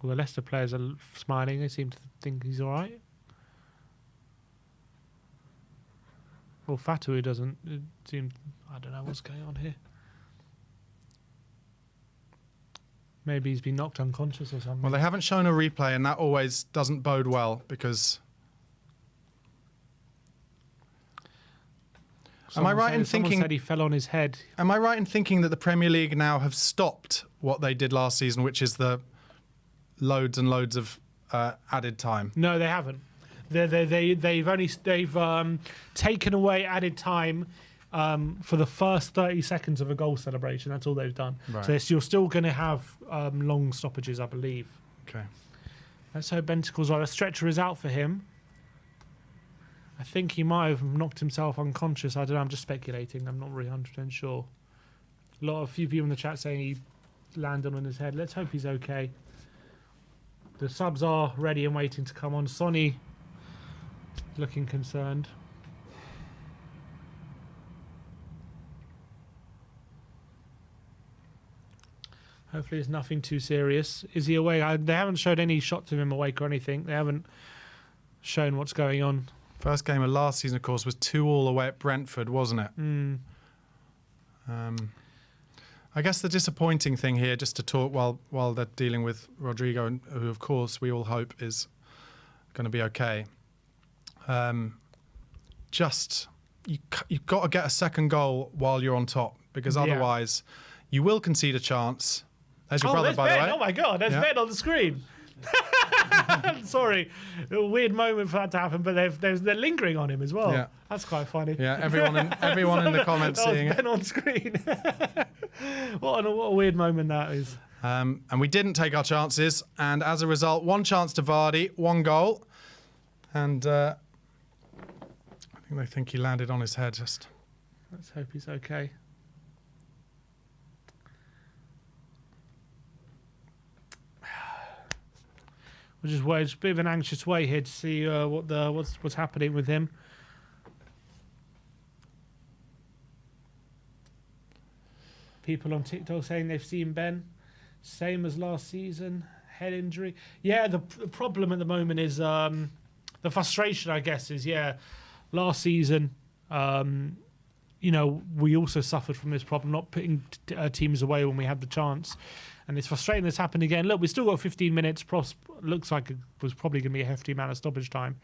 Well, the Leicester players are smiling. They seem to think he's all right. Well, Fatawu doesn't. It seems, I don't know what's going on here. Maybe he's been knocked unconscious or something. Well, they haven't shown a replay, and that always doesn't bode well because. Am I right in someone thinking? said he fell on his head. Am I right in thinking that the Premier League now have stopped what they did last season, which is the loads and loads of added time? No, they haven't. They've taken away added time for the first 30 seconds of a goal celebration. That's all they've done. Right. So you're still going to have long stoppages, I believe. Okay. Let's hope Bentacle's right. A stretcher is out for him. I think he might have knocked himself unconscious. I don't know. I'm just speculating. I'm not really 100% sure. A few people in the chat saying he landed on his head. Let's hope he's okay. The subs are ready and waiting to come on. Sonny looking concerned. Hopefully it's nothing too serious. Is he awake? They haven't showed any shots of him awake or anything. They haven't shown what's going on. First game of last season, of course, was 2-2 away at Brentford, wasn't it? I guess the disappointing thing here, just to talk while they're dealing with Rodrigo, who, of course, we all hope is going to be okay. You've got to get a second goal while you're on top, because otherwise you will concede a chance. There's your brother, by the way. Oh my God, there's Ben on the screen. Sorry, a weird moment for that to happen, but they're lingering on him as well. Yeah. That's quite funny. Yeah, everyone in the comments that was seeing Ben it. on screen. What a weird moment that is. And we didn't take our chances, and as a result, 1 chance to Vardy, 1 goal, and I think they think he landed on his head. Just Let's hope he's okay. We're just waiting. It's a bit of an anxious way here to see what's happening with him. People on TikTok saying they've seen Ben, same as last season, head injury. Yeah, the problem at the moment is the frustration, I guess, is last season. We also suffered from this problem, not putting teams away when we had the chance. And it's frustrating this happened again. Look, we still got 15 minutes. Looks like it was probably going to be a hefty amount of stoppage time.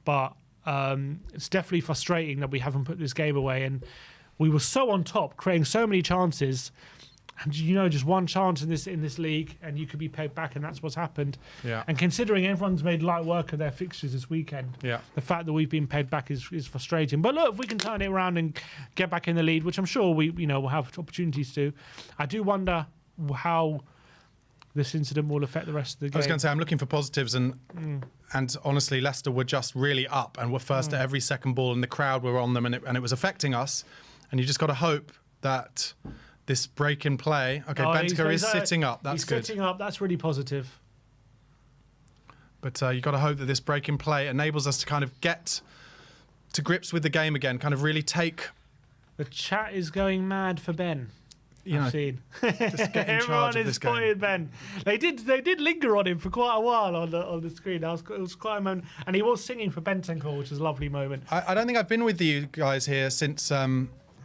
But it's definitely frustrating that we haven't put this game away. And we were so on top, creating so many chances. And, just 1 chance in this league, and you could be paid back, and that's what's happened. Yeah. And considering everyone's made light work of their fixtures this weekend, the fact that we've been paid back is frustrating. But look, if we can turn it around and get back in the lead, which I'm sure we'll have opportunities to, I do wonder how this incident will affect the rest of the game. I was going to say, I'm looking for positives, and honestly, Leicester were just really up and were first at every second ball, and the crowd were on them, and it was affecting us. And you just got to hope that this break in play. Okay, Bentancur is sitting up. That's good. He's sitting up. That's really positive. But you've got to hope that this break in play enables us to kind of get to grips with the game again, kind of really take... The chat is going mad for Ben. I've seen. Just get in charge of this game. Everyone is spotting Ben. They did linger on him for quite a while on the screen. It was quite a moment. And he was singing for Bentancur, which was a lovely moment. I don't think I've been with you guys here since...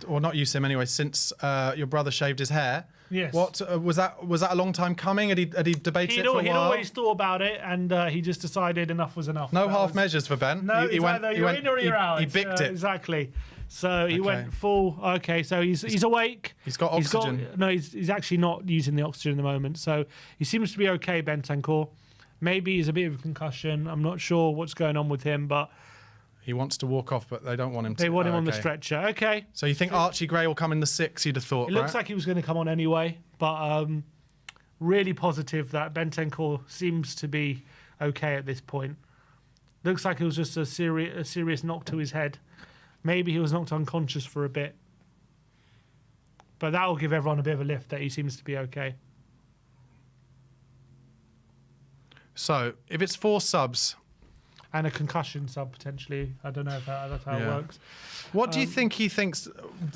or not you, Sim, anyway, since your brother shaved his hair. Yes. What was that? Was that a long time coming? Had he debated it for a while? He'd always thought about it, and he just decided enough was enough. No half measures for Ben. No, he went. You're in or you're out. He bicked it. Exactly. So he went full. Okay, so he's awake. He's got oxygen. He's actually not using the oxygen at the moment. So he seems to be okay, Bentancur. Maybe he's a bit of a concussion. I'm not sure what's going on with him, but he wants to walk off, but they don't want him to. They want him on the stretcher. Okay. So you think Archie Gray will come in the 6? You'd have thought. It looks like he was going to come on anyway, but really positive that Bentancur seems to be okay at this point. Looks like it was just a serious knock to his head. Maybe he was knocked unconscious for a bit, but that will give everyone a bit of a lift that he seems to be okay. So if it's 4 subs. And a concussion sub, potentially. I don't know if that's how it works. What do you think he thinks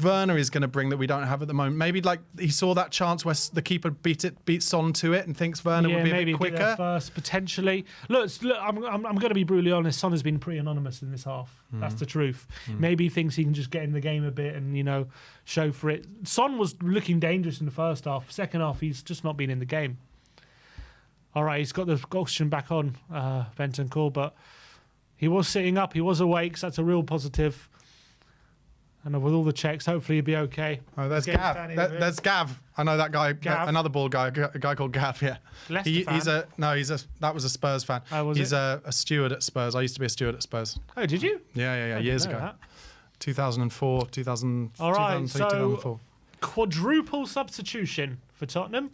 Werner is going to bring that we don't have at the moment? Maybe like he saw that chance where the keeper beat Son to it and thinks Werner would be a bit quicker? Get there first, potentially. Look, I'm going to be brutally honest. Son has been pretty anonymous in this half. That's the truth. Maybe he thinks he can just get in the game a bit and, show for it. Son was looking dangerous in the first half. Second half, he's just not been in the game. All right, he's got the oxygen back on, Bentancur, but... He was sitting up. He was awake. So that's a real positive. And with all the checks, hopefully he'll be okay. Oh, there's Gav. There's Gav. I know that guy. Gav. Another ball guy. A guy called Gav. Yeah. Leicester fan? That was a Spurs fan. He's a steward at Spurs. I used to be a steward at Spurs. Oh, did you? Yeah. Years ago. That. 2004, 2003, all right, 2004. Quadruple substitution for Tottenham.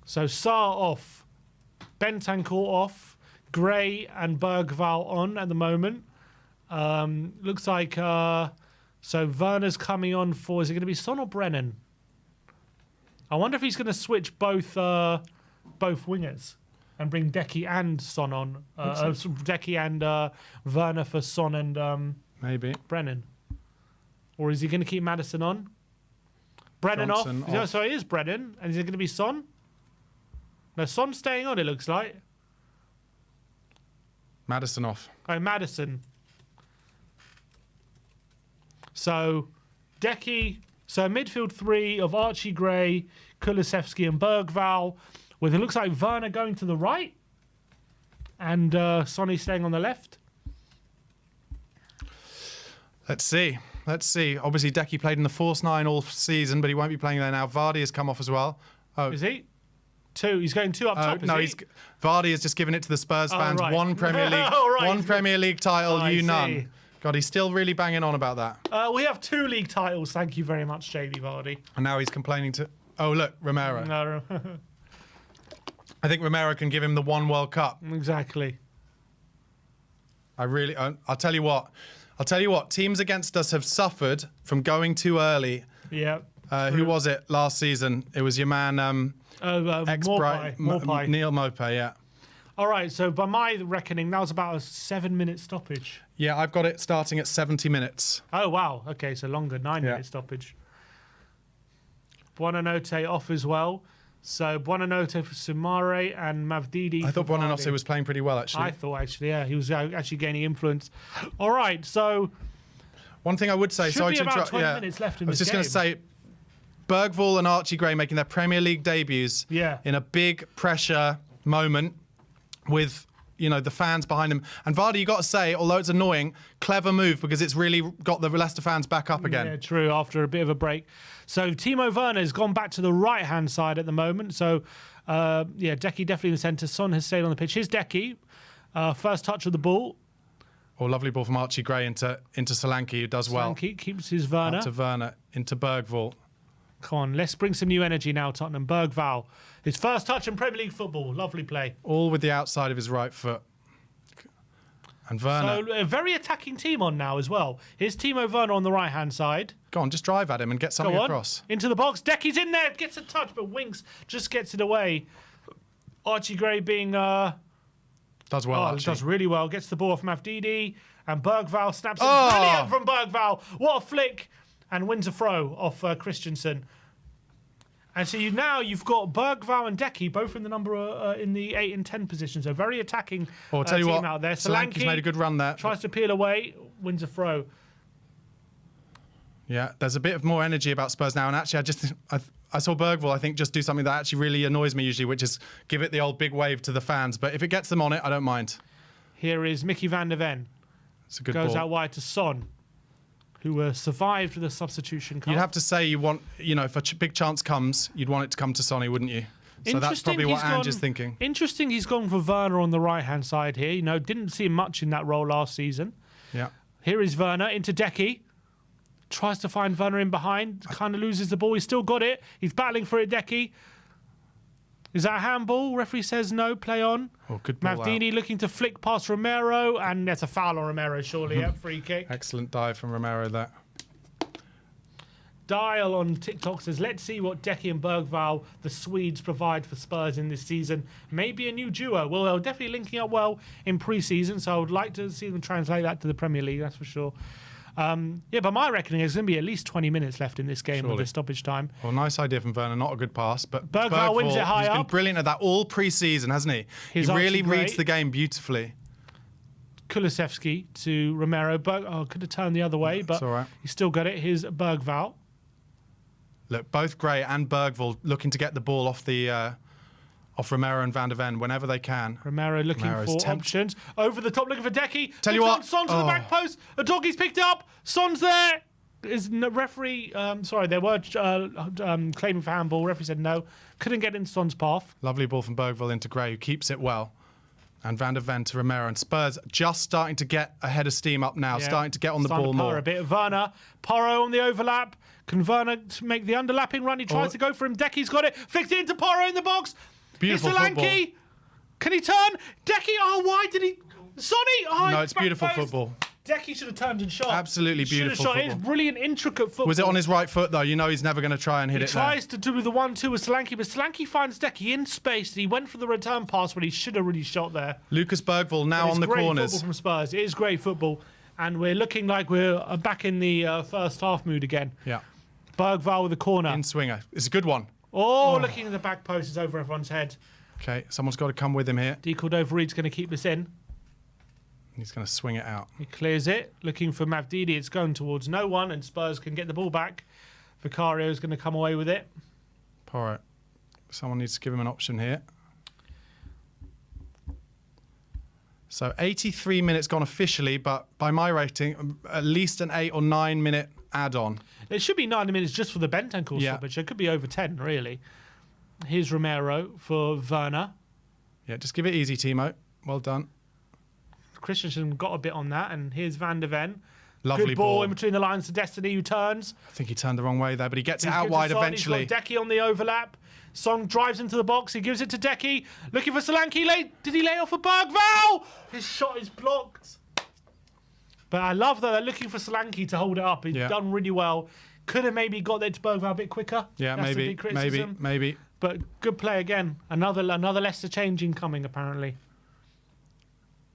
So Sarr off, Bentancur off. Gray and Bergvall on at the moment. Looks like so Werner's coming on for. Is it going to be Son or Brennan? I wonder if he's going to switch both wingers and bring Decky and Son on. Decky and Werner for Son and maybe Brennan, or is he going to keep Maddison on? Brennan Johnson off. off. So it is Brennan, and is it going to be Son? No, Son staying on. It looks like. Maddison off. Oh, Maddison. So, Decky. So, midfield 3 of Archie Gray, Kulusevski and Bergvall, with it looks like Werner going to the right and Sonny staying on the left. Let's see. Obviously, Decky played in the false 9 all season, but he won't be playing there now. Vardy has come off as well. Oh, Is he? 2. He's going 2 up top, No, is he? Vardy has just given it to the Spurs fans. right. One Premier League, Oh, right. one Premier League title, I you see. none. God, he's still really banging on about that. We have 2 league titles. Thank you very much, Jamie Vardy. And now he's complaining to... Oh, look, Romero. No, I think Romero can give him the 1 World Cup. exactly. I'll tell you what. Teams against us have suffered from going too early. Yeah. Who was it last season? It was your man, Morpie. Neil Maupay, yeah. All right, so by my reckoning, that was about a 7-minute stoppage. Yeah, I've got it starting at 70 minutes. Oh, wow. Okay, so longer, 9-minute stoppage. Buonanotte off as well. So Buonanotte for Sumare and Mavdidi. I thought Buonanotte was playing pretty well, actually. I thought, actually, yeah. He was actually gaining influence. All right, so... One thing I would say, Should sorry be to about interrupt. 20 minutes left in I was this just going to game. say, Bergvall and Archie Gray making their Premier League debuts in a big pressure moment with, you know, the fans behind them. And Vardy, you got to say, although it's annoying, clever move because it's really got the Leicester fans back up again. Yeah, true, after a bit of a break. So Timo Werner has gone back to the right-hand side at the moment. So, Decky definitely in the centre. Son has stayed on the pitch. Here's Decky. First touch of the ball. Oh, lovely ball from Archie Gray into Solanke, who does well. Solanke keeps his Werner. Up to Werner, into Bergvall. Come on, let's bring some new energy now, Tottenham. Bergvall. His first touch in Premier League football. Lovely play. All with the outside of his right foot. And Werner. So a very attacking team on now as well. Here's Timo Werner on the right-hand side. Go on, just drive at him and get something Go on. across. Into the box. Decky's in there. Gets a touch, but Winks just gets it away. Archie Gray being... Does well, Archie. Does really well. Gets the ball off Mavdidi. And Bergvall snaps it. Brilliant from Bergvall. What a flick. And wins a throw off Christensen. And so you've got Bergvall and Decky both in the number in the 8 and 10 positions. So very attacking I'll tell you team what, out there. Solanke's made a good run there. Tries to peel away. Wins a throw. Yeah, there's a bit of more energy about Spurs now. And actually, I saw Bergvall, I think, just do something that actually really annoys me usually, which is give it the old big wave to the fans. But if it gets them on it, I don't mind. Here is Mickey van der Ven. It's a good Goes ball. out wide to Son, who survived the substitution cut. You'd have to say you want, if a big chance comes, you'd want it to come to Sonny, wouldn't you? So that's probably what Ange is thinking. Interesting, he's gone for Werner on the right-hand side here. Didn't see him much in that role last season. Yeah. Here is Werner into Decky. Tries to find Werner in behind. Kind of loses the ball. He's still got it. He's battling for it, Decky. Is that a handball? Referee says no, play on. Oh, good ball Mavdini looking to flick past Romero, and that's a foul on Romero, surely. Free kick. Excellent dive from Romero there. Dial on TikTok says, let's see what Decky and Bergvall, the Swedes, provide for Spurs in this season. Maybe a new duo. Well, they're definitely linking up well in pre-season, so I would like to see them translate that to the Premier League, that's for sure. By my reckoning, there's going to be at least 20 minutes left in this game with the stoppage time. Well, nice idea from Werner. Not a good pass, but Bergvall wins it high he's up. been brilliant at that all pre-season, hasn't he? He really reads the game beautifully. Kulusevski to Romero. Could have turned the other way, but all right. He's still got it. Here's Bergvall. Look, both Gray and Bergvall looking to get the ball off off Romero and Van der Ven whenever they can. Romero looking for options. Over the top, looking for Decky. Tell you what. Son to the back post. A doggy's picked it up. Son's there. Is the referee... they were claiming for handball. Referee said no. Couldn't get into Son's path. Lovely ball from Bergvall into Gray, who keeps it well. And Van der Ven to Romero. And Spurs just starting to get a head of steam up now. Starting to get on the ball more. A bit. Werner. Porro on the overlap. Can Werner make the underlapping run? He tries to go for him. Decky's got it. Flicked it into Porro in the box. Beautiful Solanke. football. Can he turn? Decky. Oh, why did he? Sonny. Oh, no, it's beautiful football. Decky should have turned and shot. Absolutely beautiful football. It's brilliant, intricate football. Was it on his right foot, though? He's never going to try and hit it there. He tries to do the 1-2 with Solanke, but Solanke finds Decky in space. He went for the return pass when he should have really shot there. Lucas Bergvall now on the corners. It's great football from Spurs. It is great football. And we're looking like we're back in the first half mood again. Yeah. Bergvall with the corner. In swinger. It's a good one. Looking at the back post. It's over everyone's head. Okay, someone's got to come with him here. D. Cordova-Reid's going to keep this in. He's going to swing it out. He clears it, looking for Mavdidi. It's going towards no one, and Spurs can get the ball back. Vicario's going to come away with it. All right. Someone needs to give him an option here. So 83 minutes gone officially, but by my rating, at least an 8 or 9 minute add-on. It should be 90 minutes just for the Bentancur stoppage. It could be over 10, really. Here's Romero for Werner. Yeah, just give it easy, Timo. Well done. Christensen got a bit on that, and here's Van der Ven. Lovely Good ball in between the lines to Destiny, who turns. I think he turned the wrong way there, but he gets it He's out given wide to Son. eventually. He's got Decky on the overlap. Song drives into the box. He gives it to Decky. Looking for Solanke. Did he lay off a Bergvall? His shot is blocked. But I love that they're looking for Solanke to hold it up. He's done really well. Could have maybe got there to Bergvall a bit quicker. Yeah, That's a big criticism. maybe. But good play again. Another Leicester change incoming, apparently.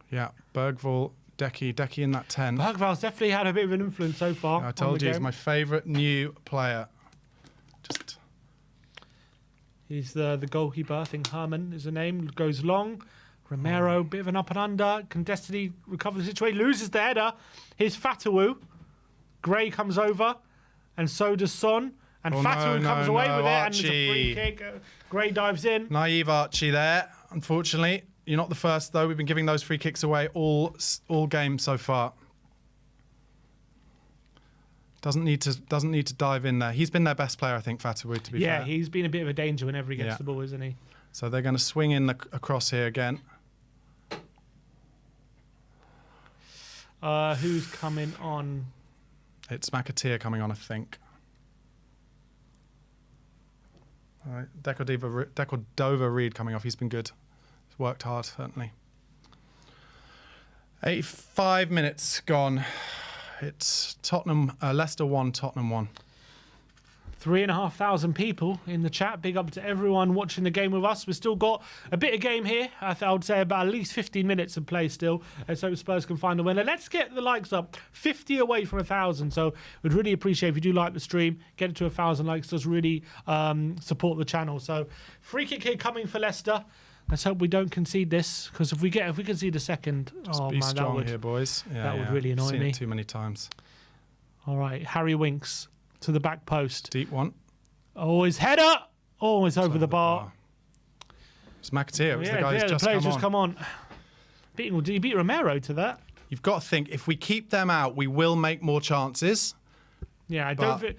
Yeah, Bergvall, Decky in that 10. Bergvall's definitely had a bit of an influence so far. I told you, he's my favourite new player. He's the goalkeeper. I think Herman is the name. Goes long. Romero, bit of an up and under. Can Destiny recover the situation? Loses the header. Here's Fatawu. Gray comes over. And so does Son. And Fatawu comes away with it. Archie. And it's a free kick. Gray dives in. Naive Archie there, unfortunately. You're not the first, though. We've been giving those free kicks away all game so far. Doesn't need to dive in there. He's been their best player, I think, Fatawu, to be fair. Yeah, he's been a bit of a danger whenever he gets the ball, isn't he? So they're going to swing in across here again. Who's coming on? It's McAteer coming on, I think. All right, Decordova Reed coming off. He's been good. He's worked hard, certainly. 85 minutes gone. It's Leicester 1, Tottenham 1. 3,500 people in the chat. Big up to everyone watching the game with us. We've still got a bit of game here. I would say about at least 15 minutes of play still. So Spurs can find a winner. Let's get the likes up. 50 away from 1,000. So we'd really appreciate if you do like the stream. Get it to 1,000 likes. Does really support the channel. So free kick here coming for Leicester. Let's hope we don't concede this, because if we concede a second, Be strong here, boys. That would really annoy me. It too many times. All right, Harry Winks to the back post. Deep one. Oh, his header! Oh, it's over the bar. It's McAteer. It was the guy who's just come on. He beat Romero to that. You've got to think, if we keep them out, we will make more chances. Yeah, I don't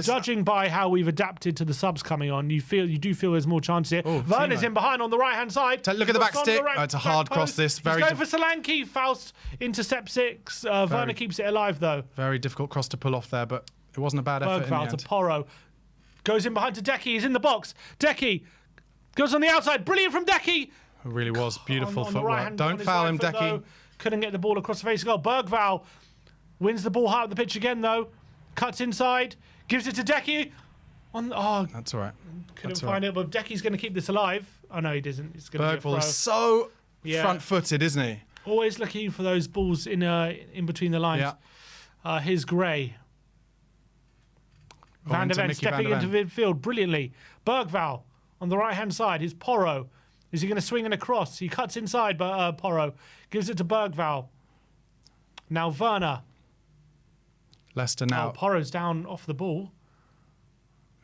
judging by how we've adapted to the subs coming on, you do feel there's more chance here. Werner's in behind on the right-hand side. Look at the back stick. It's a hard cross, this. He's going for Solanke. Faust intercepts it. Werner keeps it alive, though. Very difficult cross to pull off there, but it wasn't a bad effort in the end. To Porro. Goes in behind to Decky. He's in the box. Decky goes on the outside. Brilliant from Decky. It really was beautiful footwork. Don't foul him, Decky. Though. Couldn't get the ball across the face of goal. Bergvall wins the ball high up the pitch again, though. Cuts inside, gives it to Decky. That's all right. Couldn't find it, but Decky's going to keep this alive. Oh no, he doesn't. It's going to be a throw. Bergvall is so front-footed, isn't he? Always looking for those balls in between the lines. Yeah. Here's Gray. Van der Ven stepping into midfield brilliantly. Bergvall on the right-hand side. Here's Porro. Is he going to swing and across? He cuts inside, but Porro gives it to Bergvall. Now Werner. Leicester now. Porro's down off the ball.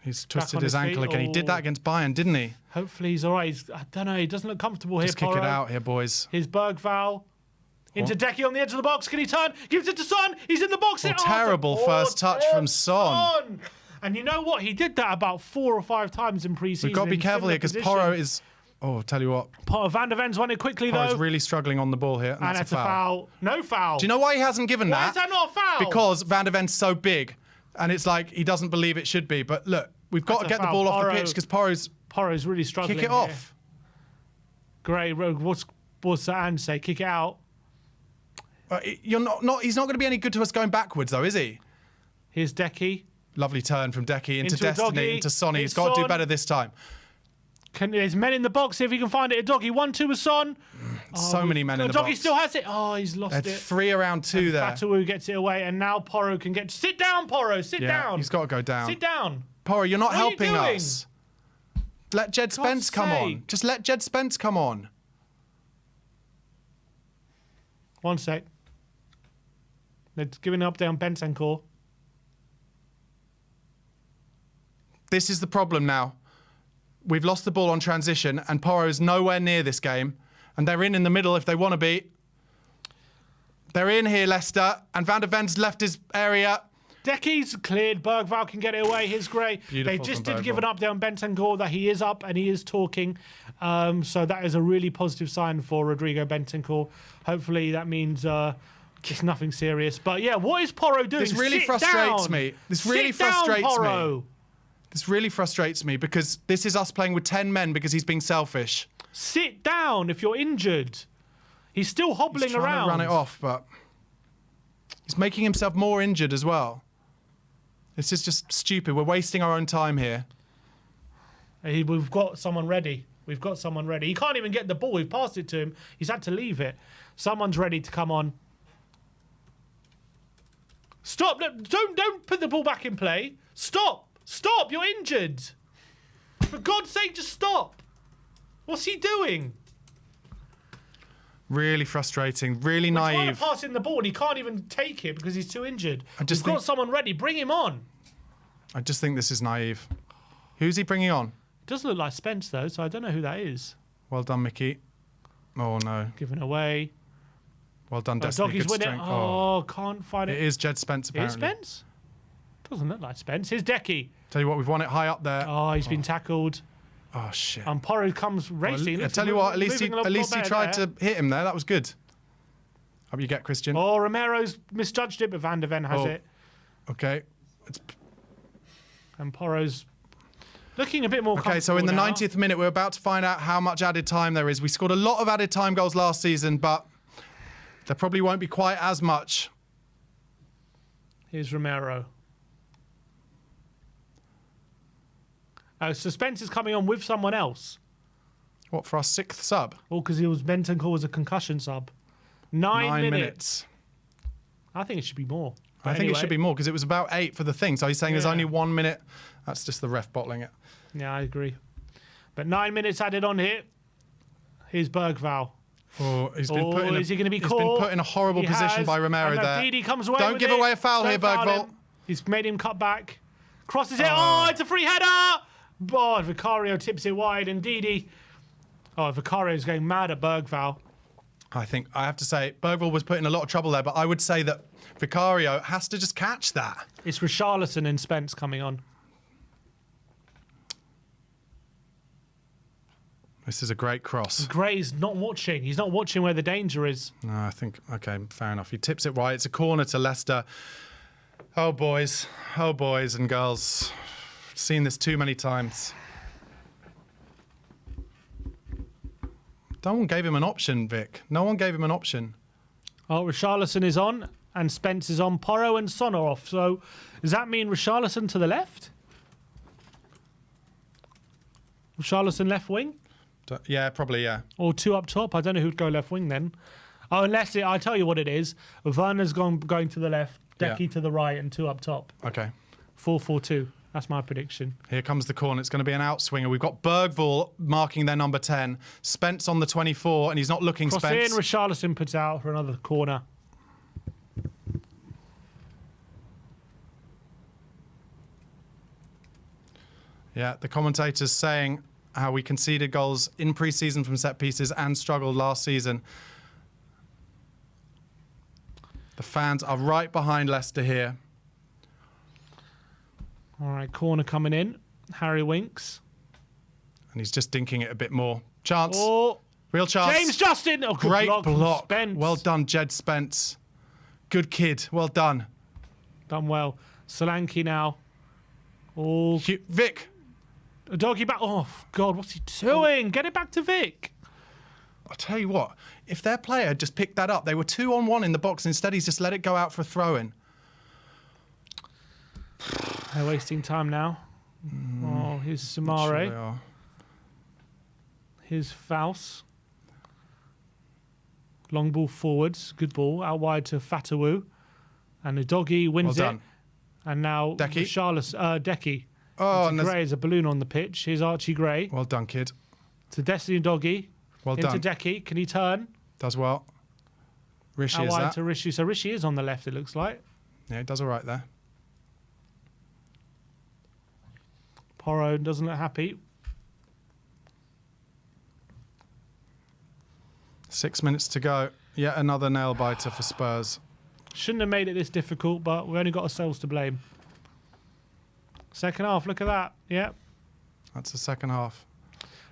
He's twisted his ankle again. He did that against Bayern, didn't he? Hopefully he's all right. I don't know. He doesn't look comfortable here, Just kick it out here, boys. Here's Bergvall. Into Decky on the edge of the box. Can he turn? Gives it to Son. He's in the box. Terrible first touch from Son. And you know what? He did that about 4 or 5 times in pre-season. We've got to be careful here, because Porro is... Oh, tell you what. Van der Ven's won it quickly, though. Porro's really struggling on the ball here. And that's a foul. No foul. Do you know why he hasn't given that? Why is that not a foul? Because Van der Ven's so big. And it's like he doesn't believe it should be. But look, we've got to get the ball off the pitch, because Porro's really struggling. Kick it off. Great. What's that and say? Kick it out. He's not going to be any good to us going backwards, though, is he? Here's Decky. Lovely turn from Decky into Destiny, into Sonny. He's got to do better this time. There's men in the box. See if he can find it. A Doggy. 1-2 with Son. So many men in the box. Doggy still has it. Oh, he's lost it. 3 around 2 there. Fatawu gets it away, and now Porro can get... Sit down, Porro. Sit down. He's got to go down. Sit down. Porro, you're not helping us. Let Jed Spence come on. Just let Jed Spence come on. 1 sec. They're giving an update on Bentancur. This is the problem now. We've lost the ball on transition, and Porro is nowhere near this game. And they're in the middle if they want to be. They're in here, Leicester, and Van der Ven's left his area. Decky's cleared. Bergvall can get it away. Here's Gray. They just did give an update on Bentancur that he is up and he is talking. So that is a really positive sign for Rodrigo Bentancur. Hopefully that means it's nothing serious. But yeah, what is Porro doing? This really frustrates me. This really frustrates me. This really frustrates me because this is us playing with 10 men because he's being selfish. Sit down if you're injured. He's still hobbling around. He's trying to run it off, but he's making himself more injured as well. This is just stupid. We're wasting our own time here. We've got someone ready. We've got someone ready. He can't even get the ball. We've passed it to him. He's had to leave it. Someone's ready to come on. Stop. Don't put the ball back in play. Stop. Stop. You're injured. For God's sake, just stop. What's he doing? Really frustrating. Really We're naive. trying to pass in the ball and he can't even take it because he's too injured. We've got someone ready. Bring him on. I just think this is naive. Who's he bringing on? Doesn't look like Spence, though, so I don't know who that is. Well done, Mickey. Oh, no. Given away. Well done, Destiny. Doggy's Good winning. strength. Oh, can't find it. It is Jed Spence, apparently. Is Spence? Doesn't look like Spence. Here's Decky. Tell you what, we've won it high up there. Oh, he's been tackled. Oh, shit. And Porro comes racing. I tell you what, at least he tried to hit him there. That was good. Hope you get Christian. Oh, Romero's misjudged it, but Van der Ven has it. Okay. And Porro's looking a bit more comfortable. Okay, so in the now. 90th minute, we're about to find out how much added time there is. We scored a lot of added time goals last season, but there probably won't be quite as much. Here's Romero. So Spence is coming on with someone else. What, for our 6th sub? Oh, because Bentancur was a concussion sub. 9 minutes. I think it should be more. I think it should be more because it was about 8 for the thing. So he's saying there's only 1 minute. That's just the ref bottling it. Yeah, I agree. But 9 minutes added on here. Here's Bergvall. Oh, he's been put in is he going to be caught? He's been put in a horrible position by Romero there. Didi comes away Don't give away a foul here, Bergvall. He's made him cut back. Crosses it. Oh, it's a free header. Oh, Vicario tips it wide and Didi. Oh, Vicario's going mad at Bergvall. I think I have to say Bergvall was put in a lot of trouble there, but I would say that Vicario has to just catch that. It's Richarlison and Spence coming on. This is a great cross. Gray's not watching. He's not watching where the danger is. No, I think, okay, fair enough. He tips it wide. It's a corner to Leicester. Oh, boys and girls. Seen this too many times. No one gave him an option, Vic. No one gave him an option. Oh, Richarlison is on and Spence is on. Porro and Son are off. So does that mean Richarlison to the left? Richarlison left wing? Yeah, probably, yeah. Or 2 up top? I don't know who'd go left wing then. Oh, unless I'll tell you what it is. Werner's going to the left, Decky to the right, and 2 up top. Okay. 4-4-2. That's my prediction. Here comes the corner. It's going to be an outswinger. We've got Bergvall marking their number 10. Spence on the 24, and he's not looking. Cross Spence. in, Richarlison puts out for another corner. Yeah, the commentators saying how we conceded goals in pre-season from set pieces and struggled last season. The fans are right behind Leicester here. All right, corner coming in. Harry Winks. And he's just dinking it a bit more. Chance. Oh, Real chance. James Justin. Oh, good Great block. Spence. Well done, Jed Spence. Good kid. Well done. Done well. Solanke now. Oh, Vic. a doggy back. Oh, God, what's he doing? Get it back to Vic. I'll tell you what. If their player just picked that up, they were 2-on-1 in the box. Instead, he's just let it go out for a throw-in. They're wasting time now. Oh, here's Samare. Sure Here's Faust. Long ball forwards. Good ball. Out wide to Fatawu. And the doggy wins well it. done. And now Decky. Decky. Oh, and Gray is a balloon on the pitch. Here's Archie Gray. well done, kid. To Destiny Doggy. Well into done. Decky. Can he turn? Does well. Rishi Out is wide that. to Rishi. So Rishi is on the left, it looks like. Yeah, he does all right there. Porro doesn't look happy. 6 minutes to go. Yet another nail biter for Spurs. Shouldn't have made it this difficult, but we only got ourselves to blame. Second half, look at that. Yep. That's the second half.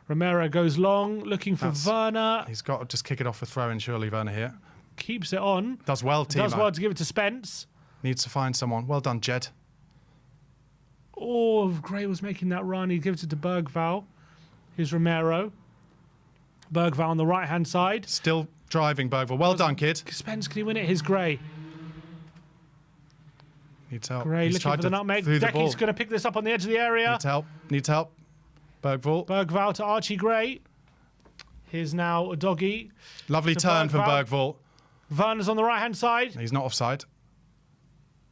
Romero goes long, looking for Werner. He's got to just kick it off a throw in, surely, Werner here. Keeps it on. Does well, Timo. Does well to give it to Spence. Needs to find someone. Well done, Jed. Oh, Gray was making that run. He gives it to Bergvall. Here's Romero. Bergvall on the right-hand side. Still driving, Bergvall. Well done, kid. Spence, can he win it? Here's Gray. Needs help. Gray looking for the nutmeg. Decky's going to pick this up on the edge of the area. Needs help. Needs help. Bergvall. Bergvall to Archie Gray. Here's now a doggy. Lovely turn from Bergvall. Werner's on the right-hand side. He's not offside.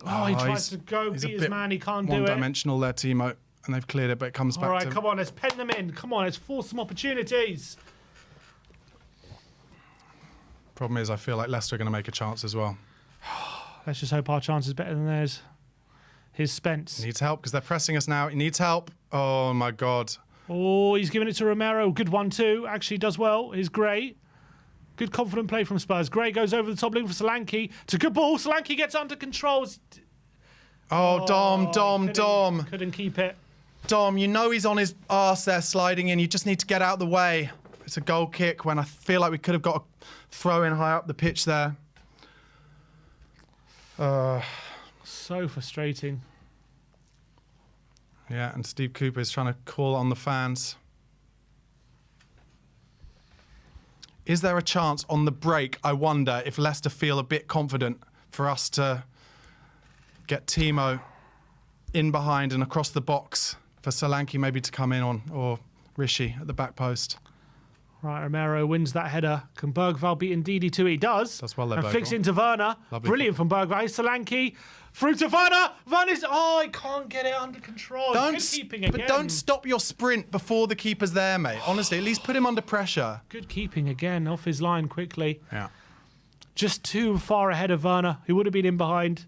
Oh, he tries to go beat his man. He can't do it. One-dimensional there, Timo. And they've cleared it, but it comes back to... All right, come on. Let's pen them in. Come on, let's force some opportunities. Problem is, I feel like Leicester are going to make a chance as well. Let's just hope our chance is better than theirs. Here's Spence. He needs help because they're pressing us now. He needs help. Oh, my God. Oh, he's giving it to Romero. Good one, too. Actually does well. Here's Gray. Good confident play from Spurs. Gray goes over the top, looking for Solanke. It's a good ball. Solanke gets under control. Oh, Dom. Couldn't keep it. Dom, you know he's on his arse there sliding in. You just need to get out of the way. It's a goal kick when I feel like we could have got a throw in high up the pitch there. So frustrating. Yeah, and Steve Cooper is trying to call on the fans. Is there a chance on the break, I wonder, if Leicester feel a bit confident for us to get Timo in behind and across the box for Solanke maybe to come in on, or Rishi at the back post? Right, Romero wins that header. Can Bergvall beat Ndidi too? He does. That's well there, and Bergvall. flicks into Werner. Lovely. Brilliant from Bergvall. Here's Solanke. Through to Werner. Werner's... Oh, he can't get it under control. Good keeping again. But don't stop your sprint before the keeper's there, mate. Honestly, at least put him under pressure. Good keeping again. Off his line quickly. Yeah. Just too far ahead of Werner, who would have been in behind.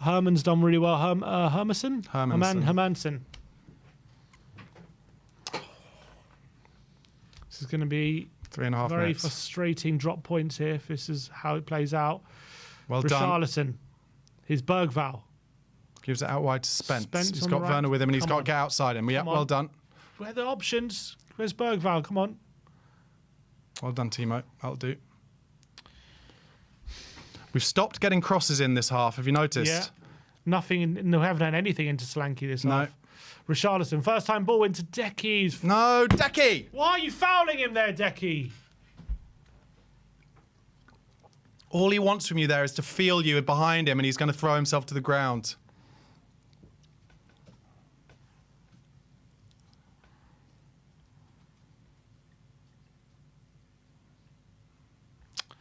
Herman's done really well. Hermanson? Hermanson. This is going to be 3.5 very minutes. frustrating drop points here if this is how it plays out. Well done. Richarlison. Here's Bergvall. Gives it out wide to Spence. He's got right. Werner with him and he's got to get outside him. Yeah, well done. Where are the options? Where's Bergvall? Come on. Well done, Timo. That'll do. We've stopped getting crosses in this half. Have you noticed? Yeah. Nothing. No, we haven't had anything into Solanke this half. Richarlison, first time ball into Decky. No, Decky! Why are you fouling him there, Decky? All he wants from you there is to feel you behind him and he's going to throw himself to the ground.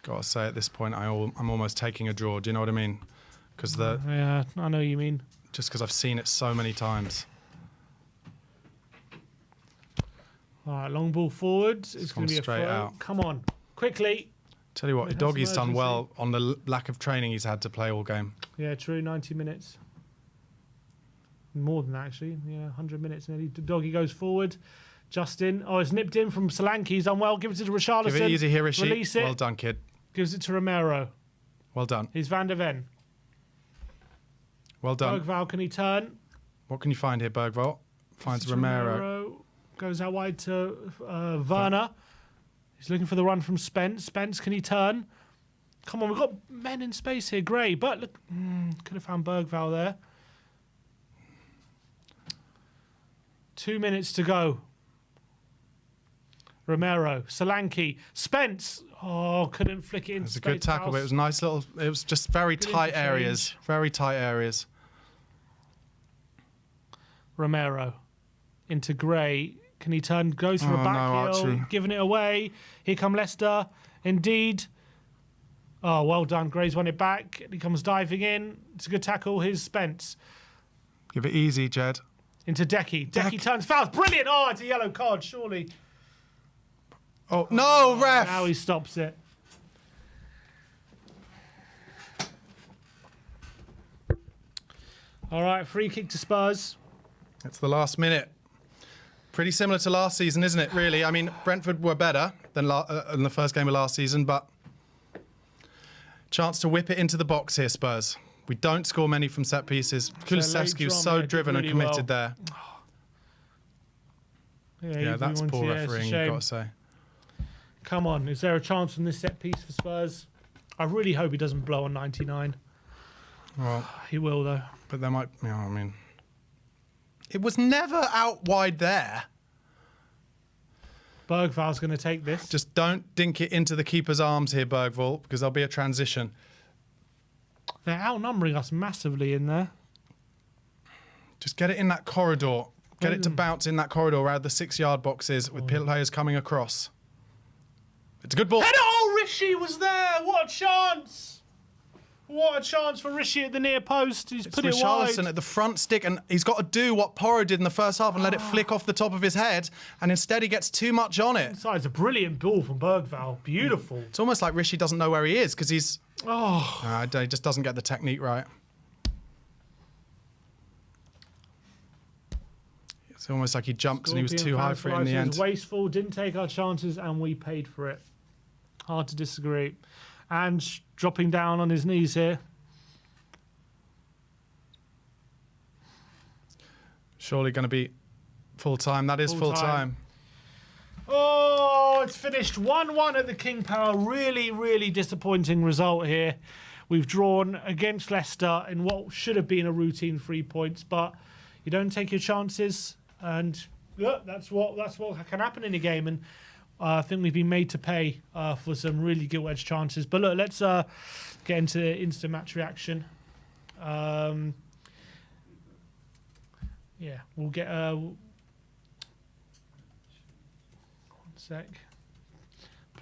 Gotta say, at this point, I'm almost taking a draw. Do you know what I mean? Because yeah, I know what you mean. Just because I've seen it so many times. All right, long ball forwards. It's going to be a straight throw. out. Come on, quickly. Tell you what, Doggy's done well on the lack of training he's had to play all game. Yeah, true. 90 minutes. More than that, actually. Yeah, 100 minutes nearly. Doggy goes forward. Justin. Oh, it's nipped in from Solanke. He's done well. Give it to Richarlison. Give it easy here, Rishi. Release it. Well done, kid. Gives it to Romero. Well done. He's Van der Ven. Well done. Bergvall, can he turn? What can you find here, Bergvall? Finds Romero. Goes out wide to Werner. He's looking for the run from Spence. Spence, can he turn? Come on, we've got men in space here. Gray, but look, could have found Bergvall there. 2 minutes to go. Romero, Solanke, Spence. Oh, couldn't flick it in. It was a good tackle, but it was nice little. It was just very tight areas. Very tight areas. Romero into Gray. Can he turn? Goes for a back heel, giving it away. Here come Leicester. Indeed. Oh, well done. Gray's won it back. He comes diving in. It's a good tackle. Here's Spence. Give it easy, Jed. Into Decky. Decky turns fouls. Brilliant. Oh, it's a yellow card, surely. Oh, no, ref. Now he stops it. All right, free kick to Spurs. It's the last minute. Pretty similar to last season, isn't it, really? I mean, Brentford were better than in the first game of last season, but Chance to whip it into the box here, Spurs. We don't score many from set pieces. Kulusevski was so driven and committed there. Yeah, that's poor refereeing, you've got to say. Come on, is there a chance from this set piece for Spurs? I really hope he doesn't blow on 99. Well, he will, though. But there might, you know, I mean, it was never out wide there. Bergval's going to take this. Just don't dink it into the keeper's arms here, Bergval, because there'll be a transition. They're outnumbering us massively in there. Just get it in that corridor. Get it to bounce in that corridor around the 6-yard boxes with players coming across. It's a good ball. And oh, Rishi was there. What a chance. What a chance for Rishi at the near post. He's put it wide. Richarlison at the front stick, and he's got to do what Porro did in the first half and let it flick off the top of his head, and instead he gets too much on it. It's a brilliant ball from Bergval. Beautiful. It's almost like Rishi doesn't know where he is because he's... Oh. He just doesn't get the technique right. It's almost like he jumped and he was too high for it in the end. Wasteful, didn't take our chances, and we paid for it. Hard to disagree. And dropping down on his knees here. Surely going to be full-time. That is full-time. Oh, it's finished 1-1 at the King Power. Really, really disappointing result here. We've drawn against Leicester in what should have been a routine 3 points, but you don't take your chances, and yeah, that's what can happen in a game. And I think we've been made to pay for some really gilt-edged chances. But look, let's get into the instant match reaction. Yeah, we'll get... one sec.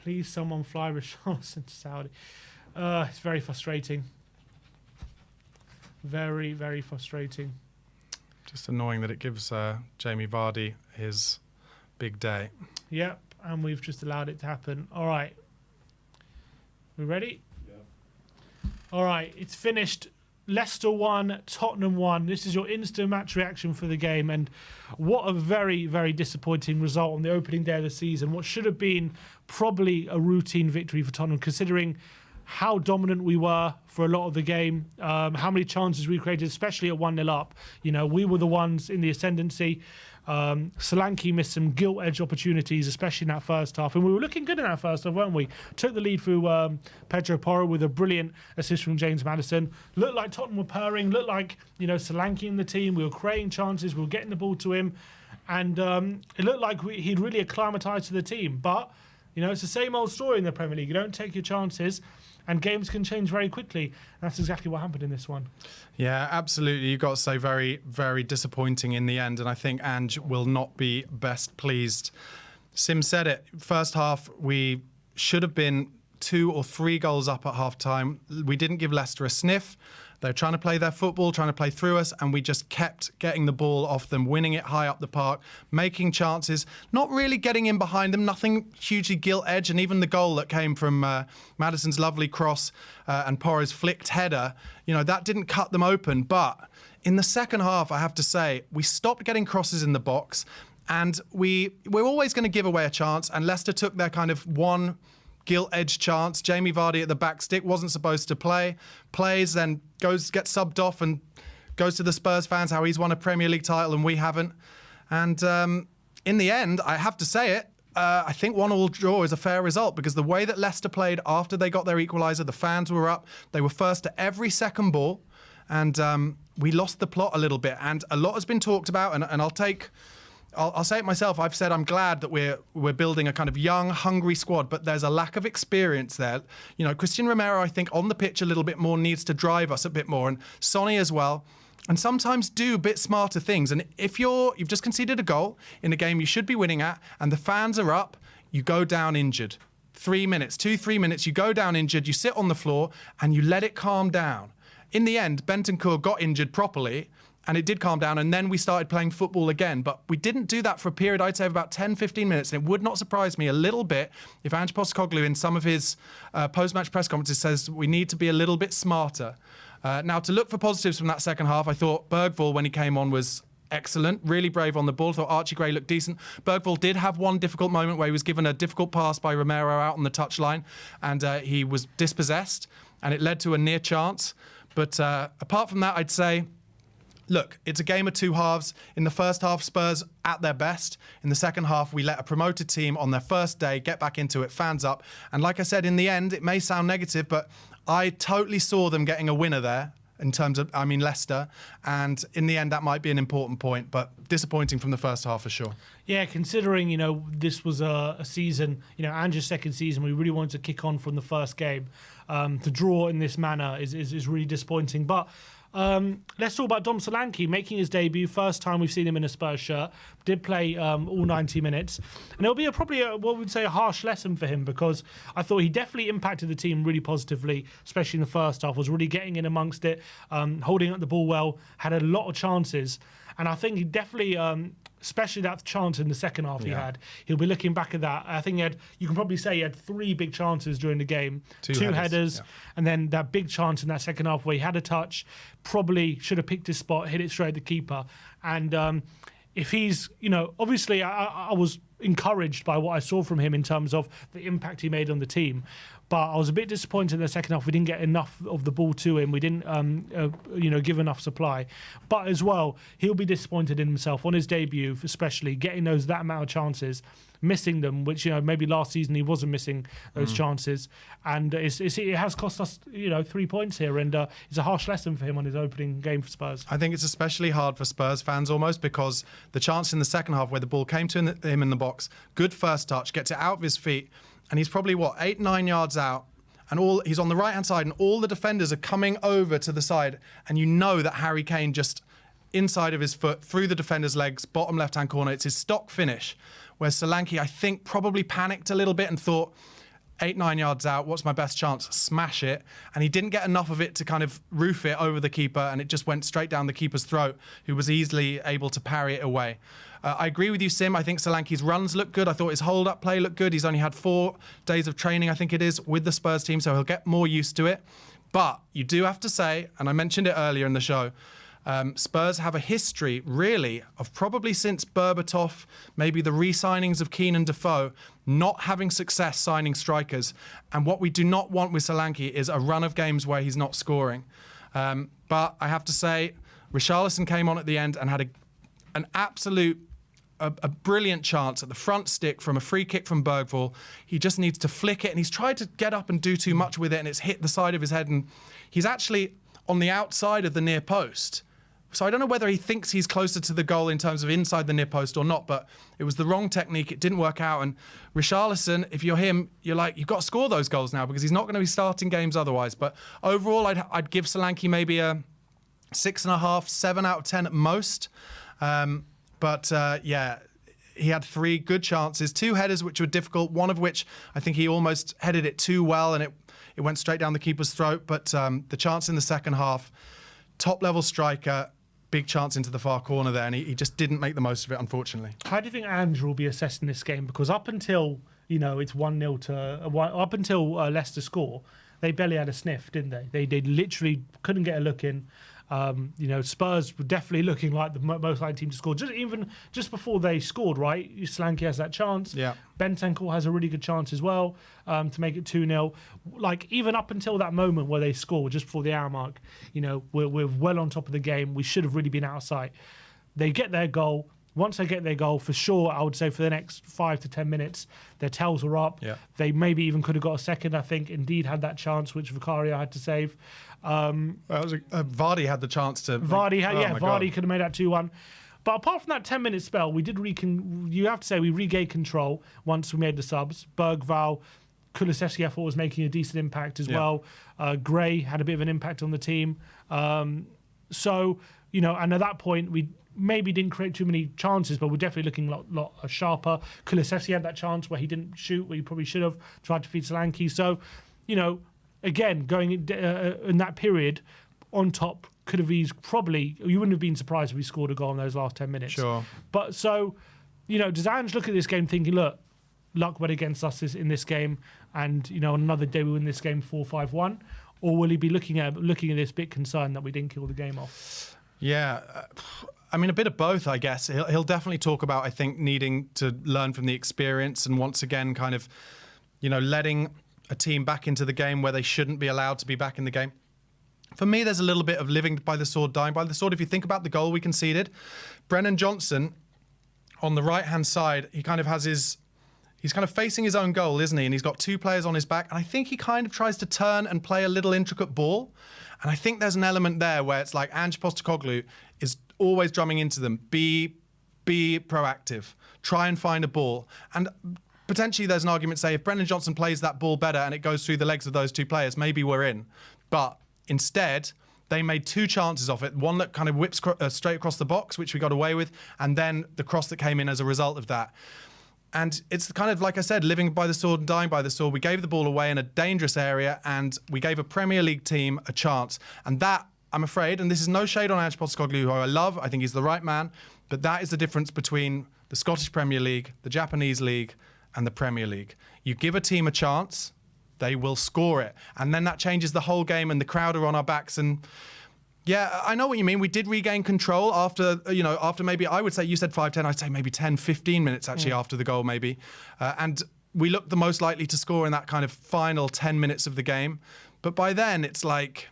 Please, someone fly Richarlison to Saudi. It's very frustrating. Very, very frustrating. Just annoying that it gives Jamie Vardy his big day. Yep. And we've just allowed it to happen. All right. We ready? Yeah. All right. It's finished. Leicester 1, Tottenham 1. This is your instant match reaction for the game. And what a very, very disappointing result on the opening day of the season. What should have been probably a routine victory for Tottenham, considering how dominant we were for a lot of the game, how many chances we created, especially at 1-0 up. You know, we were the ones in the ascendancy. Solanke missed some gilt-edged opportunities, especially in that first half. And we were looking good in that first half, weren't we? Took the lead through Pedro Porro with a brilliant assist from James Maddison. Looked like Tottenham were purring. Looked like, you know, Solanke in the team. We were creating chances. We were getting the ball to him. And it looked like he'd really acclimatised to the team. But, you know, it's the same old story in the Premier League. You don't take your chances, and games can change very quickly. That's exactly what happened in this one. Yeah, absolutely. You've got to say very, very disappointing in the end. And I think Ange will not be best pleased. Sim said it. First half, we should have been 2 or 3 goals up at half-time. We didn't give Leicester a sniff. They were trying to play their football, trying to play through us, and we just kept getting the ball off them, winning it high up the park, making chances, not really getting in behind them, nothing hugely gilt-edged, and even the goal that came from Maddison's lovely cross and Porro's flicked header, you know, that didn't cut them open. But in the second half, I have to say, we stopped getting crosses in the box, and we're always going to give away a chance, and Leicester took their kind of one gilt-edged chance. Jamie Vardy at the back stick wasn't supposed to play. Plays, then gets subbed off and goes to the Spurs fans how he's won a Premier League title and we haven't. And in the end, I have to say it, I think 1-1 draw is a fair result because the way that Leicester played after they got their equaliser, the fans were up. They were first to every second ball. And we lost the plot a little bit. And a lot has been talked about, and I'll say it myself. I've said I'm glad that we're building a kind of young, hungry squad, but there's a lack of experience there. You know, Christian Romero, I think, on the pitch a little bit more needs to drive us a bit more, and Sonny as well. And sometimes do a bit smarter things. And if you've just conceded a goal in a game you should be winning at, and the fans are up, you go down injured. 3 minutes, 2-3 minutes, you go down injured, you sit on the floor, and you let it calm down. In the end, Bentancur got injured properly, and it did calm down, and then we started playing football again. But we didn't do that for a period, I'd say, of about 10-15 minutes. And it would not surprise me a little bit if Ange Postecoglou, in some of his post-match press conferences, says we need to be a little bit smarter. Now, to look for positives from that second half, I thought Bergval, when he came on, was excellent, really brave on the ball. I thought Archie Gray looked decent. Bergval did have one difficult moment where he was given a difficult pass by Romero out on the touchline, and he was dispossessed. and it led to a near chance. But apart from that, I'd say, look, it's a game of two halves. In the first half, Spurs at their best. In the second half, we let a promoted team on their first day get back into it, fans up. And like I said, in the end, it may sound negative, but I totally saw them getting a winner there in terms of, Leicester. And in the end, that might be an important point, but disappointing from the first half for sure. Yeah, considering, this was a season, Ange's second season, we really wanted to kick on from the first game. To draw in this manner is really disappointing. But let's talk about Dom Solanke making his debut. First time we've seen him in a Spurs shirt. Did play all 90 minutes. And it'll be probably what we'd say a harsh lesson for him, because I thought he definitely impacted the team really positively, especially in the first half, was really getting in amongst it, holding up the ball well, had a lot of chances. And I think he definitely, especially that chance in the second half he'll be looking back at that. I think you can probably say he had 3 big chances during the game. Two headers, and then that big chance in that second half where he had a touch, probably should have picked his spot, hit it straight at the keeper. And if he's, obviously I was encouraged by what I saw from him in terms of the impact he made on the team. But I was a bit disappointed in the second half. We didn't get enough of the ball to him. We didn't, give enough supply. But as well, he'll be disappointed in himself on his debut, especially getting that amount of chances, missing them, which maybe last season he wasn't missing those chances, and it has cost us 3 points here, and it's a harsh lesson for him on his opening game for Spurs. I think it's especially hard for Spurs fans almost, because the chance in the second half where the ball came to him in the box, good first touch, gets it out of his feet. And he's probably, 8-9 yards out, and he's on the right-hand side, and all the defenders are coming over to the side, and that Harry Kane just inside of his foot, through the defender's legs, bottom left-hand corner, it's his stock finish, where Solanke, I think, probably panicked a little bit and thought, 8-9 yards out, what's my best chance? Smash it. And he didn't get enough of it to kind of roof it over the keeper, and it just went straight down the keeper's throat, who was easily able to parry it away. I agree with you, Sim. I think Solanke's runs look good. I thought his hold-up play looked good. He's only had 4 days of training, I think it is, with the Spurs team, so he'll get more used to it. But you do have to say, and I mentioned it earlier in the show, Spurs have a history, really, of probably since Berbatov, maybe the re-signings of Keane and Defoe, not having success signing strikers. And what we do not want with Solanke is a run of games where he's not scoring. But I have to say, Richarlison came on at the end and had an absolute a brilliant chance at the front stick from a free kick from Bergvall. He just needs to flick it, and he's tried to get up and do too much with it, and it's hit the side of his head, and he's actually on the outside of the near post. So I don't know whether he thinks he's closer to the goal in terms of inside the near post or not, but it was the wrong technique. It didn't work out. And Richarlison, if you're him, you're like, you've got to score those goals now, because he's not going to be starting games otherwise. But overall, I'd give Solanke maybe a 6.5, 7 out of 10 at most. He had 3 good chances, 2 headers which were difficult, one of which I think he almost headed it too well, and it went straight down the keeper's throat. But the chance in the second half, top-level striker, big chance into the far corner there, and he just didn't make the most of it, unfortunately. How do you think Ange will be assessing this game? Because up until it's 1-0 to up until Leicester score, they barely had a sniff, didn't they? They literally couldn't get a look in. Spurs were definitely looking like the most likely team to score. Just before they scored, right? Solanke has that chance. Yeah. Bentancur has a really good chance as well to make it 2-0. Like, even up until that moment where they scored, just before the hour mark, we're well on top of the game. We should have really been out of sight. They get their goal. Once they get their goal, for sure, I would say for the next 5 to 10 minutes, their tails were up. Yeah. They maybe even could have got a second, I think. Indeed had that chance, which Vicario had to save. Vardy had the chance to... Vardy could have made that 2-1. But apart from that 10-minute spell, we did you have to say we regained control once we made the subs. Bergvall, Kulusevski, I thought, was making a decent impact as well. Gray had a bit of an impact on the team. And at that point, we maybe didn't create too many chances, but we're definitely looking a lot sharper. Kulusevski had that chance where he didn't shoot, where he probably should have tried to feed Solanke. So, again, going in that period, on top, could have eased probably, you wouldn't have been surprised if we scored a goal in those last 10 minutes. Sure. But so, does Ange look at this game thinking, look, luck went against us in this game, and, on another day we win this game 4-5-1? Or will he be looking at this bit concerned that we didn't kill the game off? Yeah. A bit of both, I guess. He'll definitely talk about, I think, needing to learn from the experience, and once again kind of, letting a team back into the game where they shouldn't be allowed to be back in the game. For me, there's a little bit of living by the sword, dying by the sword. If you think about the goal we conceded, Brennan Johnson on the right-hand side, he kind of has he's kind of facing his own goal, isn't he? And he's got two players on his back. And I think he kind of tries to turn and play a little intricate ball. And I think there's an element there where it's like Ange Postecoglou is always drumming into them. Be proactive. Try and find a ball. And potentially there's an argument, say, if Brennan Johnson plays that ball better and it goes through the legs of those two players, maybe we're in. But instead, they made two chances off it. One that kind of whips straight across the box, which we got away with, and then the cross that came in as a result of that. And it's kind of, like I said, living by the sword and dying by the sword. We gave the ball away in a dangerous area, and we gave a Premier League team a chance. And that, I'm afraid, and this is no shade on Ange Postecoglou, who I love, I think he's the right man, but that is the difference between the Scottish Premier League, the Japanese League, and the Premier League. You give a team a chance, they will score it. And then that changes the whole game, and the crowd are on our backs. And yeah, I know what you mean. We did regain control after maybe, I would say, you said 5-10, I'd say maybe 10, 15 minutes actually after the goal maybe. And we looked the most likely to score in that kind of final 10 minutes of the game. But by then, it's like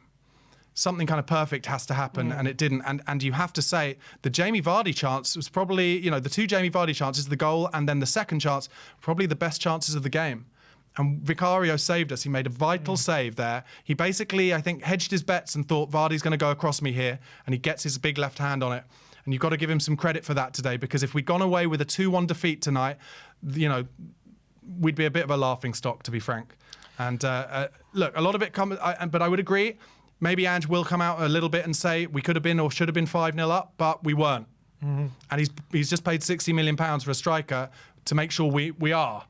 something kind of perfect has to happen, and it didn't. And you have to say, the Jamie Vardy chance was probably, the two Jamie Vardy chances, the goal and then the second chance, probably the best chances of the game. And Vicario saved us. He made a vital save there. He basically, I think, hedged his bets and thought Vardy's going to go across me here, and he gets his big left hand on it. And you've got to give him some credit for that today, because if we'd gone away with a 2-1 defeat tonight, we'd be a bit of a laughing stock, to be frank. And look, a lot of it comes, but I would agree, maybe Ange will come out a little bit and say we could have been or should have been 5-0 up, but we weren't. And he's just paid £60 million for a striker to make sure we are.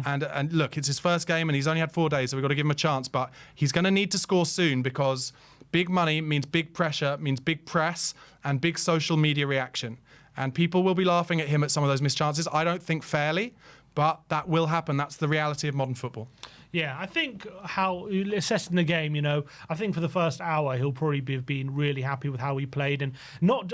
And look, it's his first game and he's only had 4 days, so we've got to give him a chance. But he's going to need to score soon, because big money means big pressure, means big press and big social media reaction. And people will be laughing at him at some of those missed chances. I don't think fairly, but that will happen. That's the reality of modern football. Yeah, I think how assessing the game, I think for the first hour he'll probably have been really happy with how he played, and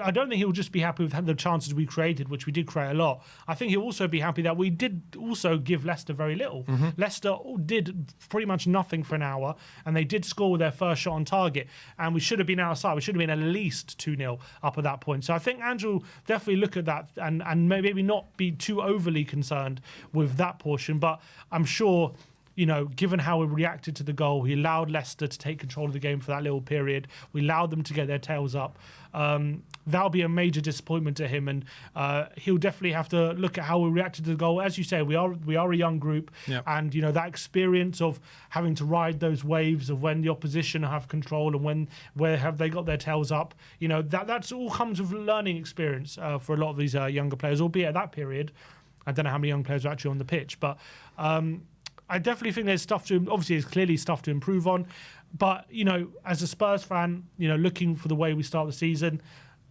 I don't think he'll just be happy with the chances we created, which we did create a lot. I think he'll also be happy that we did also give Leicester very little. Leicester did pretty much nothing for an hour, and they did score with their first shot on target, and we should have been outside. We should have been at least 2-0 up at that point. So I think Andrew will definitely look at that and maybe not be too overly concerned with that portion, but I'm sure, given how we reacted to the goal, he allowed Leicester to take control of the game for that little period. We allowed them to get their tails up. That'll be a major disappointment to him, and he'll definitely have to look at how we reacted to the goal. As you say, we are a young group, and that experience of having to ride those waves of when the opposition have control and where have they got their tails up. That's all comes with learning experience for a lot of these younger players. Albeit at that period, I don't know how many young players are actually on the pitch, but I definitely think there's there's clearly stuff to improve on. But, as a Spurs fan, looking for the way we start the season,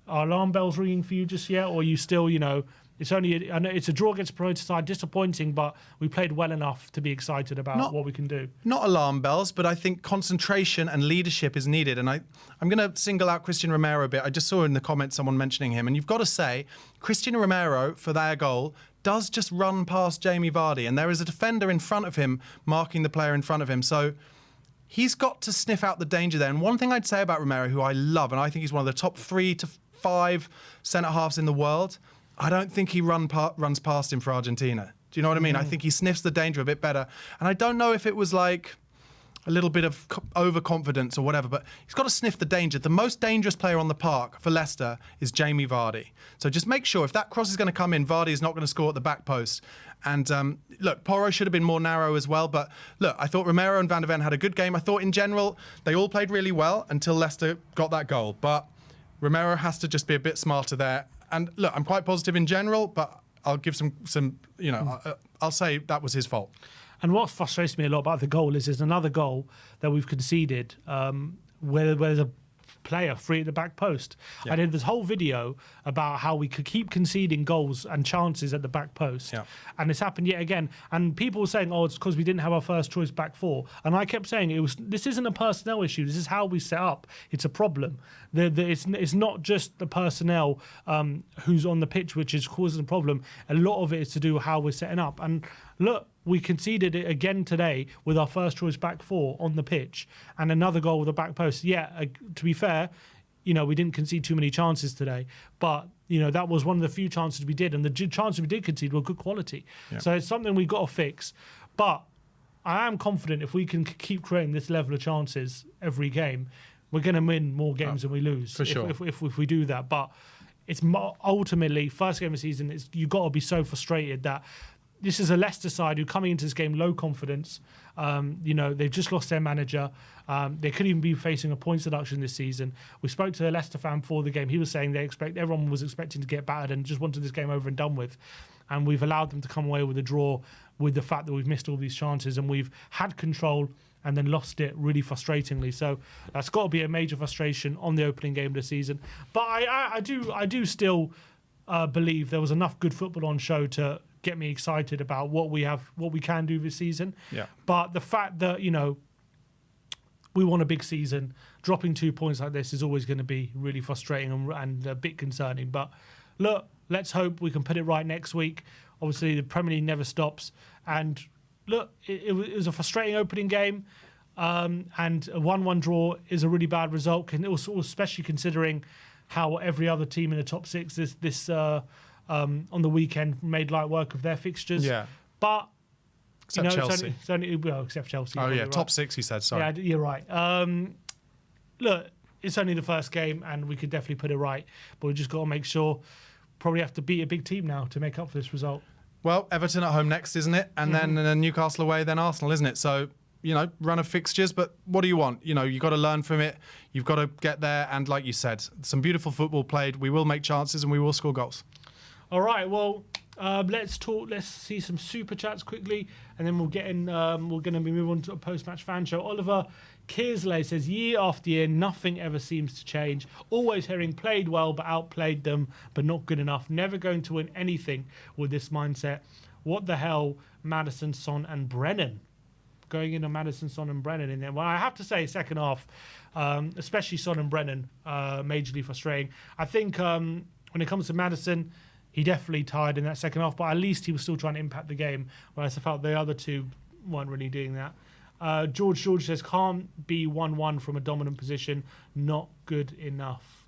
are alarm bells ringing for you just yet? Or are you still, it's a draw against a promoted side, disappointing, but we played well enough to be excited about what we can do. Not alarm bells, but I think concentration and leadership is needed. And I'm going to single out Christian Romero a bit. I just saw in the comments someone mentioning him. And you've got to say, Christian Romero, for their goal, does just run past Jamie Vardy, and there is a defender in front of him marking the player in front of him. So he's got to sniff out the danger there. And one thing I'd say about Romero, who I love, and I think he's one of the top 3 to 5 centre-halves in the world, I don't think he runs past him for Argentina. Do you know what I mean? I think he sniffs the danger a bit better. And I don't know if it was like a little bit of overconfidence or whatever, but he's got to sniff the danger. The most dangerous player on the park for Leicester is Jamie Vardy. So just make sure if that cross is going to come in, Vardy is not going to score at the back post. And look, Porro should have been more narrow as well. But look, I thought Romero and Van der Ven had a good game. I thought in general, they all played really well until Leicester got that goal. But Romero has to just be a bit smarter there. And look, I'm quite positive in general, but I'll give some I'll say that was his fault. And what frustrates me a lot about the goal is there's another goal that we've conceded where there's a player free at the back post. I did this whole video about how we could keep conceding goals and chances at the back post. And it's happened yet again. And people were saying, it's because we didn't have our first choice back four. And I kept saying, this isn't a personnel issue. This is how we set up. It's a problem. It's not just the personnel who's on the pitch which is causing the problem. A lot of it is to do with how we're setting up. And look, we conceded it again today with our first choice back four on the pitch and another goal with a back post. Yeah, to be fair, we didn't concede too many chances today, but that was one of the few chances we did, and the chances we did concede were good quality. Yeah. So it's something we've got to fix. But I am confident if we can keep creating this level of chances every game, we're going to win more games than we lose. For sure. If we do that. But it's ultimately, first game of the season, you've got to be so frustrated that this is a Leicester side who coming into this game low confidence. They've just lost their manager. They could even be facing a points deduction this season. We spoke to a Leicester fan before the game. He was saying everyone was expecting to get battered and just wanted this game over and done with. And we've allowed them to come away with a draw with the fact that we've missed all these chances and we've had control and then lost it really frustratingly. So that's got to be a major frustration on the opening game of the season. But I do still believe there was enough good football on show to get me excited about what we can do this season. Yeah. But the fact that we won a big season, dropping 2 points like this is always going to be really frustrating and a bit concerning. But look, let's hope we can put it right next week. Obviously, the Premier League never stops. And look, it was a frustrating opening game, and a 1-1 draw is a really bad result. And also, especially considering how every other team in the top six on the weekend made light work of their fixtures. Yeah. But except Chelsea. It's only, except Chelsea. Oh yeah, right. top six. He said. Sorry. Yeah, you're right. Look, it's only the first game, and we could definitely put it right. But we just got to make sure. Probably have to beat a big team now to make up for this result. Well, Everton at home next, isn't it? And then Newcastle away, then Arsenal, isn't it? So, run of fixtures, but what do you want? You've got to learn from it. You've got to get there. And like you said, some beautiful football played. We will make chances and we will score goals. All right, well, let's talk. Let's see some super chats quickly, and then we'll get in. We're going to be moving on to a post-match fan show. Oliver Kearsley says, year after year, nothing ever seems to change. Always hearing played well, but outplayed them, but not good enough. Never going to win anything with this mindset. What the hell, Maddison, Son, and Brennan? Going into Maddison, Son, and Brennan in there. Well, I have to say, second half, especially Son and Brennan, majorly frustrating. I think when it comes to Maddison, he definitely tired in that second half, but at least he was still trying to impact the game, whereas I felt the other two weren't really doing that. George says, can't be 1-1 from a dominant position, not good enough.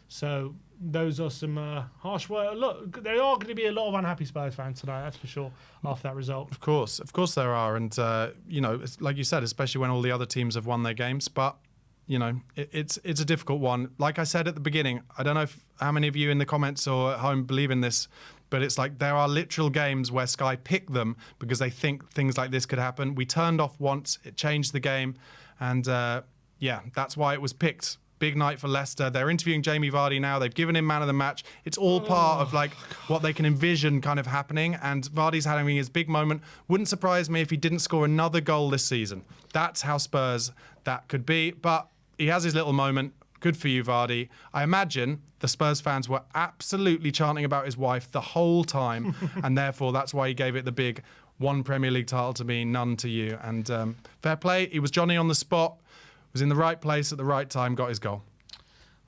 So those are some harsh words. Look, there are going to be a lot of unhappy Spurs fans tonight, that's for sure, after that result. Of course there are. And, it's, like you said, especially when all the other teams have won their games. But, it's a difficult one. Like I said at the beginning, I don't know how many of you in the comments or at home believe in this, but it's like there are literal games where Sky pick them because they think things like this could happen. We turned off once, it changed the game. And, that's why it was picked. Big night for Leicester. They're interviewing Jamie Vardy now. They've given him man of the match. It's all part of what they can envision kind of happening. And Vardy's having his big moment. Wouldn't surprise me if he didn't score another goal this season. That's how Spurs that could be. But he has his little moment. Good for you, Vardy. I imagine the Spurs fans were absolutely chanting about his wife the whole time. And therefore, that's why he gave it the big one Premier League title to me, none to you. And fair play. He was Johnny on the spot. Was in the right place at the right time, got his goal.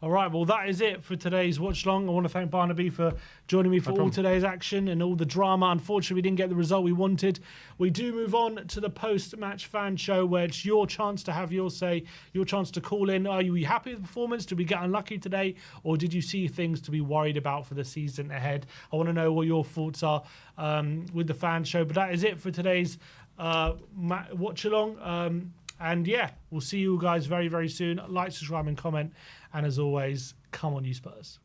All right, well, that is it for today's Watch Long. I want to thank Barnaby for joining me for all today's action and all the drama. Unfortunately, we didn't get the result we wanted. We do move on to the post-match fan show where it's your chance to have your say, your chance to call in. Are you happy with the performance? Did we get unlucky today? Or did you see things to be worried about for the season ahead? I want to know what your thoughts are with the fan show. But that is it for today's Watch Along. And yeah, we'll see you guys very, very soon. Like, subscribe, and comment. And as always, come on, you Spurs.